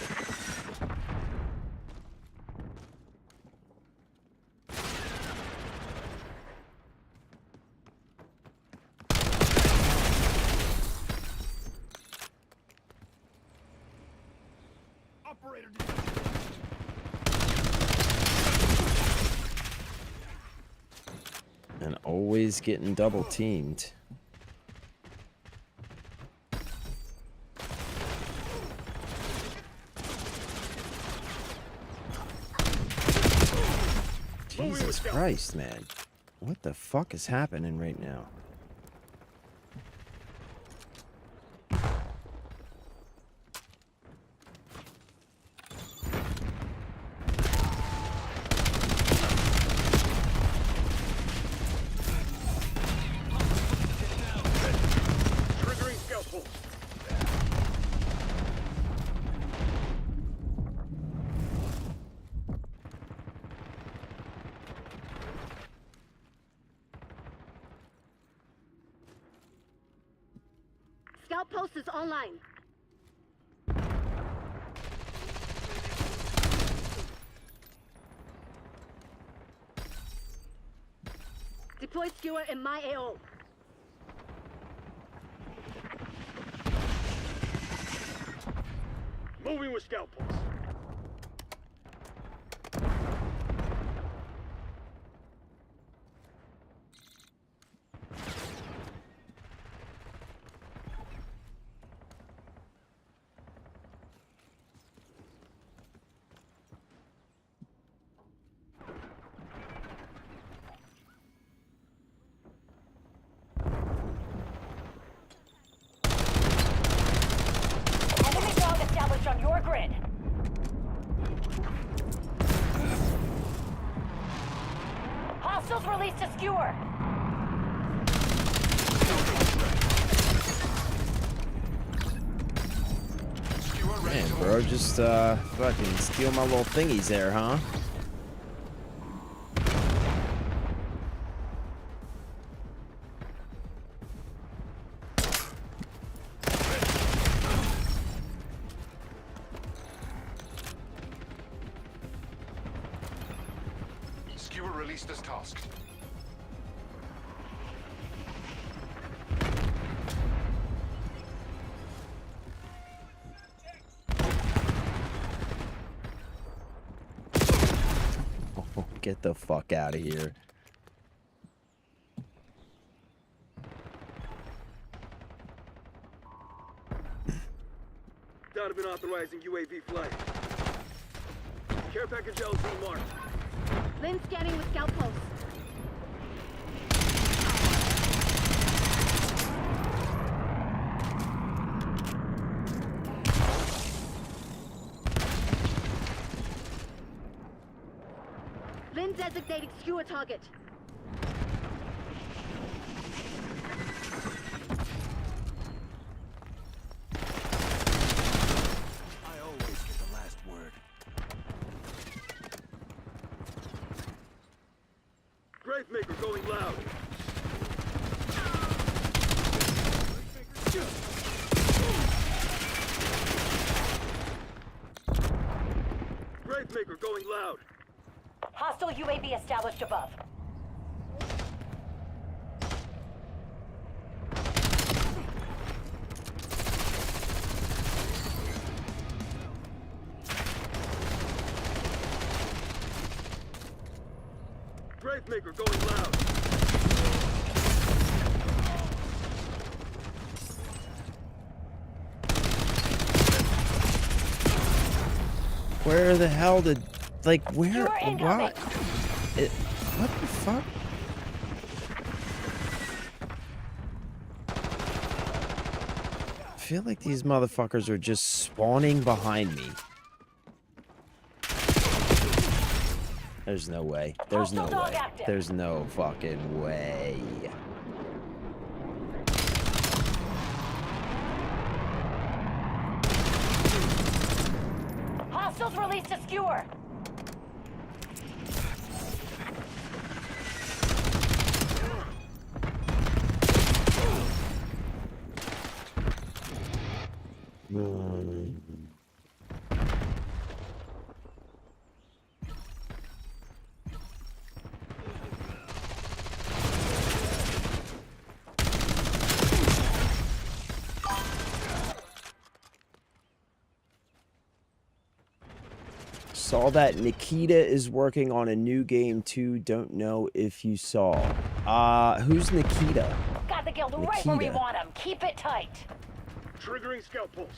Operator. And always getting double teamed. Jesus Christ, man. What the fuck is happening right now? Triggering scout pulse. Scout post is online. Deploy skewer in my AO. Moving with scout pulse. Enemy dog established on your grid. Hostiles released a skewer. Man, bro, just fucking steal my little thingies there, huh? Skewer released as tasked. Oh, get the fuck out of here. Donovan authorizing UAV flight. Care package LZ marked. Lynn scanning with scout pulse. Lynn designating skewer target. I always get the last word. Gravemaker going loud. Gravemaker going loud. Hostile UAV established above. Gravemaker going loud. Where the hell did, like, where, Skewer incoming. what? What the fuck? I feel like these motherfuckers are just spawning behind me. There's no way. There's no Hostile dog way. active. There's no fucking way. Hostiles released a skewer. Saw that Nikita is working on a new game too. Don't know if you saw. Who's Nikita? Got the guild right where we Nikita. want them. Keep it tight. Triggering scout pulse.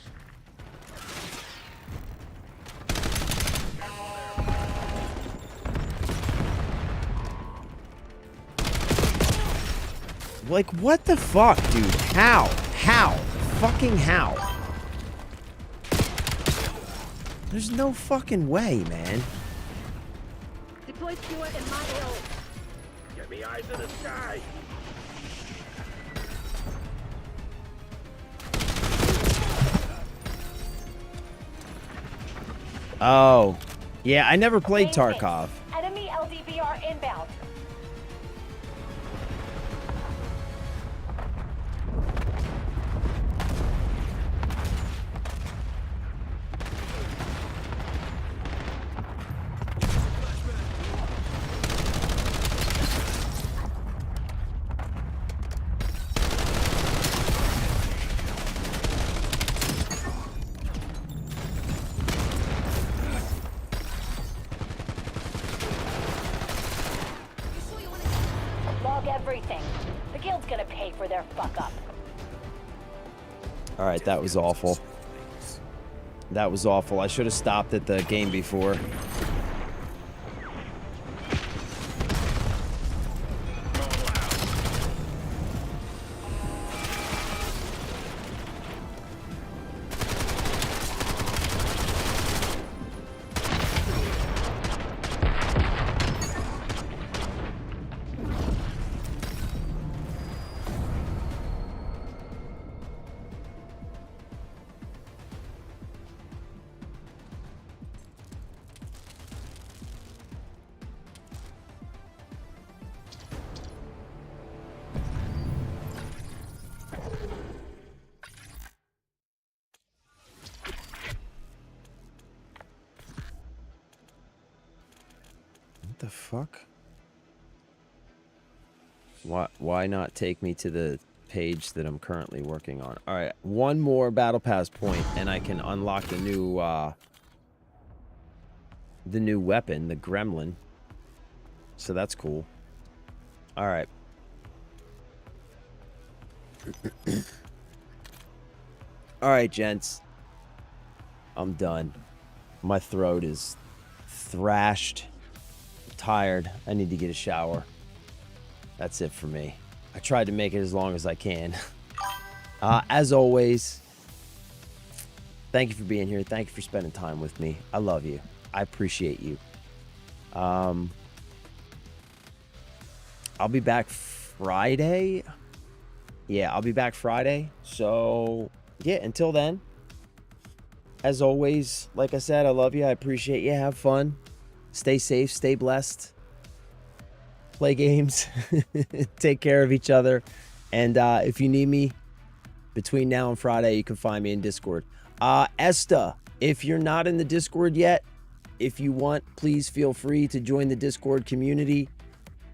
Like, what the fuck, dude? How? How? Fucking how? There's no fucking way, man. Deploy skewer in my hill. Get me eyes in the sky. Oh. Yeah, I never played Main hit. Tarkov. Enemy LDBR inbound. Log everything. The guild's gonna pay for their fuck up. Alright, that was awful. That was awful. I should have stopped at the game before. What the fuck? Why not take me to the page that I'm currently working on? All right, one more battle pass point and I can unlock the new weapon, the gremlin. So that's cool. All right. All right, gents. I'm done. My throat is thrashed. I'm tired. I need to get a shower. That's it for me. I tried to make it as long as I can. As always, thank you for being here. Thank you for spending time with me. I love you. I appreciate you. I'll be back Friday. Yeah, I'll be back Friday. So, yeah, until then, as always, like I said, I love you. I appreciate you. Have fun. Stay safe. Stay blessed. Play games. Take care of each other. And if you need me between now and Friday, you can find me in Discord. Esta, if you're not in the Discord yet, if you want, please feel free to join the Discord community.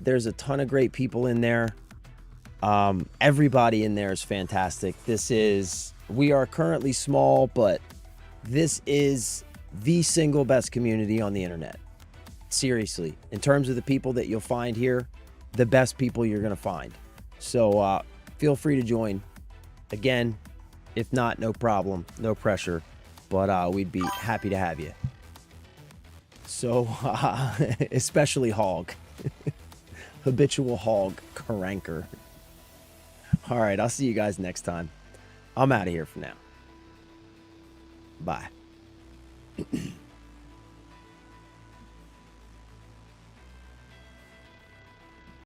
There's a ton of great people in there. Everybody in there is fantastic. We are currently small, but this is the single best community on the internet. Seriously, in terms of the people that you'll find here, the best people you're going to find. So feel free to join. Again, if not, no problem, no pressure, but we'd be happy to have you. So, especially hog. Habitual hog cranker. All right, I'll see you guys next time. I'm out of here for now. Bye.